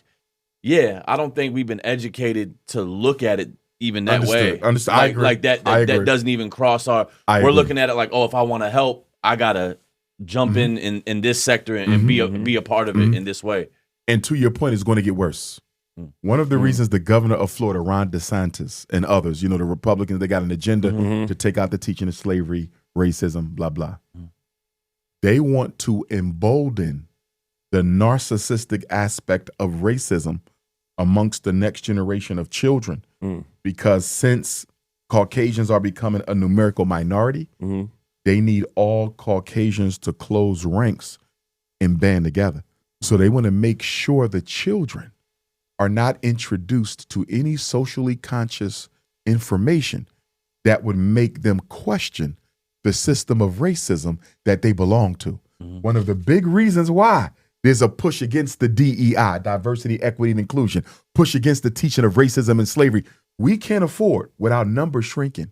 don't think we've been educated to look at it even that way. Understood. Like, I agree. Like that doesn't even cross our. We're looking at it like, oh, if I want to help, I gotta jump in this sector and be a part of it in this way. And to your point, it's going to get worse. One of the reasons the governor of Florida, Ron DeSantis, and others, the Republicans, they got an agenda to take out the teaching of slavery, racism, blah, blah. They want to embolden the narcissistic aspect of racism amongst the next generation of children. Because since Caucasians are becoming a numerical minority, they need all Caucasians to close ranks and band together. So they want to make sure the children are not introduced to any socially conscious information that would make them question the system of racism that they belong to. One of the big reasons why there's a push against the DEI, diversity, equity, and inclusion, push against the teaching of racism and slavery. We can't afford, without numbers shrinking,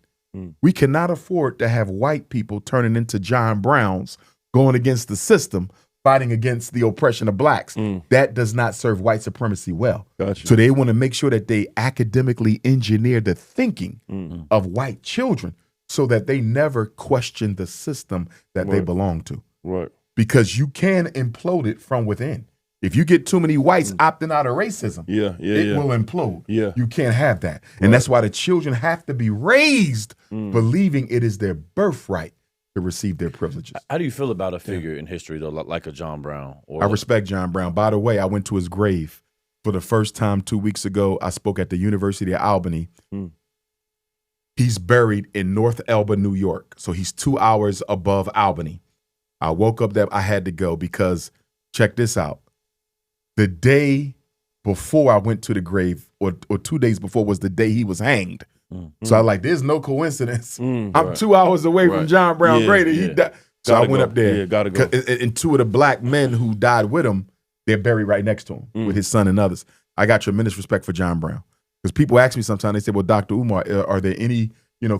we cannot afford to have white people turning into John Browns going against the system, fighting against the oppression of blacks. That does not serve white supremacy well. Gotcha. So they want to make sure that they academically engineer the thinking of white children so that they never question the system that they belong to. Because you can implode it from within. If you get too many whites opting out of racism, it will implode. You can't have that. And that's why the children have to be raised believing it is their birthright to receive their privileges. How do you feel about a figure in history, though, like a John Brown? I respect John Brown. By the way, I went to his grave for the first time 2 weeks ago. I spoke at the University of Albany. He's buried in North Elba, New York. So he's 2 hours above Albany. I woke up I had to go because, check this out. The day before I went to the grave, or 2 days before, was the day he was hanged. So I like, there's no coincidence. I'm 2 hours away from John Brown grave. He died. So I went up there. Yeah, gotta go. And two of the black men who died with him, they're buried right next to him with his son and others. I got tremendous respect for John Brown. Because people ask me sometimes, they say, well, Dr. Umar, are there any,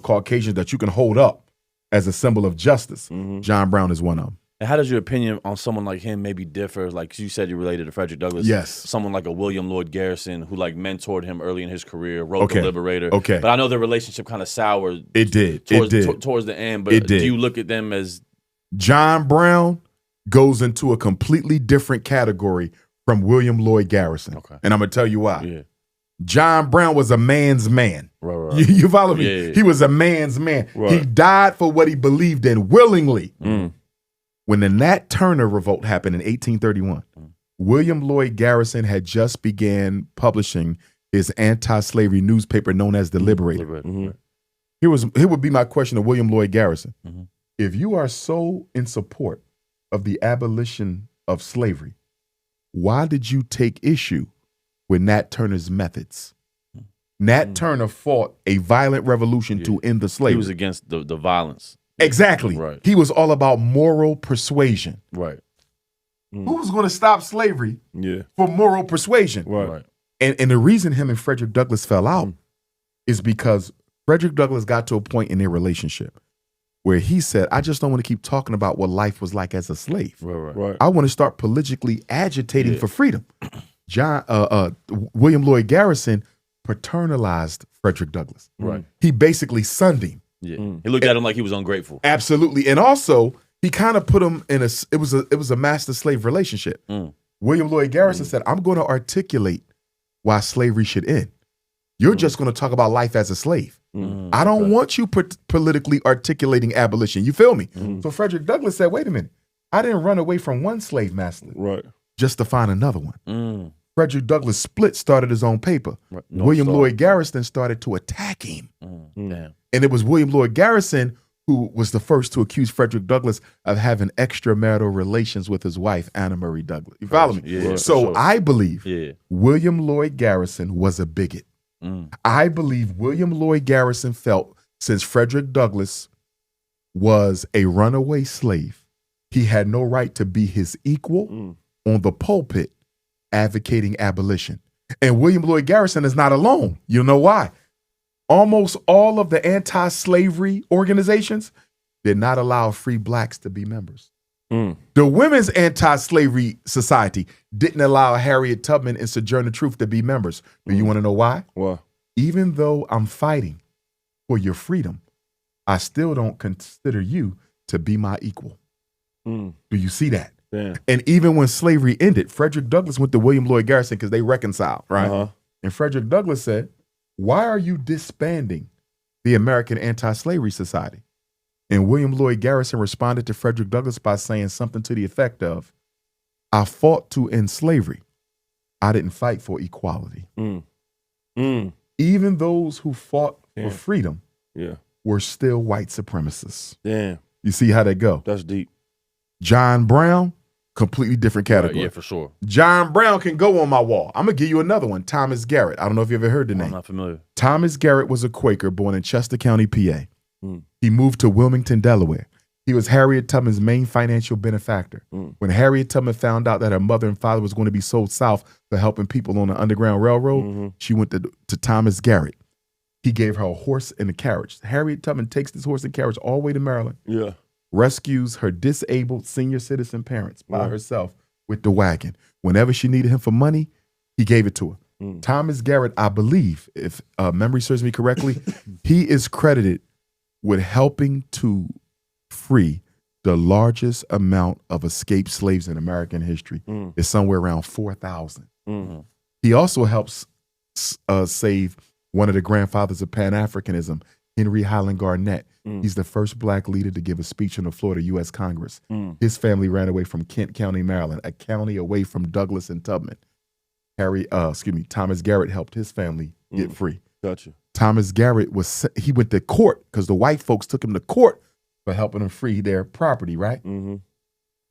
Caucasians that you can hold up as a symbol of justice? John Brown is one of them. And how does your opinion on someone like him maybe differ? Like you said, you're related to Frederick Douglass. Yes. Someone like a William Lloyd Garrison who like mentored him early in his career, wrote The Liberator. Okay. But I know their relationship kind of soured. It did. Towards the end. But do you look at them as... John Brown goes into a completely different category from William Lloyd Garrison. Okay. And I'm going to tell you why. Yeah. John Brown was a man's man. Right. You follow me? Yeah. He was a man's man. Right. He died for what he believed in willingly. When the Nat Turner revolt happened in 1831, William Lloyd Garrison had just began publishing his anti-slavery newspaper known as The Liberator. Here would be my question to William Lloyd Garrison. If you are so in support of the abolition of slavery, why did you take issue with Nat Turner's methods? Nat Turner fought a violent revolution to end the slavery. He was against the violence. Exactly. Right. He was all about moral persuasion. Right. Who was going to stop slavery for moral persuasion? Right. And the reason him and Frederick Douglass fell out is because Frederick Douglass got to a point in their relationship where he said, I just don't want to keep talking about what life was like as a slave. Right. I want to start politically agitating for freedom. William Lloyd Garrison paternalized Frederick Douglass. Right. He basically sunned him. Yeah. He looked at him like he was ungrateful. Absolutely. And also, he kind of put him in it was a master-slave relationship. William Lloyd Garrison said, I'm going to articulate why slavery should end. You're just going to talk about life as a slave. I don't want you politically articulating abolition. You feel me? So Frederick Douglass said, wait a minute. I didn't run away from one slave master just to find another one. Frederick Douglass started his own paper. William Lloyd Garrison started to attack him. Damn. And it was William Lloyd Garrison who was the first to accuse Frederick Douglass of having extramarital relations with his wife, Anna Murray Douglass. You follow me? Yeah, so I believe William Lloyd Garrison was a bigot. I believe William Lloyd Garrison felt since Frederick Douglass was a runaway slave, he had no right to be his equal on the pulpit advocating abolition. And William Lloyd Garrison is not alone. You know why? Almost all of the anti-slavery organizations did not allow free blacks to be members. The Women's Anti-Slavery Society didn't allow Harriet Tubman and Sojourner Truth to be members. Do you want to know why? Why? Even though I'm fighting for your freedom, I still don't consider you to be my equal. Do you see that? Yeah. And even when slavery ended, Frederick Douglass went to William Lloyd Garrison because they reconciled, right? And Frederick Douglass said, why are you disbanding the American Anti-Slavery Society? And William Lloyd Garrison responded to Frederick Douglass by saying something to the effect of, I fought to end slavery. I didn't fight for equality. Even those who fought for freedom were still white supremacists. Damn. You see how they go? That's deep. John Brown, completely different category. Yeah, for sure. John Brown can go on my wall. I'm going to give you another one, Thomas Garrett. I don't know if you ever heard the name. I'm not familiar. Thomas Garrett was a Quaker born in Chester County, PA. He moved to Wilmington, Delaware. He was Harriet Tubman's main financial benefactor. When Harriet Tubman found out that her mother and father was going to be sold south for helping people on the Underground Railroad, she went to Thomas Garrett. He gave her a horse and a carriage. Harriet Tubman takes this horse and carriage all the way to Maryland, rescues her disabled senior citizen parents by herself with the wagon. Whenever she needed him for money, he gave it to her. Thomas Garrett, I believe, if memory serves me correctly, he is credited with helping to free the largest amount of escaped slaves in American history. It's somewhere around 4,000. He also helps save one of the grandfathers of Pan-Africanism, Henry Highland Garnett. He's the first black leader to give a speech in the Florida U.S. Congress. His family ran away from Kent County, Maryland, a county away from Douglas and Tubman. Thomas Garrett helped his family get free. Gotcha. Thomas Garrett he went to court because the white folks took him to court for helping them free their property, right? Mm-hmm.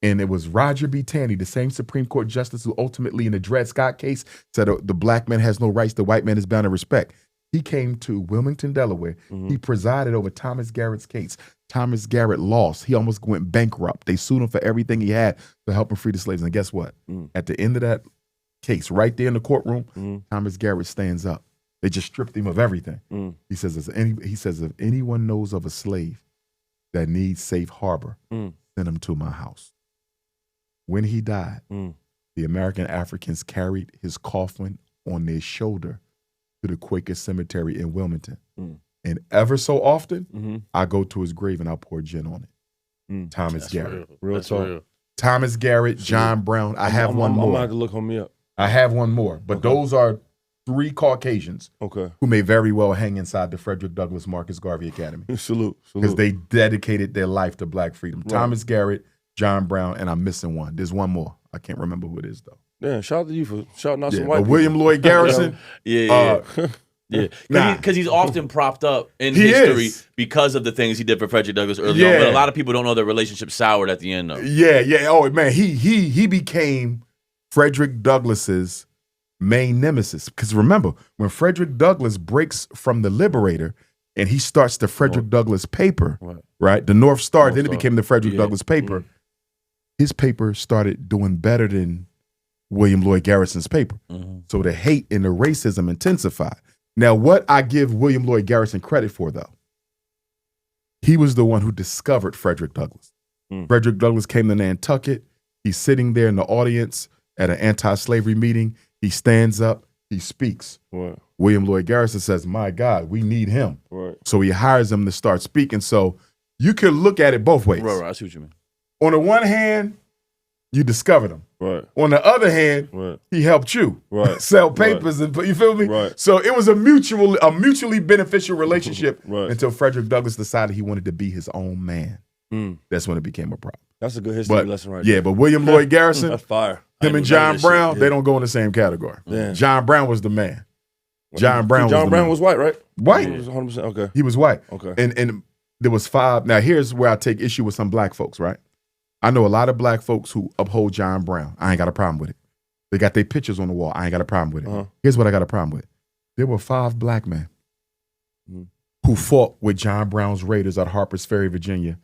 And it was Roger B. Taney, the same Supreme Court justice who ultimately in the Dred Scott case said the black man has no rights, the white man is bound to respect. He came to Wilmington, Delaware. Mm-hmm. He presided over Thomas Garrett's case. Thomas Garrett lost. He almost went bankrupt. They sued him for everything he had to help him free the slaves. And guess what? At the end of that case, right there in the courtroom, Thomas Garrett stands up. They just stripped him of everything. He says, if anyone knows of a slave that needs safe harbor, send him to my house. When he died, the American Africans carried his coffin on their shoulder to the Quaker cemetery in Wilmington. And ever so often, I go to his grave and I pour gin on it. Thomas Garrett. Real talk. Thomas Garrett, John Brown. I have one more. I'm going to have to look me up. I have one more. But those are 3 Caucasians who may very well hang inside the Frederick Douglass Marcus Garvey Academy. Salute. Because they dedicated their life to black freedom. Right. Thomas Garrett, John Brown, and I'm missing one. There's one more. I can't remember who it is, though. Yeah, shout out to you for shouting out some white people. William Lloyd Garrison. Yeah. Because he's often propped up in history because of the things he did for Frederick Douglass early on. But a lot of people don't know their relationship soured at the end, though. Yeah. Oh, man, he became Frederick Douglass's main nemesis. Because remember, when Frederick Douglass breaks from the Liberator and he starts the Frederick Douglass paper, right? The North Star, then it became the Frederick Douglass paper. His paper started doing better than William Lloyd Garrison's paper. So the hate and the racism intensified. Now, what I give William Lloyd Garrison credit for, though, he was the one who discovered Frederick Douglass. Frederick Douglass came to Nantucket. He's sitting there in the audience at an anti-slavery meeting. He stands up, he speaks. William Lloyd Garrison says, my God, we need him. So he hires him to start speaking. So you can look at it both ways. Right, I see what you mean. On the one hand, you discovered him. On the other hand, he helped you sell papers and you feel me? So it was a mutually beneficial relationship until Frederick Douglass decided he wanted to be his own man. That's when it became a problem. That's a good history lesson right there. Yeah, but William Lloyd Garrison, that's fire. Him and John Brown, they don't go in the same category. John Brown was the man. John Brown was white, right? White. He was 100%, okay. He was white. Okay. And there was 5. Now here's where I take issue with some black folks, right? I know a lot of black folks who uphold John Brown. I ain't got a problem with it. They got their pictures on the wall. I ain't got a problem with it. Here's what I got a problem with. There were 5 black men who fought with John Brown's Raiders at Harper's Ferry, Virginia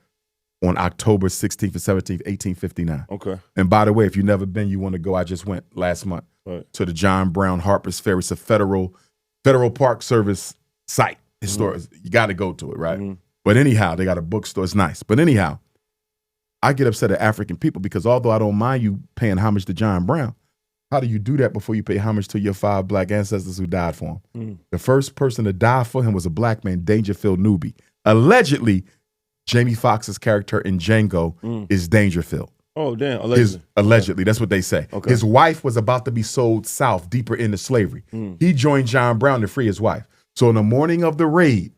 on October 16th and 17th, 1859. Okay. And by the way, if you've never been, you want to go, I just went last month to the John Brown Harper's Ferry. It's a federal Park Service site. Historic. You got to go to it, right? But anyhow, they got a bookstore. It's nice. But anyhow, I get upset at African people because although I don't mind you paying homage to John Brown, how do you do that before you pay homage to your 5 black ancestors who died for him? The first person to die for him was a black man, Dangerfield Newby. Allegedly, Jamie Foxx's character in Django is Dangerfield. Oh, damn. Allegedly. Allegedly, that's what they say. Okay. His wife was about to be sold south, deeper into slavery. He joined John Brown to free his wife. So in the morning of the raid,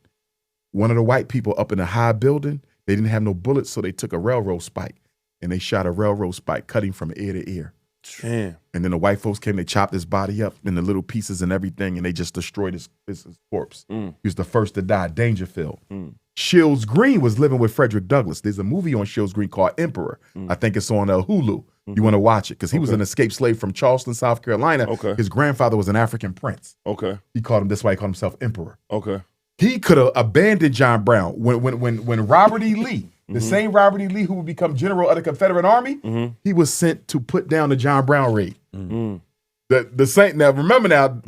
one of the white people up in a high building, they didn't have no bullets, so they took a railroad spike and they shot a railroad spike cutting from ear to ear. Damn. And then the white folks came, they chopped his body up into little pieces and everything, and they just destroyed his corpse. He was the first to die, Dangerfield. Shields Green was living with Frederick Douglass. There's a movie on Shields Green called Emperor. I think it's on Hulu. You want to watch it because he was an escaped slave from Charleston, South Carolina. His grandfather was an African prince. He called him, that's why he called himself Emperor. He could have abandoned John Brown when Robert E. Lee, the same Robert E. Lee who would become general of the Confederate Army, he was sent to put down the John Brown raid. The same. Now remember now,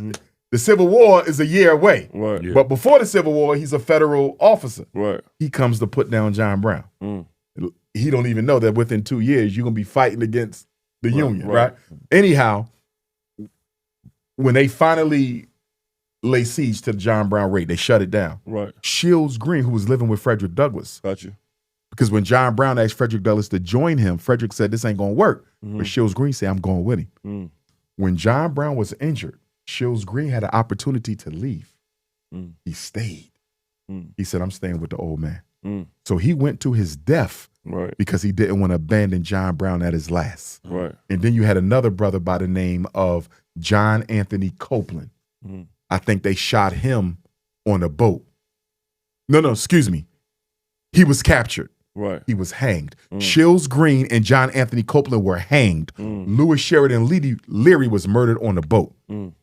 the Civil War is a year away. But before the Civil War, he's a federal officer. He comes to put down John Brown. He don't even know that within 2 years you're gonna be fighting against the Union, right? Anyhow, when they finally lay siege to the John Brown raid, they shut it down. Shields Green, who was living with Frederick Douglass. Because when John Brown asked Frederick Douglass to join him, Frederick said, this ain't gonna work. But Shields Green said, I'm going with him. When John Brown was injured, Shields Green had an opportunity to leave. He stayed. He said, I'm staying with the old man. So he went to his death because he didn't want to abandon John Brown at his last. And then you had another brother by the name of John Anthony Copeland. I think they shot him on a boat. No, excuse me. He was captured. Right. He was hanged. Shields Green and John Anthony Copeland were hanged. Louis Sheridan Leary was murdered on a boat.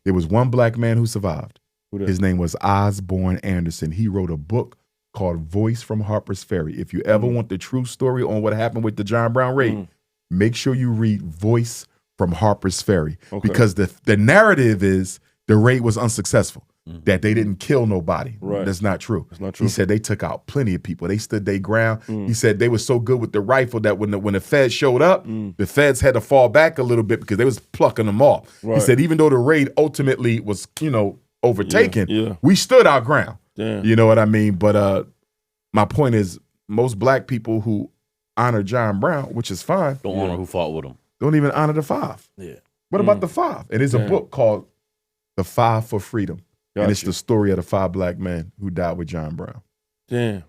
There was one black man who survived. His name was Osborne Anderson. He wrote a book called Voice from Harper's Ferry. If you ever want the true story on what happened with the John Brown raid, make sure you read Voice from Harper's Ferry. Because the narrative is the raid was unsuccessful, that they didn't kill nobody. Right. That's not true. That's not true. He said they took out plenty of people. They stood their ground. He said they were so good with the rifle that when the feds showed up, the feds had to fall back a little bit because they was plucking them off. Right. He said even though the raid ultimately was, overtaken, we stood our ground. Damn. You know what I mean? But my point is, most black people who honor John Brown, which is fine, don't honor who fought with him. Don't even honor the five. Yeah. What about the five? And there's a book called The Five for Freedom. And it's the story of the 5 black men who died with John Brown. Damn.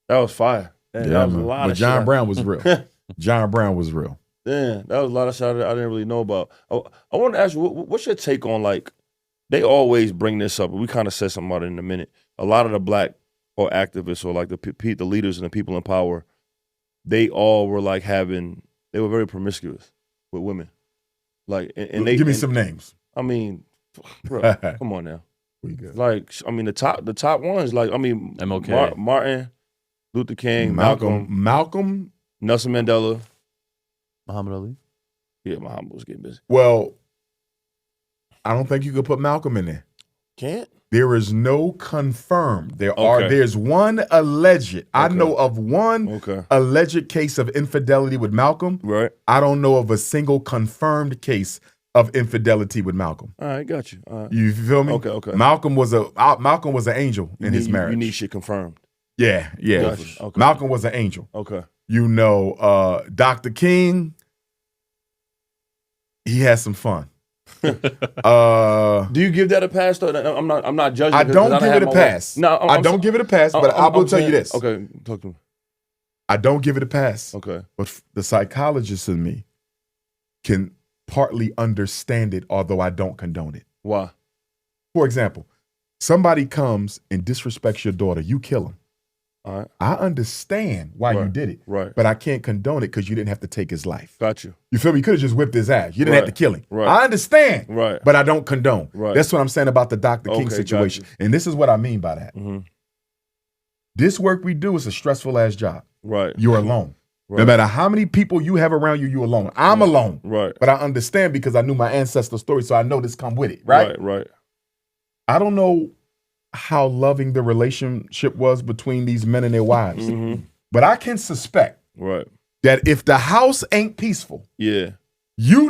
That was fire. Damn, that was a lot but of John shit. Brown was real. John Brown was real. Damn, that was a lot of shit I didn't really know about. I want to ask you, what's your take on, like, they always bring this up, and we kind of said something about it in a minute. A lot of the black or activists or like the leaders and the people in power, they all were like they were very promiscuous with women. Like, and they give me some names. I mean, bro, come on now. Like, I mean, the top ones, like, I mean, MLK, Martin Luther King, Malcolm, Nelson Mandela, Muhammad Ali. Yeah, Muhammad was getting busy. Well, I don't think you could put Malcolm in there. Can't? There is no confirmed. There's one alleged. Okay. I know of one alleged case of infidelity with Malcolm. Right. I don't know of a single confirmed case of infidelity with Malcolm. All right, got you. All right. You feel me? Okay. Malcolm was an angel in his marriage. You need shit confirmed. Yeah. Okay. Malcolm was an angel. Okay. Dr. King, he had some fun. Do you give that a pass though? I'm not judging. I don't give it a pass. No, I don't give it a pass, but I will tell you this. Okay, talk to me. I don't give it a pass. Okay. But the psychologist in me can partly understand it, although I don't condone it. Why? For example, somebody comes and disrespects your daughter, you kill him. All right. I understand why you did it, but I can't condone it because you didn't have to take his life. Got you. You feel me? You could have just whipped his ass. You didn't have to kill him. Right. I understand, but I don't condone. Right. That's what I'm saying about the Dr. King situation. And this is what I mean by that. Mm-hmm. This work we do is a stressful ass job. Right. You're alone. Right. No matter how many people you have around you, you're alone. I'm alone. Right. But I understand because I knew my ancestor story, so I know this come with it, right? Right. I don't know how loving the relationship was between these men and their wives. Mm-hmm. But I can suspect that if the house ain't peaceful, you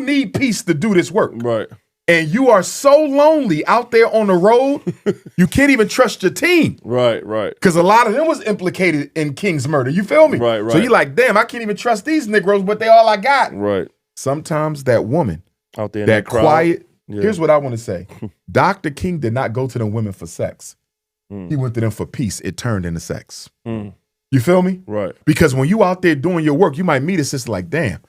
need peace to do this work. Right. And you are so lonely out there on the road, you can't even trust your team. Right. Because a lot of them was implicated in King's murder. You feel me? Right. So you're like, damn, I can't even trust these Negroes, but they all I got. Right. Sometimes that woman, out there in that quiet, yeah. Here's what I want to say. Dr. King did not go to them women for sex. He went to them for peace. It turned into sex. You feel me? Right. Because when you out there doing your work, you might meet a sister like, damn,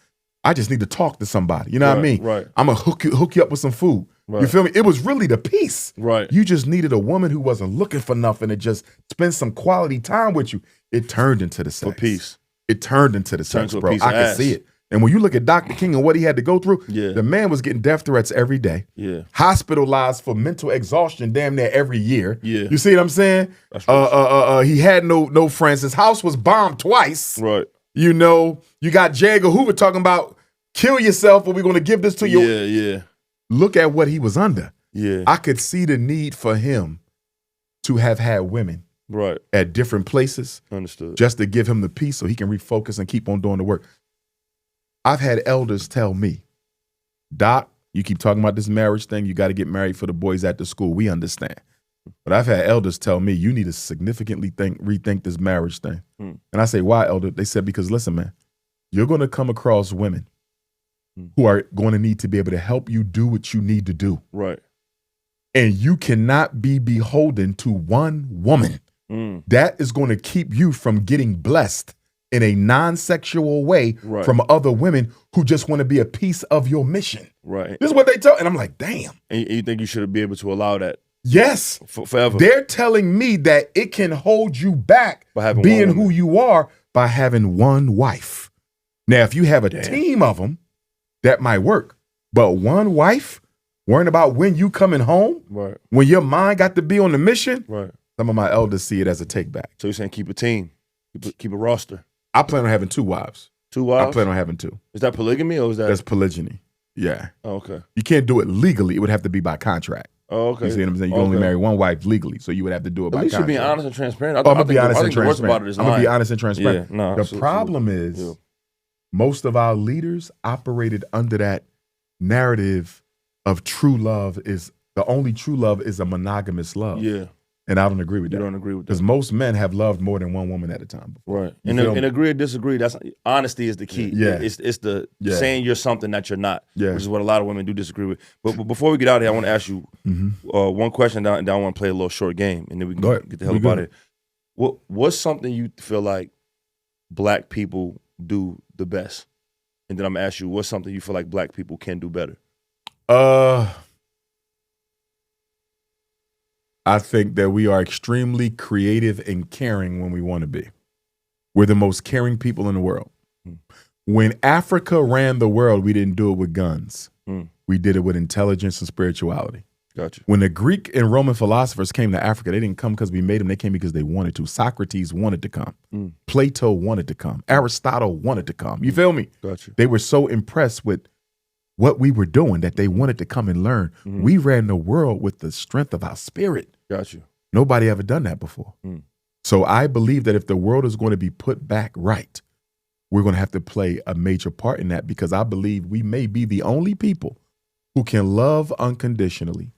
I just need to talk to somebody. You know what I mean? Right. I'm going to hook you up with some food. Right. You feel me? It was really the peace. Right. You just needed a woman who wasn't looking for nothing to just spend some quality time with you. It turned into the sex. For peace. It turned into the sex, bro. I can see it. And when you look at Dr. King and what he had to go through, the man was getting death threats every day. Yeah. Hospitalized for mental exhaustion damn near every year. Yeah. You see what I'm saying? He had no friends. His house was bombed twice. Right. You know, you got J. Edgar Hoover talking about kill yourself or we're going to give this to you. Yeah. Look at what he was under. Yeah. I could see the need for him to have had women at different places. Understood. Just to give him the peace so he can refocus and keep on doing the work. I've had elders tell me, Doc, you keep talking about this marriage thing. You got to get married for the boys at the school. We understand. But I've had elders tell me, you need to significantly rethink this marriage thing. And I say, why, elder? They said, because listen, man, you're going to come across women who are going to need to be able to help you do what you need to do. Right. And you cannot be beholden to one woman. That is going to keep you from getting blessed in a non-sexual way from other women who just want to be a piece of your mission. Right. This is what they tell. And I'm like, damn. And you think you should be able to allow that Yes. Forever. They're telling me that it can hold you back By having being one who woman. you are by having one wife. Now, if you have a team of them, that might work. But one wife, worrying about when you coming home, Right. when your mind got to be on the mission, Right. some of my elders see it as a take back. So you're saying keep a team, keep a roster. I plan on having 2 wives. 2 wives? I plan on having 2. Is that polygamy or is that? That's polygyny. Yeah. Oh, okay. You can't do it legally. It would have to be by contract. Oh, okay. You see what I'm saying? You can only marry one wife legally, so you would have to do it by At least contract. you're being honest and transparent. I'm gonna be honest and The worst about transparent. it is I'm gonna be lying. honest and transparent. Yeah, no, the absolutely. problem is most of our leaders operated under that narrative of true love is the only true love is a monogamous love. Yeah. And I don't agree with that. You don't agree with that. Because most men have loved more than one woman at a time. Right. You And feel me? agree or disagree, that's honesty is the key. Yeah. It's the saying you're something that you're not, Yeah. which is what a lot of women do disagree with. But before we get out of here, I want to ask you one question, and I want to play a little short game, and then we can Go ahead. get the hell We about good. it. What's something you feel like black people do the best? And then I'm going to ask you, what's something you feel like black people can do better? I think that we are extremely creative and caring when we want to be. We're the most caring people in the world. When Africa ran the world, we didn't do it with guns. We did it with intelligence and spirituality. Gotcha. When the Greek and Roman philosophers came to Africa, they didn't come because we made them. They came because they wanted to. Socrates wanted to come. Plato wanted to come. Aristotle wanted to come. You feel me? Gotcha. They were so impressed with what we were doing that they wanted to come and learn. We ran the world with the strength of our spirit. Gotcha. Nobody ever done that before. So I believe that if the world is going to be put back right, we're going to have to play a major part in that, because I believe we may be the only people who can love unconditionally,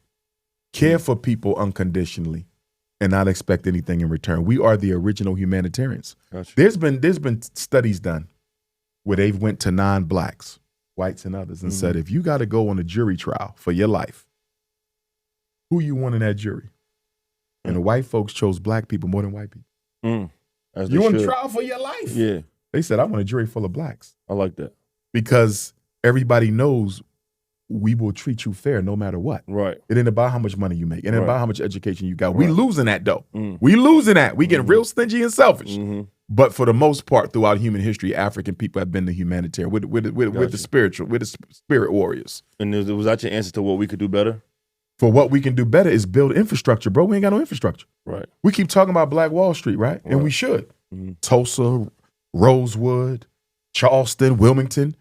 care for people unconditionally, and not expect anything in return. We are the original humanitarians. Gotcha. There's been studies done where they went to non-blacks, whites and others, and said, if you got to go on a jury trial for your life, who you want in that jury? And the white folks chose black people more than white people. As they You on should. trial for your life? Yeah, They said, I want a jury full of blacks, I like that. because everybody knows we will treat you fair no matter what. Right. It ain't about how much money you make. It ain't Right. about how much education you got. We Right. losing that though. We losing that. We getting real stingy and selfish. But for the most part, throughout human history, African people have been the humanitarian with the spiritual, with the spirit warriors. And was that your answer to what we could do better? For what we can do better is build infrastructure, bro. We ain't got no infrastructure. Right. We keep talking about Black Wall Street, right? And we should. Tulsa, Rosewood, Charleston, Wilmington.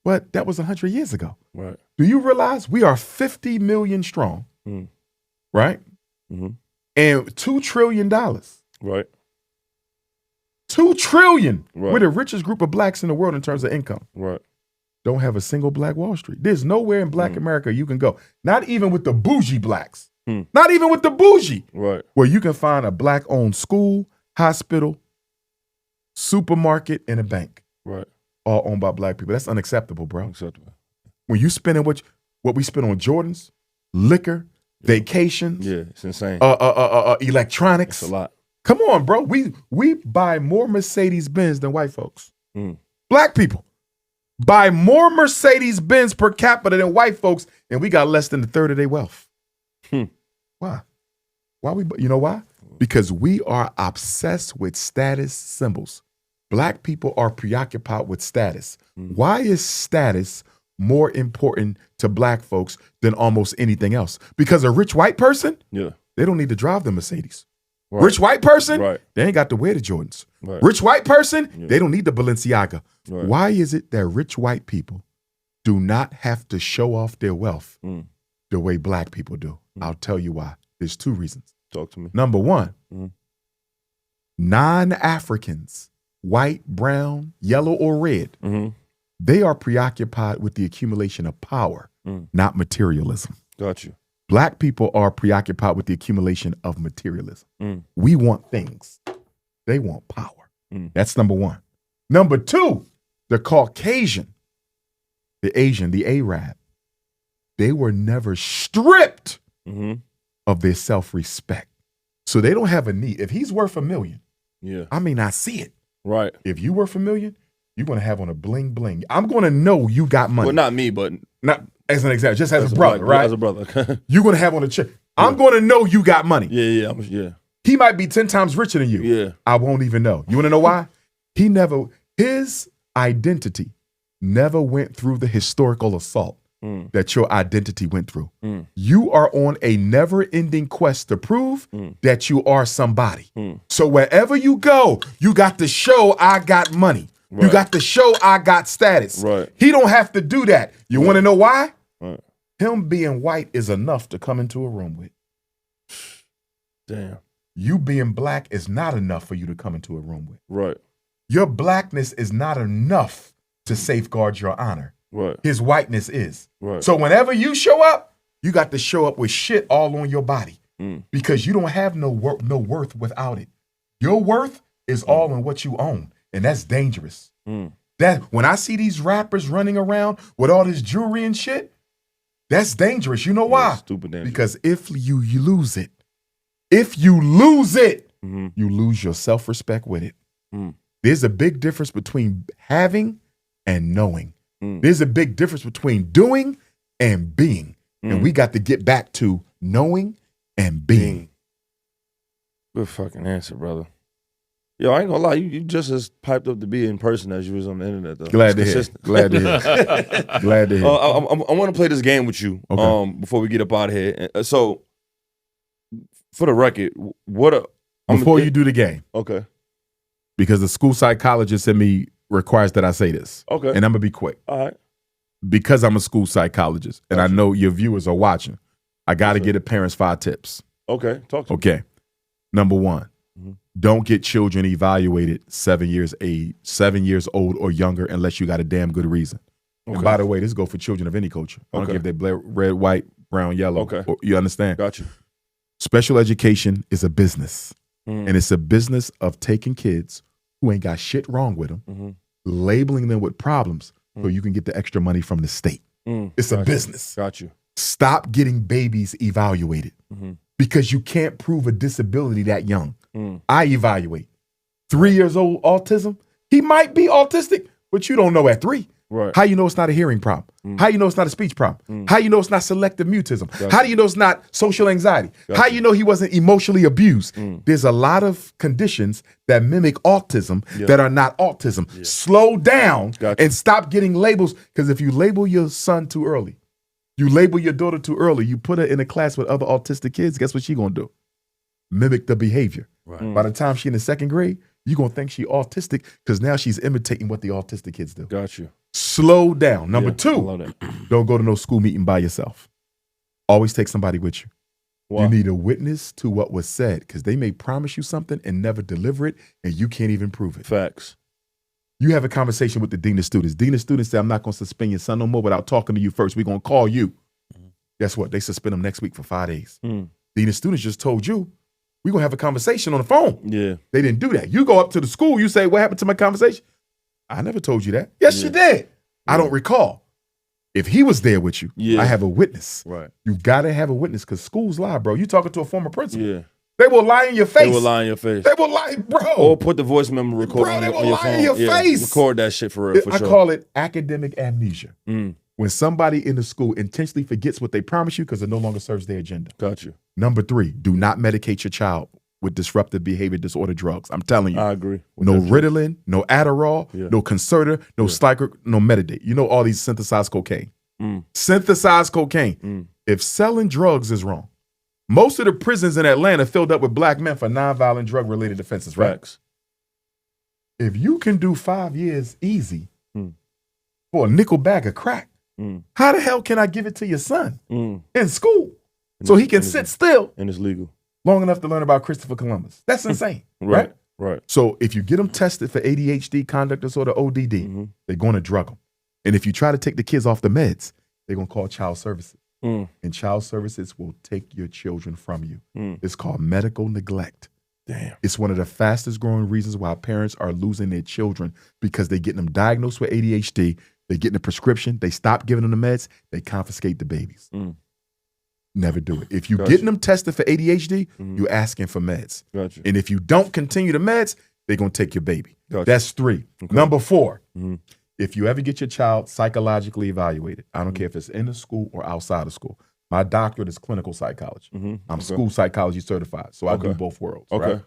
But that was 100 years ago. Right. Do you realize we are 50 million strong, right? And $2 trillion. Right. $2 trillion. Right. We're the richest group of blacks in the world in terms of income. Right. Don't have a single Black Wall Street. There's nowhere in Black America you can go, not even with the bougie blacks, not even with the bougie, Right. where you can find a Black-owned school, hospital, supermarket, and a bank, Right. all owned by Black people. That's unacceptable, bro. Unacceptable. When you spending what we spend on Jordans, liquor, vacations, Yeah, it's insane. electronics. It's a lot. Come on, bro. We buy more Mercedes-Benz than white folks. Black people buy more Mercedes-Benz per capita than white folks, and we got less than a third of their wealth. Why? You know why? Because we are obsessed with status symbols. Black people are preoccupied with status. Why is status more important to black folks than almost anything else? Because a rich white person, Yeah. they don't need to drive the Mercedes. Right. Rich white person, Right. they ain't got to wear the Jordans. Right. Rich white person, they don't need the Balenciaga. Right. Why is it that rich white people do not have to show off their wealth the way black people do? I'll tell you why. There's 2 reasons. Talk to me. Number 1, non-Africans, white, brown, yellow, or red, they are preoccupied with the accumulation of power, not materialism. Got you. Black people are preoccupied with the accumulation of materialism. We want things. They want power. That's number 1. Number 2, the Caucasian, the Asian, the Arab, they were never stripped of their self-respect. So they don't have a need. If he's worth $1 million, Yeah. I may not see it. Right. If you worth $1 million, you're going to have on a bling bling. I'm going to know you got money. Well, not me, but Not as an example, just as a brother, right? As a brother. You're going to have on a check. I'm going to know you got money. Yeah. He might be 10 times richer than you. Yeah. I won't even know. You want to know why? His identity never went through the historical assault that your identity went through. You are on a never-ending quest to prove that you are somebody. So wherever you go, you got to show I got money. Right. You got to show I got status. Right. He don't have to do that. You want to know why? Right. Him being white is enough to come into a room with. Damn. You being black is not enough for you to come into a room with. Right. Your blackness is not enough to safeguard your honor. Right. His whiteness is. Right. So whenever you show up, you got to show up with shit all on your body because you don't have no worth without it. Your worth is all in what you own, and that's dangerous. That when I see these rappers running around with all this jewelry and shit, that's dangerous. You know why? Stupid dangerous. Because if you lose it, you lose your self-respect with it. There's a big difference between having and knowing. There's a big difference between doing and being. And we got to get back to knowing and being. Good fucking answer, brother. Yo, I ain't gonna lie, you just as piped up to be in person as you was on the internet, though. Glad to hear. Glad to hear. I want to play this game with you before we get up out of here. So, for the record, before you do the game. Okay. Because the school psychologist in me requires that I say this. Okay. And I'm going to be quick. All right. Because I'm a school psychologist and I know your viewers are watching, I got to get the parents 5 tips. Okay. Talk to me. Okay. Number 1, don't get children evaluated 7 years old or younger unless you got a damn good reason. Okay. And by the way, this go for children of any culture. I don't care if they're red, white, brown, yellow. Okay. You understand? Got you. Special education is a business. And it's a business of taking kids who ain't got shit wrong with them, labeling them with problems so you can get the extra money from the state. It's a business. Got you. Stop getting babies evaluated because you can't prove a disability that young. I evaluate. 3 years old autism, he might be autistic, but you don't know at 3. Right. How you know it's not a hearing problem? How you know it's not a speech problem? How you know it's not selective mutism? How do you know it's not social anxiety? How you know he wasn't emotionally abused? There's a lot of conditions that mimic autism that are not autism. Slow down and stop getting labels, because if you label your son too early, you label your daughter too early, you put her in a class with other autistic kids, guess what she gonna do? Mimic the behavior. By the time she in the 2nd grade, you're gonna think she autistic because now she's imitating what the autistic kids do. Got you. Slow down. Number 2, don't go to no school meeting by yourself. Always take somebody with you. Why? You need a witness to what was said, because they may promise you something and never deliver it, and you can't even prove it. Facts. You have a conversation with the dean of students. Dean of students say, I'm not going to suspend your son no more without talking to you first. We're going to call you. Guess what? They suspend him next week for 5 days. Dean of students just told you, we're going to have a conversation on the phone. Yeah. They didn't do that. You go up to the school, you say, what happened to my conversation? I never told you that. Yes, you did. I don't recall. If he was there with you, I have a witness. Right. You got to have a witness because schools lie, bro. You talking to a former principal. Yeah. They will lie in your face. They will lie in your face. They will lie, bro. Or put the voice memo recorder on your phone. They will lie in your face. Record that shit for real, for sure. I call it academic amnesia. When somebody in the school intentionally forgets what they promised you because it no longer serves their agenda. Got you. Number 3, do not medicate your child with disruptive behavior disorder drugs. I'm telling you. I agree. No Ritalin, no Adderall, no Concerta, no Slyker, no Metadate. You know all these synthesized cocaine. Synthesized cocaine. If selling drugs is wrong, most of the prisons in Atlanta filled up with black men for nonviolent drug-related offenses, right? Facts. If you can do 5 years easy for a nickel bag of crack, how the hell can I give it to your son in school so he can sit still and it's legal long enough to learn about Christopher Columbus? That's insane, right? Right. So if you get them tested for ADHD, conduct disorder, ODD, they're going to drug them. And if you try to take the kids off the meds, they're going to call child services. And child services will take your children from you. It's called medical neglect. Damn. It's one of the fastest growing reasons why parents are losing their children, because they're getting them diagnosed with ADHD, they're getting a prescription, they stop giving them the meds, they confiscate the babies. Never do it. If you're getting them tested for ADHD, you're asking for meds. Gotcha. And if you don't continue the meds, they're going to take your baby. That's 3. Number 4, if you ever get your child psychologically evaluated, I don't care if it's in the school or outside of school, My doctorate is clinical psychology. I'm school psychology certified, so I do both worlds. Right?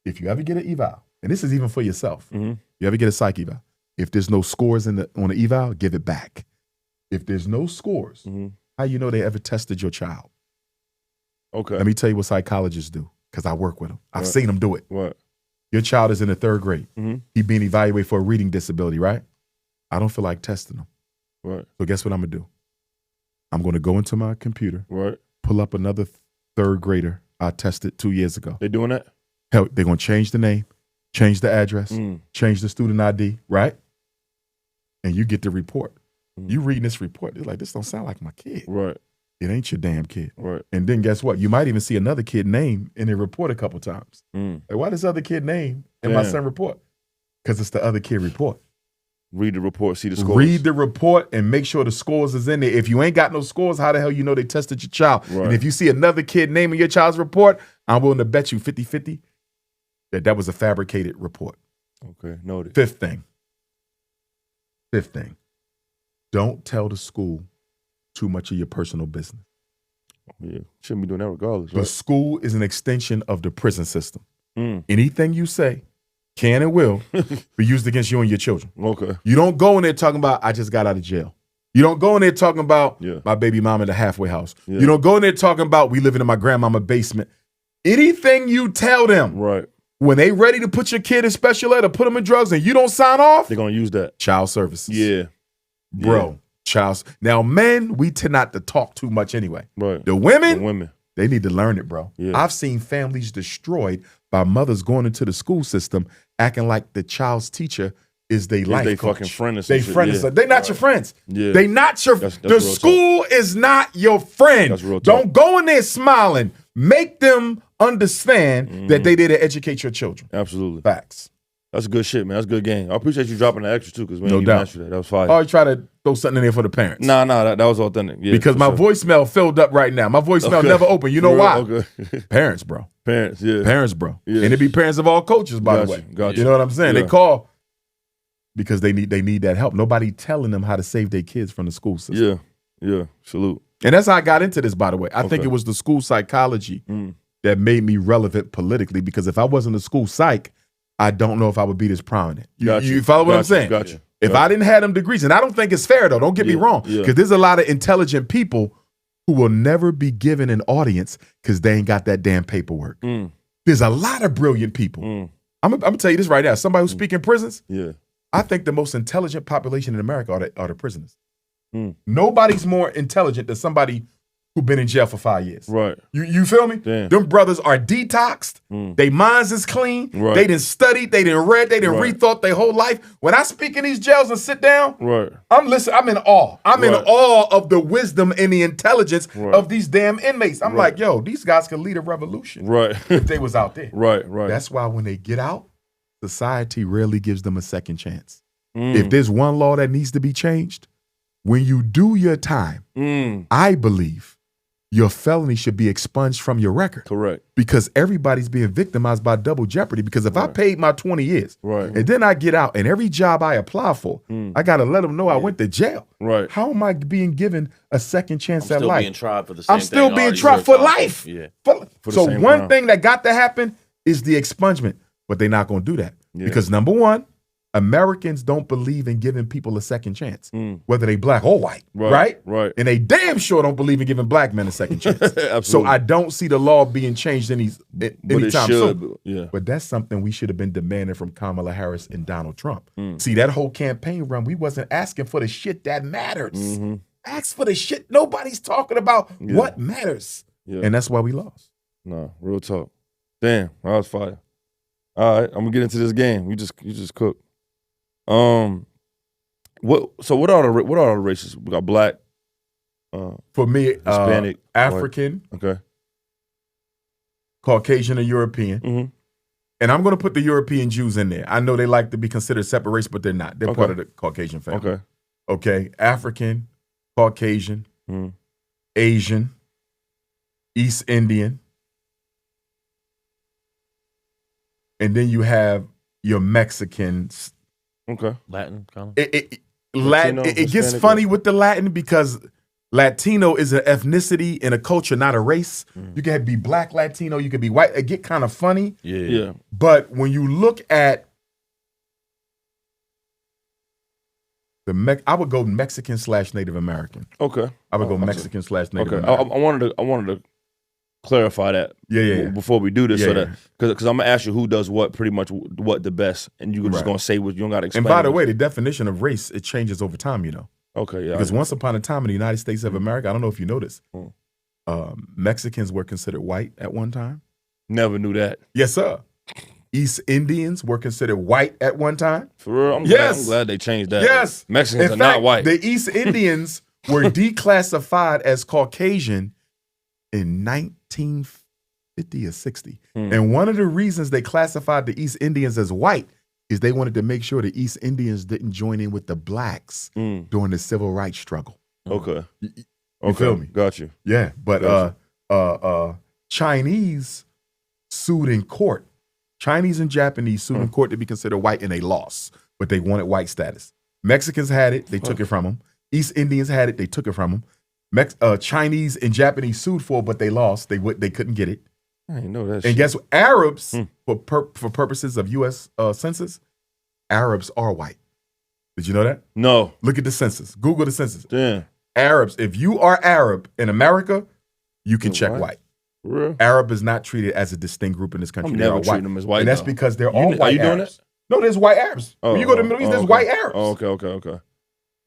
If you ever get an eval, and this is even for yourself, you ever get a psych eval, if there's no scores on the eval, give it back. If there's no scores, how you know they ever tested your child? Let me tell you what psychologists do, because I work with them. I've seen them do it. Your child is in the 3rd grade. He being evaluated for a reading disability, right? I don't feel like testing him. So guess what I'm gonna do? I'm gonna go into my computer, pull up another 3rd grader I tested 2 years ago. They doing that? Hell, they're gonna change the name, change the address, change the student ID, right? And you get the report. You reading this report, they're like, this don't sound like my kid. It ain't your damn kid. And then guess what? You might even see another kid name in their report a couple times. Like, why this other kid name in my son report? Because it's the other kid report. Read the report, see the scores. Read the report and make sure the scores is in there. If you ain't got no scores, how the hell you know they tested your child? And if you see another kid name in your child's report, I'm willing to bet you 50-50 that was a fabricated report. Noted. Fifth thing. Don't tell the school too much of your personal business. Shouldn't be doing that regardless. The school is an extension of the prison system. Anything you say can and will be used against you and your children. You don't go in there talking about, I just got out of jail. You don't go in there talking about my baby mama in the halfway house. You don't go in there talking about we living in my grandmama basement. Anything you tell them, when they ready to put your kid in special ed or put them in drugs and you don't sign off, they're gonna use that. Child services. Bro, child. Now men, we tend not to talk too much anyway. The women, they need to learn it, bro. I've seen families destroyed by mothers going into the school system acting like the child's teacher is their life they coach. fucking friend or They some friend. shit. They not your friends. They not your. That's the real school is not your friend. That's real talk. Don't go in there smiling. Make them understand that they there to educate your children. Absolutely. Facts. That's good shit, man. That's good game. I appreciate you dropping the extra too, because we No didn't even doubt. answer that. That was fire. Or try to throw something in there for the parents. Nah, that was authentic. Yeah, because my voicemail filled up right now. My voicemail never opened. You know why? Parents, bro. Parents, Parents, bro. And it be parents of all coaches, by the way. Gotcha. You know what I'm saying? They call because they need that help. Nobody telling them how to save their kids from the school system. Yeah. Salute. And that's how I got into this, by the way. I think it was the school psychology that made me relevant politically, because if I wasn't a school psych, I don't know if I would be this prominent. You follow what I'm saying? Gotcha. If I didn't have them degrees, and I don't think it's fair though, don't get me wrong, because there's a lot of intelligent people who will never be given an audience because they ain't got that damn paperwork. There's a lot of brilliant people. I'm gonna tell you this right now. Somebody who speaks in prisons, I think the most intelligent population in America are the prisoners. Nobody's more intelligent than somebody who been in jail for 5 years. You feel me? Damn. Them brothers are detoxed. They minds is clean. They didn't study. They didn't read. They didn't rethought their whole life. When I speak in these jails and sit down, I'm listening. I'm in awe. I'm in awe of the wisdom and the intelligence of these damn inmates. I'm like, yo, these guys could lead a revolution if they was out there. That's why when they get out, society rarely gives them a second chance. If there's one law that needs to be changed, when you do your time, I believe your felony should be expunged from your record. Correct. Because everybody's being victimized by double jeopardy. Because if I paid my 20 years and then I get out and every job I apply for, I got to let them know I went to jail. How am I being given a second chance at life? I'm still being tried for the same I'm still being tried for life. So one thing that got to happen is the expungement. But they're not going to do that. Because number one, Americans don't believe in giving people a second chance, whether they black or white, right? And they damn sure don't believe in giving black men a second chance. So I don't see the law being changed anytime soon. But that's something we should have been demanding from Kamala Harris and Donald Trump. See, that whole campaign run, we wasn't asking for the shit that matters. Ask for the shit nobody's talking about what matters. And that's why we lost. No, real talk. Damn, that was fire. All right, I'm gonna get into this game. You just cooked. What are the races? We got black. For me, Hispanic, African, okay, Caucasian, and European. And I'm going to put the European Jews in there. I know they like to be considered separate race, but they're not. They're part of the Caucasian family. Okay, African, Caucasian, Asian, East Indian, and then you have your Mexicans. Latin, kind of. Latin. It gets funny with the Latin because Latino is an ethnicity and a culture, not a race. You can be black Latino, you can be white. It get kind of funny. Yeah. But when you look at I would go Mexican/Native American. Okay. I would go Mexican/Native Okay. American. I wanted to clarify that. Yeah. Before we do this, so Yeah. that because I'm gonna ask you who does what, pretty much what the best, and you're just gonna say what you don't gotta explain. And by the it. way, the definition of race, it changes over time, you know. Okay, yeah. Because once upon a time in the United States of America, I don't know if you know this, Mexicans were considered white at one time. Never knew that. Yes, sir. East Indians were considered white at one time. For real? I'm glad they changed that. Yes. Mexicans In are fact, not white. The East Indians were declassified as Caucasian in 1950 or 60. And one of the reasons they classified the East Indians as white is they wanted to make sure the East Indians didn't join in with the blacks during the civil rights struggle. Okay. You feel me? Got you. Yeah, but Chinese sued in court. Chinese and Japanese sued in court to be considered white, and they lost, but they wanted white status. Mexicans had it, they took it from them. East Indians had it, they took it from them. Chinese and Japanese sued for it, but they lost. They couldn't get it. I didn't know that. And shit. guess what? Arabs, for purposes of U.S. Census, Arabs are white. Did you know that? No. Look at the census. Google the census. Damn. Arabs, if you are Arab in America, you can check white. For real? Arab is not treated as a distinct group in this country. I'm They never are white. treating them as white, And that's though. because they're all white Are you doing Arabs. that? No, there's white Arabs. When you go to the Middle East, there's okay. white Arabs. Oh, okay.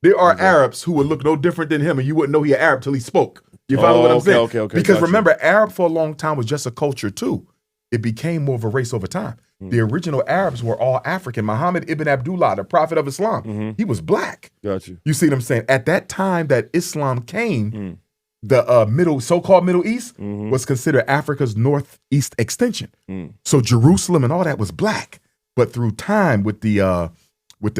There are Arabs who would look no different than him, and you wouldn't know he an Arab till he spoke. You follow what I'm saying? Okay. Because Got you. remember, Arab for a long time was just a culture too. It became more of a race over time. The original Arabs were all African. Muhammad ibn Abdullah, the prophet of Islam, he was black. Got you. You see what I'm saying? At that time that Islam came, the so-called Middle East was considered Africa's northeast extension. So Jerusalem and all that was black. But through time, with the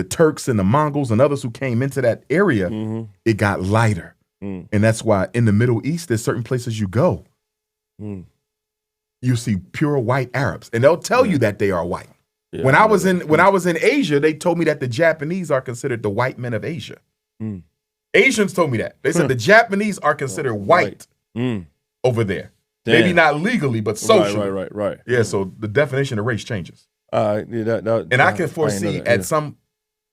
Turks and the Mongols and others who came into that area, it got lighter. And that's why in the Middle East, there's certain places you go, you see pure white Arabs, and they'll tell you that they are white. Yeah, when I was in Asia, they told me that the Japanese are considered the white men of Asia. Asians told me that. They said the Japanese are considered white over there. Damn. Maybe not legally, but socially. Right. Yeah, so the definition of race changes. And I can foresee at some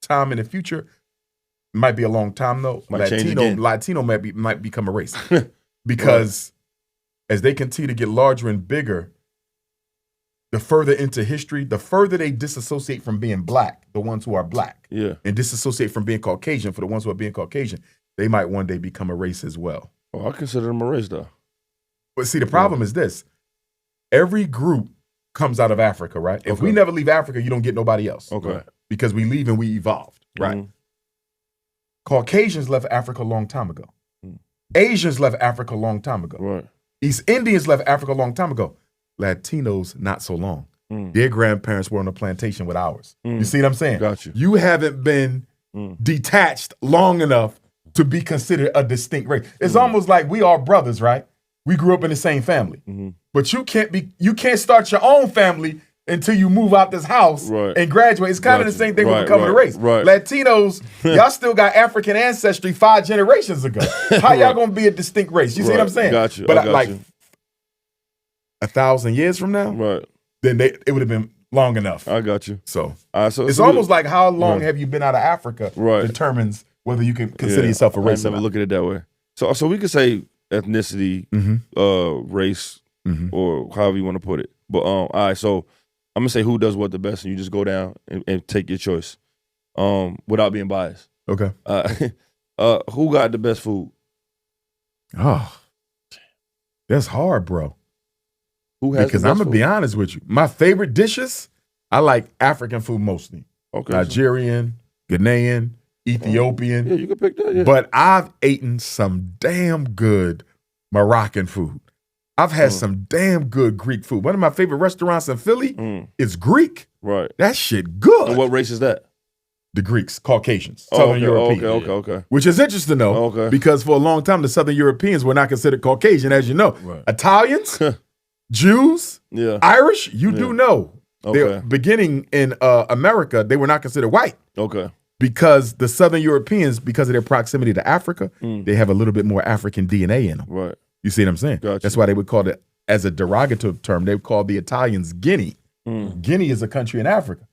time in the future, might be a long time though, Latino might become a race. Because as they continue to get larger and bigger, the further into history, the further they disassociate from being black, the ones who are black, and disassociate from being Caucasian for the ones who are being Caucasian, they might one day become a race as well. Oh, I consider them a race though. But see, the problem is this. Every group comes out of Africa, right? If we never leave Africa, you don't get nobody else. Okay. Because we leave and we evolved, right? Caucasians left Africa a long time ago. Asians left Africa a long time ago. Right. East Indians left Africa a long time ago. Latinos, not so long. Their grandparents were on a plantation with ours. You see what I'm saying? Got you. You haven't been detached long enough to be considered a distinct race. It's almost like we are brothers, right? We grew up in the same family. But you can't start your own family until you move out this house and graduate. It's kind of the same thing with becoming a race. Right. Latinos, y'all still got African ancestry 5 generations ago. How y'all gonna be a distinct race? You see what I'm saying? Got you. But I got like you. 1,000 years from now, then it would have been long enough. I got you. So so it's almost like how long have you been out of Africa determines whether you can consider yourself a race. I never look at it that way. So we could say ethnicity, race, or however you want to put it. But all right, so I'm gonna say who does what the best, and you just go down and take your choice, without being biased. Okay. Who got the best food? Oh, that's hard, bro. Who has? Because the best I'm gonna be honest with you, my favorite dishes, I like African food mostly. Okay. Nigerian, Ghanaian, Ethiopian. Yeah, you can pick that. Yeah. But I've eaten some damn good Moroccan food. I've had some damn good Greek food. One of my favorite restaurants in Philly is Greek. Right. That shit good. And what race is that? The Greeks, Caucasians, Southern European. Okay. Which is interesting though, because for a long time the Southern Europeans were not considered Caucasian, as you know. Right. Italians, Jews, Irish, you do know. Okay. They're beginning in America, they were not considered white. Okay. because the Southern Europeans, because of their proximity to Africa, they have a little bit more African DNA in them. Right. You see what I'm saying? Gotcha. That's why they would call it, as a derogative term, they would call the Italians Guinea. Guinea is a country in Africa.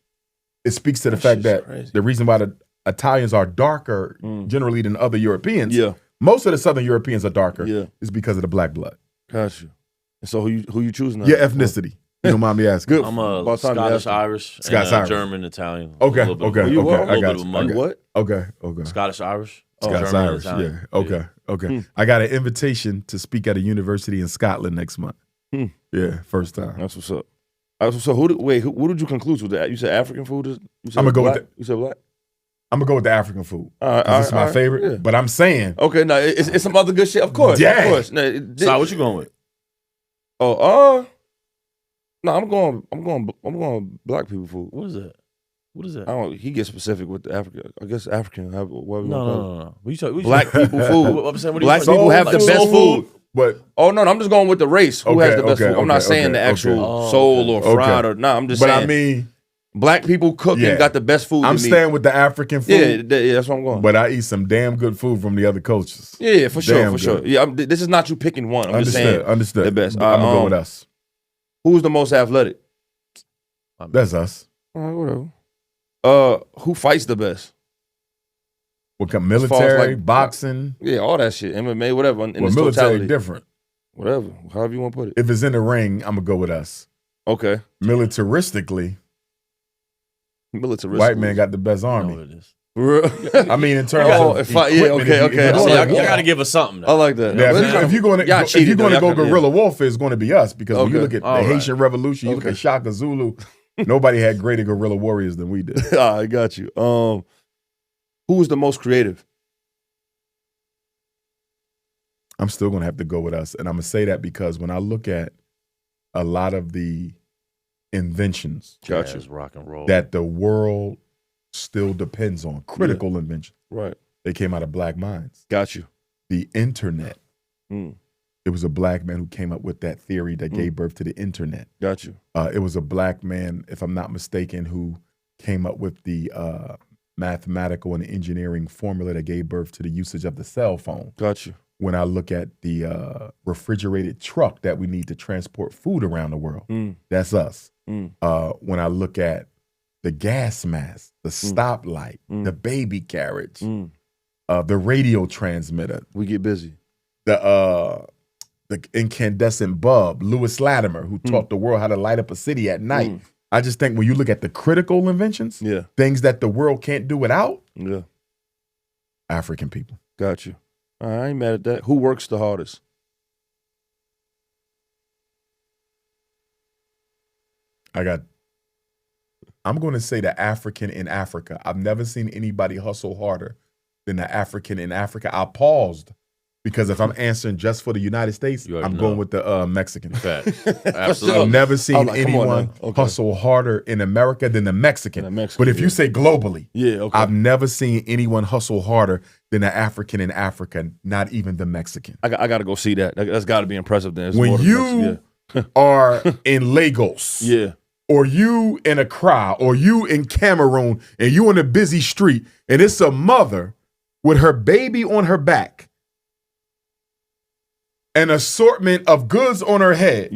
It speaks to the fact that the reason why the Italians are darker generally than other Europeans, most of the Southern Europeans are darker, is because of the black blood. Gotcha. And so who you choosing? Your ethnicity. You don't mind me asking. I'm a Scottish, Irish, Scottish, and Irish. German, Italian. Okay, I got got you. What? Okay. Scottish, Irish, Scottish, German, Irish, Italian. Okay. I got an invitation to speak at a university in Scotland next month. Yeah, first time. That's what's up. So what did you conclude with that? You said African food? You said I'm gonna go black? with You said black? I'm gonna go with the African food. It's my favorite. Yeah. But I'm saying, okay, no, it's some other good shit. Of course, yeah. Of course. So what you going with? No, I'm going black people food. What is that? What is that? I don't. He gets specific with the African. I guess African. No. Black people food. I'm saying, Black people have the best food. But no, I'm just going with the race. Who has the best food? I'm not saying the actual soul or fried or I'm just saying. But I mean, black people cooking got the best food. I'm staying with the African food. Yeah, that's what I'm going. But I eat some damn good food from the other cultures. Yeah, for sure. Yeah, this is not you picking one. I'm just saying understood. The best. I'm gonna go with us. Who's the most athletic? That's us. All right, whatever. Who fights the best? What kind? Military, boxing? Yeah, all that shit. MMA, whatever. Well, military totality. Different. Whatever, however you want to put it. If it's in the ring, I'm gonna go with us. Okay. Militaristically, white man got the best army. I know what it is. I mean, in terms of okay. Y'all got to give us something. I like that. Yeah, if you're going to go guerrilla warfare, it's going to be us because when you look at the Haitian Revolution, you look at Shaka Zulu. Nobody had greater guerrilla warriors than we did. I got you. Who was the most creative? I'm still going to have to go with us, and I'm going to say that because when I look at a lot of the inventions, jazz, rock and roll, that the world still depends on, critical inventions. Right. They came out of black minds. Got you. The internet. It was a black man who came up with that theory that gave birth to the internet. Got you. It was a black man, if I'm not mistaken, who came up with the mathematical and engineering formula that gave birth to the usage of the cell phone. Got you. When I look at the refrigerated truck that we need to transport food around the world, that's us. When I look at the gas mask, the stoplight, the baby carriage, the radio transmitter. We get busy. The incandescent bulb, Lewis Latimer, who taught the world how to light up a city at night. I just think when you look at the critical inventions, things that the world can't do without, African people. Got you. I ain't mad at that. Who works the hardest? I'm going to say the African in Africa. I've never seen anybody hustle harder than the African in Africa. I paused because if I'm answering just for the United States, I'm going with the Mexican. Absolutely. I've never seen anyone hustle harder in America than the Mexican. But if you say globally, I've never seen anyone hustle harder than the African in Africa, not even the Mexican. I got to go see that. That's got to be impressive then. When you are in Lagos, or you in Accra, or you in Cameroon, and you in a busy street, and it's a mother with her baby on her back, an assortment of goods on her head,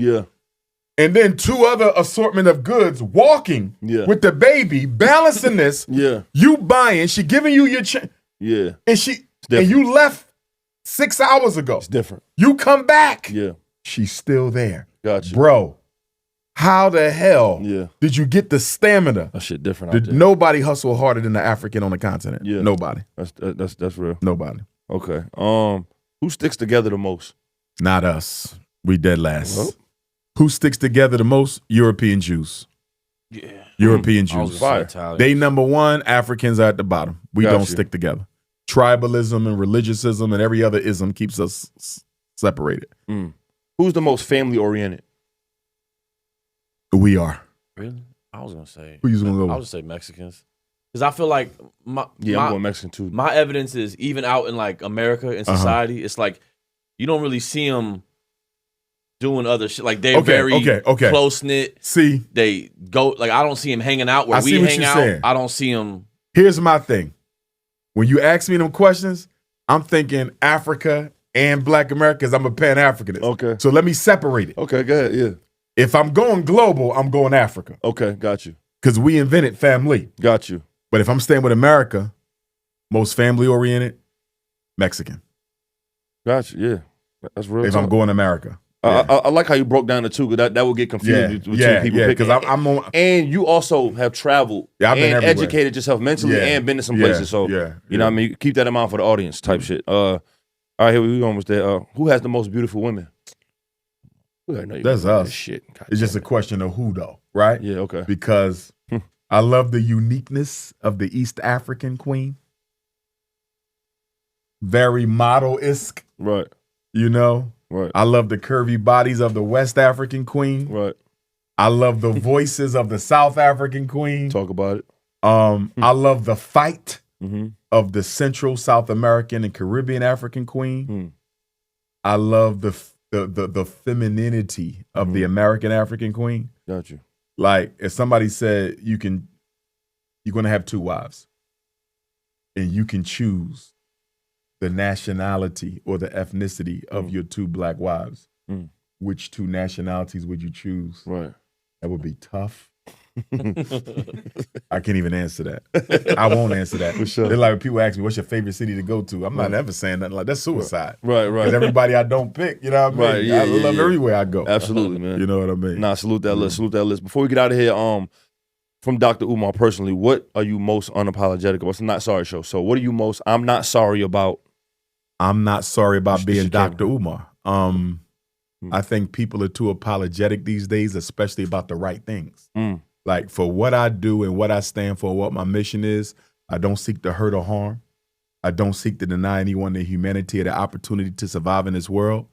and then two other assortment of goods walking with the baby, balancing this, you buying, she giving you your change, and you left 6 hours ago. It's different. You come back, she's still there. Gotcha. Bro, how the hell did you get the stamina? That shit different. Did nobody hustle harder than the African on the continent? Nobody. That's real. Nobody. Okay. Who sticks together the most? Not us. We dead last. Well, who sticks together the most? European Jews. European Jews. They number one. Africans are at the bottom. We don't stick together. Tribalism and religiousism and every other ism keeps us separated. Who's the most family oriented? We are. Really? I was gonna say. Who you gonna go with? I was gonna say Mexicans, because I feel like I'm going Mexican too. My evidence is even out in like America in society, it's like you don't really see them doing other shit. Like they're very close knit. See, they go like I don't see them hanging out where we hang out. I don't see them. Here's my thing. when you ask me them questions, I'm thinking Africa and Black America because I'm a Pan-Africanist. Okay. So let me separate it. Okay, go ahead, yeah. If I'm going global, I'm going Africa. Okay, got you. Because we invented family. Got you. But if I'm staying with America, most family-oriented, Mexican. Got you, yeah. That's real. If I'm going to America. Yeah. I like how you broke down the two, because that would get confusing between people picking. Because I'm on, and you also have traveled I've been and everywhere. educated yourself mentally and been to some places. So, you know what I mean? Keep that in mind for the audience type shit. All right, here we almost there. Who has the most beautiful women? That's us. Shit. It's just a question of who, though, right? Yeah, okay. Because I love the uniqueness of the East African queen. Very model-esque. Right. You know? Right. I love the curvy bodies of the West African queen. Right. I love the voices of the South African queen. Talk about it. I love the fight of the Central South American and Caribbean African queen. I love the femininity of the American African queen. Got you. Like if somebody said you're gonna have 2 wives, and you can choose the nationality or the ethnicity of your 2 Black wives, which 2 nationalities would you choose? Right. That would be tough. I can't even answer that. I won't answer that. For sure. They're like when people ask me, what's your favorite city to go to? I'm not ever saying nothing like that's suicide. Right. Because everybody I don't pick, you know what I mean? Right, yeah, I love everywhere I go. Absolutely, man. You know what I mean? Nah, salute that list. Salute that list. Before we get out of here, from Dr. Umar personally, what are you most unapologetic about? It's a Not Sorry show. So what are you most, I'm not sorry about? I'm not sorry about being camera. Dr. Umar. I think people are too apologetic these days, especially about the right things. Like for what I do and what I stand for, what my mission is, I don't seek to hurt or harm. I don't seek to deny anyone the humanity or the opportunity to survive in this world.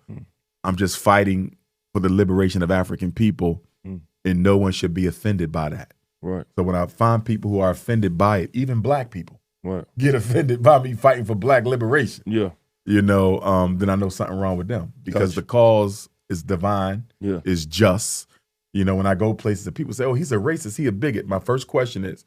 I'm just fighting for the liberation of African people, and no one should be offended by that. Right. So when I find people who are offended by it, even Black people Right. get offended by me fighting for Black liberation, Yeah. you know, then I know something wrong with them because the cause is divine, is just. You know, when I go places and people say, oh, he's a racist, he a bigot. My first question is,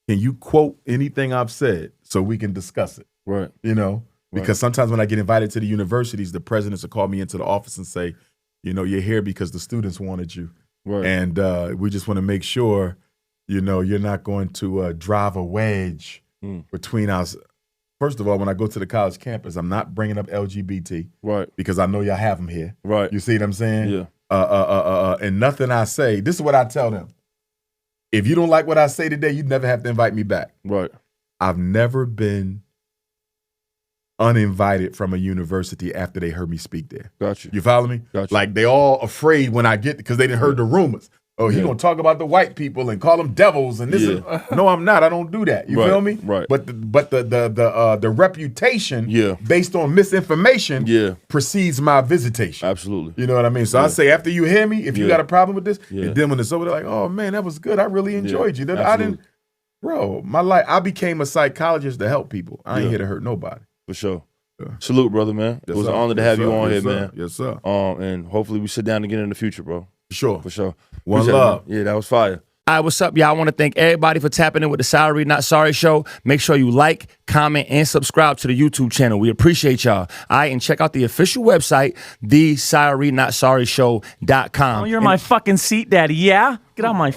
can you quote anything I've said so we can discuss it? Right. You know, because sometimes when I get invited to the universities, the presidents will call me into the office and say, you know, you're here because the students wanted you. Right. And we just want to make sure, you know, you're not going to drive a wedge between us. First of all, when I go to the college campus, I'm not bringing up LGBT. Right. Because I know y'all have them here. Right. You see what I'm saying? Yeah. And nothing I say, this is what I tell them. If you don't like what I say today, you never have to invite me back. Right. I've never been uninvited from a university after they heard me speak there. Got you. You follow me? Got you. Like they all afraid when I get, because they didn't heard the rumors. Oh, he gonna talk about the white people and call them devils and this. Is, no, I'm not. I don't do that. You feel me? Right. But the reputation based on misinformation precedes my visitation. Absolutely. You know what I mean? So I say after you hear me, if you got a problem with this, and then when it's over, they're like, oh man, that was good. I really enjoyed you. I didn't, bro. My life. I became a psychologist to help people. I ain't here to hurt nobody. For sure. Salute, brother, man. It was an honor to have you on here, man. Yes, sir. And hopefully we sit down again in the future, bro. For sure. One Appreciate love. it, man. Yeah, that was fire. All right, what's up, y'all? I want to thank everybody for tapping in with the Sorry Not Sorry show. Make sure you like, comment, and subscribe to the YouTube channel. We appreciate y'all. All right, and check out the official website, thesorrynotsorryshow.com. Oh, you're my fucking seat daddy, yeah? Get off my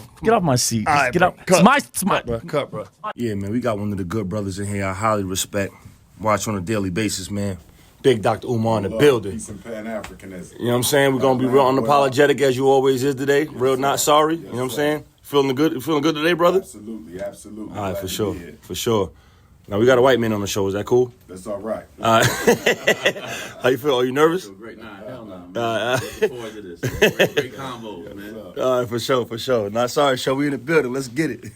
seat. All right, Get bro. out. Cut. It's my Cut, bro. Yeah, man, we got one of the good brothers in here I highly respect. Watch on a daily basis, man. Big Dr. Umar in the building. Peace and Pan-Africanism. You know what I'm saying? We're going to be real unapologetic as you always is today. Real not sorry. You know what I'm saying? Feeling good today, brother? Absolutely. All right, for sure. For sure. Now, we got a white man on the show. Is that cool? That's all right. All right. How you feel? Are you nervous? Great. Nah, hell no. Looking forward to this. Great combos, man. All right, for sure. Not sorry, show. We in the building. Let's get it.